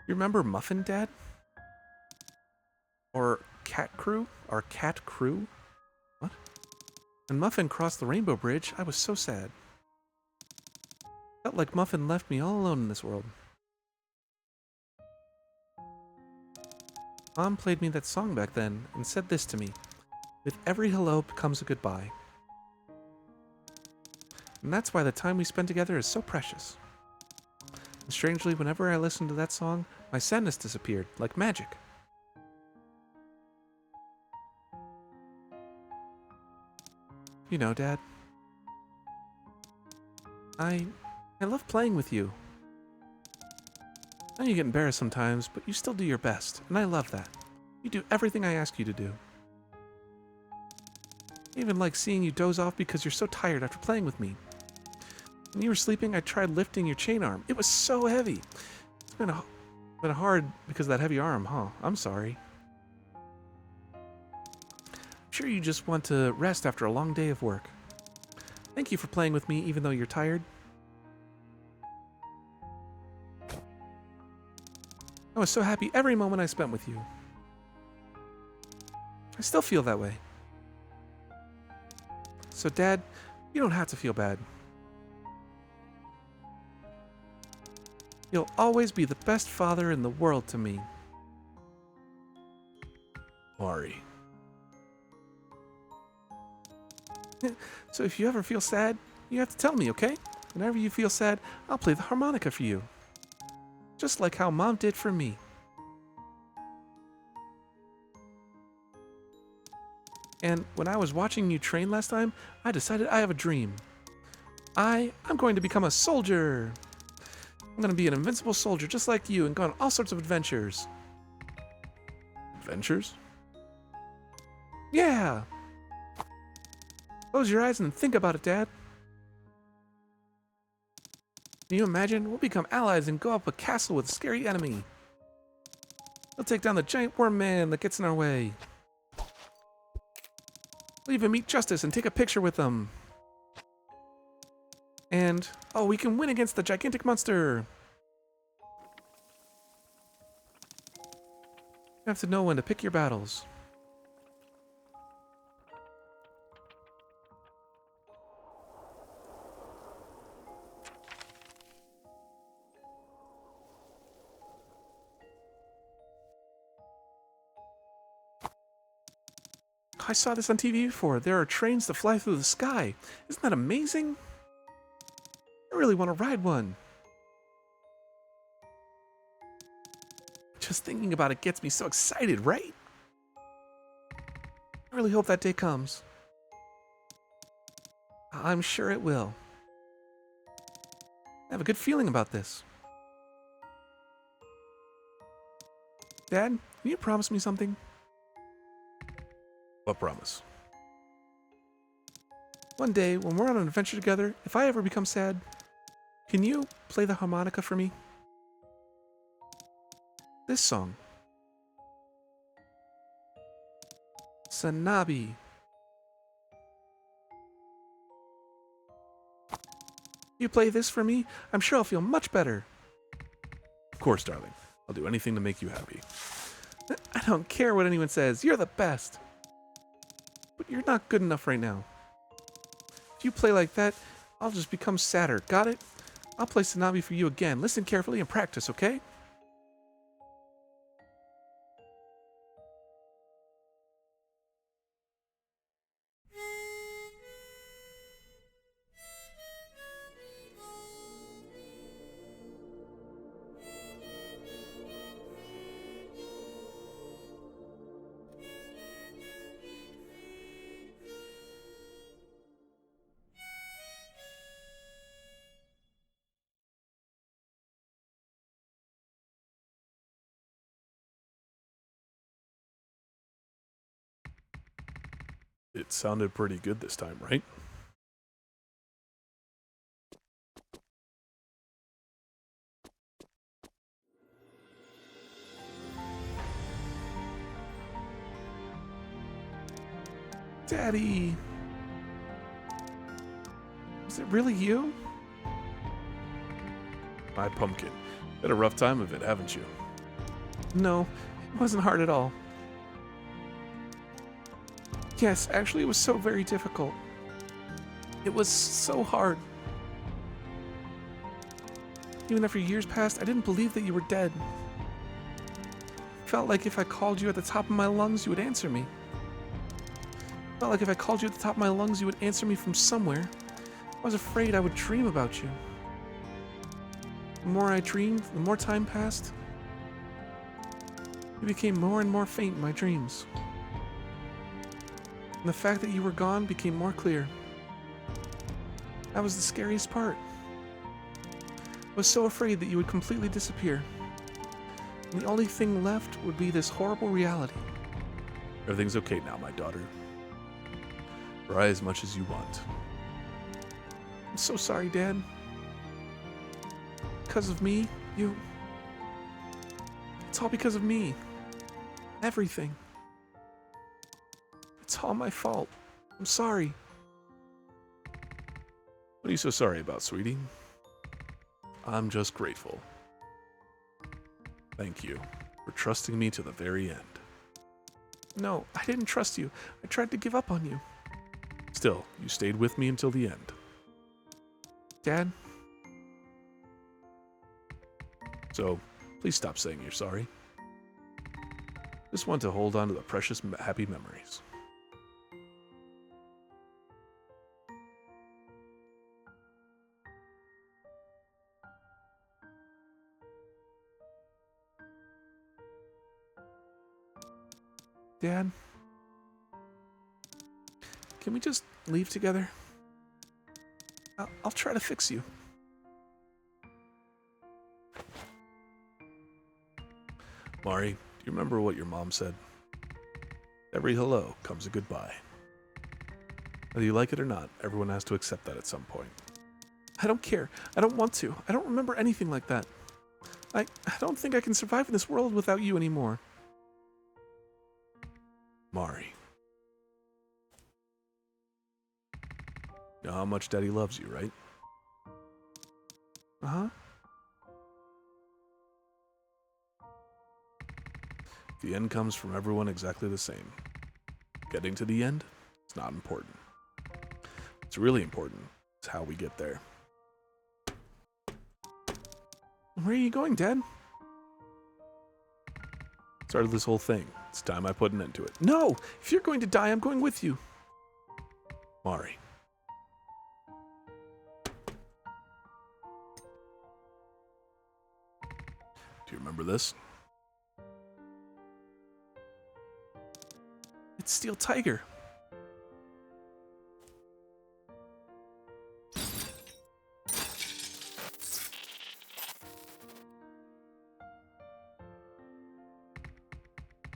You remember Muffin, Dad? Or Cat Crew? Or Cat Crew? What? When Muffin crossed the Rainbow Bridge, I was so sad. Felt like Muffin left me all alone in this world. Mom played me that song back then and said this to me: with every hello comes a goodbye. And that's why the time we spend together is so precious. And strangely, whenever I listened to that song, my sadness disappeared, like magic. You know, Dad, I love playing with you. I know you get embarrassed sometimes, but you still do your best, and I love that. You do everything I ask you to do. I even like seeing you doze off because you're so tired after playing with me. When you were sleeping, I tried lifting your chain arm. It was so heavy. It's been hard because of that heavy arm, huh? I'm sorry. I'm sure you just want to rest after a long day of work. Thank you for playing with me even though you're tired. I was so happy every moment I spent with you. I still feel that way. So, Dad, you don't have to feel bad. You'll always be the best father in the world to me. Mari. So if you ever feel sad, you have to tell me, okay? Whenever you feel sad, I'll play the harmonica for you. Just like how Mom did for me. And when I was watching you train last time, I decided I have a dream. I'm going to become a soldier. I'm going to be an invincible soldier just like you and go on all sorts of adventures. Adventures? Yeah! Close your eyes and think about it, Dad. Can you imagine? We'll become allies and go up a castle with a scary enemy. We'll take down the giant worm man that gets in our way. We'll even meet Justice and take a picture with them. And, oh, we can win against the gigantic monster. You have to know when to pick your battles. I saw this on TV before. There are trains that fly through the sky. Isn't that amazing? I really want to ride one. Just thinking about it gets me so excited, right? I really hope that day comes. I'm sure it will. I have a good feeling about this. Dad, can you promise me something? What promise? One day, when we're on an adventure together, if I ever become sad, can you play the harmonica for me? This song. Sanabi. You play this for me? I'm sure I'll feel much better. Of course, darling. I'll do anything to make you happy. I don't care what anyone says. You're the best. But you're not good enough right now. If you play like that, I'll just become sadder. Got it? I'll play Sanabi for you again. Listen carefully and practice, okay? It sounded pretty good this time, right? Daddy. Is it really you? My pumpkin. Had a rough time of it, haven't you? No, it wasn't hard at all. Yes, actually, it was so very difficult. It was so hard. Even after years passed, I didn't believe that you were dead. Felt like if I called you at the top of my lungs, you would answer me. Felt like if I called you at the top of my lungs, you would answer me from somewhere. I was afraid I would dream about you. The more I dreamed, the more time passed. You became more and more faint in my dreams. And the fact that you were gone became more clear. That was the scariest part. I was so afraid that you would completely disappear. And the only thing left would be this horrible reality. Everything's okay now, my daughter. Cry as much as you want. I'm so sorry, Dad. Because of me, you... It's all because of me. Everything. It's all my fault. I'm sorry. What are you so sorry about, sweetie? I'm just grateful. Thank you for trusting me to the very end. No, I didn't trust you. I tried to give up on you. Still, you stayed with me until the end. Dad? So, please stop saying you're sorry. Just want to hold on to the precious, happy memories. Dad? Can we just leave together? I'll try to fix you. Mari, do you remember what your mom said? Every hello comes a goodbye. Whether you like it or not, everyone has to accept that at some point. I don't care. I don't want to. I don't remember anything like that. I don't think I can survive in this world without you anymore. Mari. You know how much Daddy loves you, right? Uh-huh. The end comes from everyone exactly the same. Getting to the end, it's not important. What's really important is how we get there. Where are you going, Dad? Started this whole thing. It's time I put an end to it. No! If you're going to die, I'm going with you. Mari. Do you remember this? It's Steel Tiger.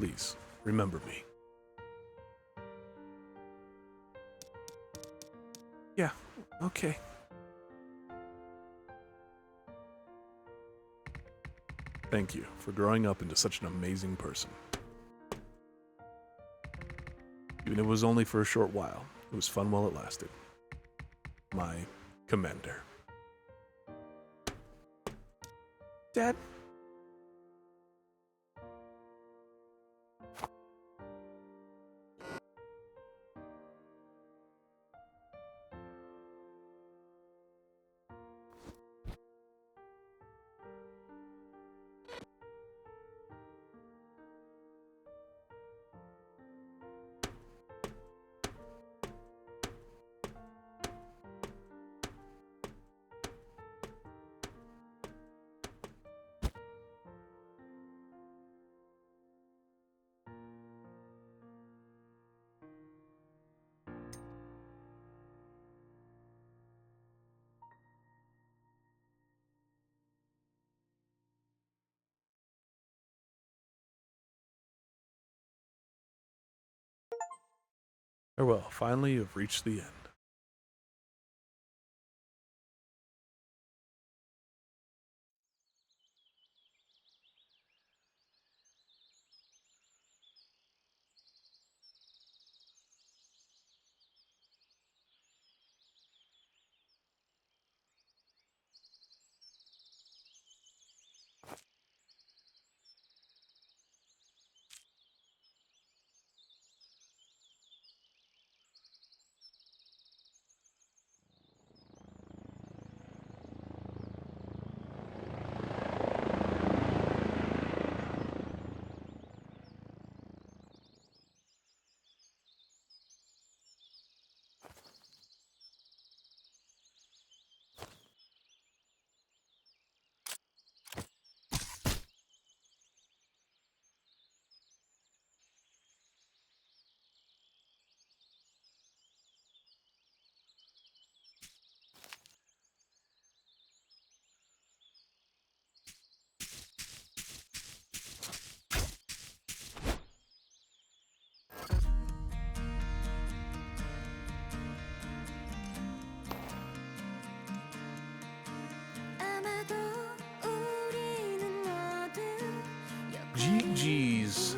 Please, remember me. Yeah, okay. Thank you for growing up into such an amazing person. Even if it was only for a short while, it was fun while it lasted. My commander. Dad? Farewell, finally you have reached the end. GG's.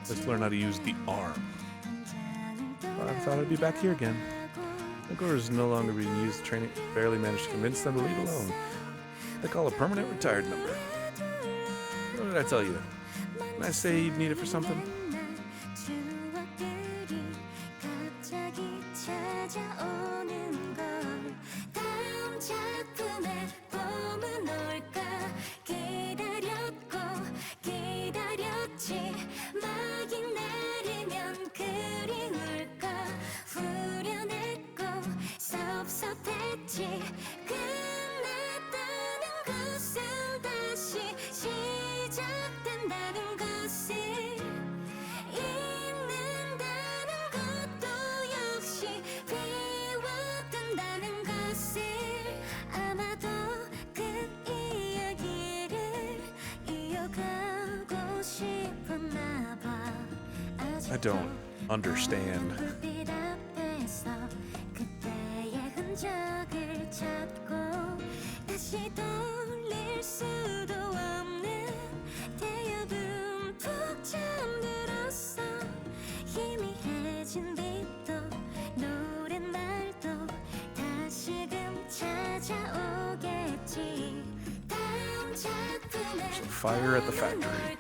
Let's learn how to use the arm. I thought I'd be back here again. The Gore is no longer being used. Training barely managed to convince them to leave alone. They call a permanent retired number. What did I tell you? Didn't I say you'd need it for something? I don't understand. Fire at the factory.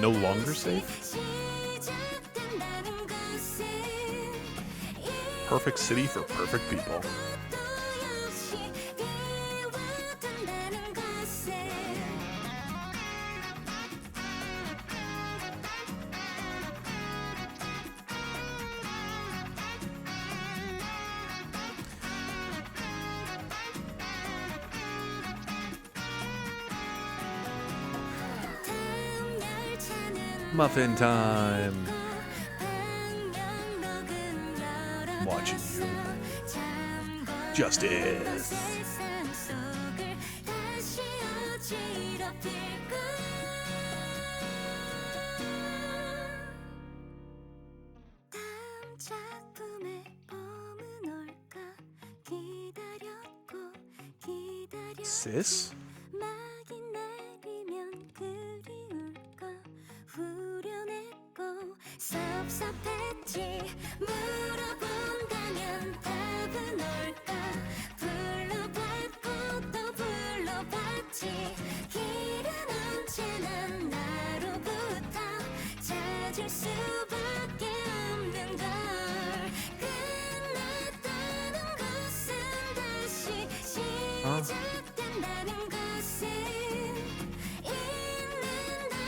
No longer safe? Perfect city for perfect people. Muffin time. I'm watching you. Justice. Sis?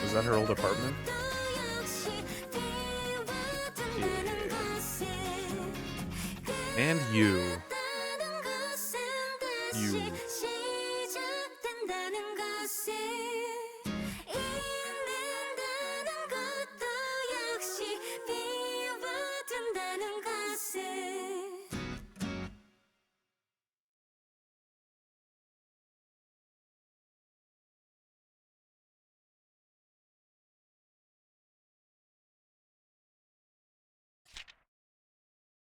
Was that her old apartment? Yeah. And you. You.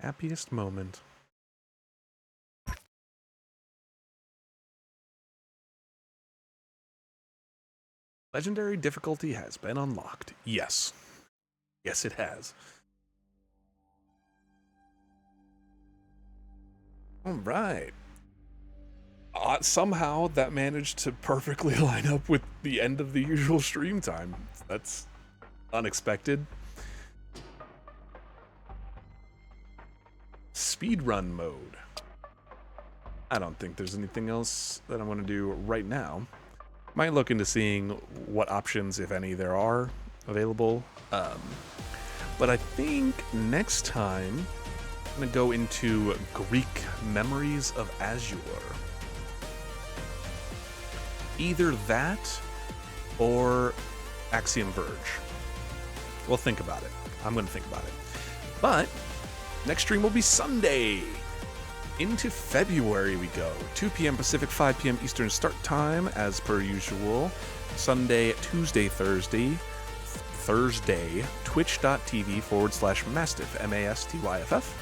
Happiest moment. Legendary difficulty has been unlocked. Yes. Yes, it has. All right. Somehow that managed to perfectly line up with the end of the usual stream time. That's unexpected. Speedrun mode. I don't think there's anything else that I'm going to do right now. Might look into seeing what options, if any, there are available. But I think next time I'm going to go into Greek Memories of Azure. Either that or Axiom Verge. We'll think about it. I'm going to think about it. But next stream will be Sunday. Into February we go. 2 p.m. Pacific, 5 p.m. Eastern start time, as per usual. Sunday, Tuesday, Thursday, twitch.tv/Mastiff, MASTYFF.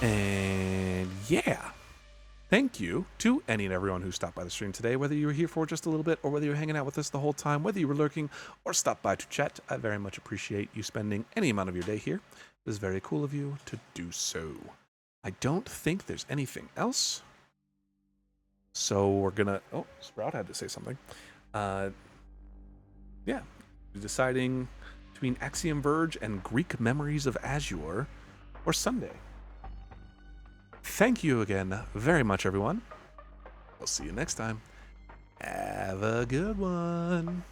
And yeah. Thank you to any and everyone who stopped by the stream today, whether you were here for just a little bit or whether you were hanging out with us the whole time, whether you were lurking or stopped by to chat. I very much appreciate you spending any amount of your day here. It is very cool of you to do so. I don't think there's anything else. So we're gonna... Oh, Sprout had to say something. Yeah. Deciding between Axiom Verge and Greek Memories of Azure or Sunday. Thank you again very much, everyone. We'll see you next time. Have a good one.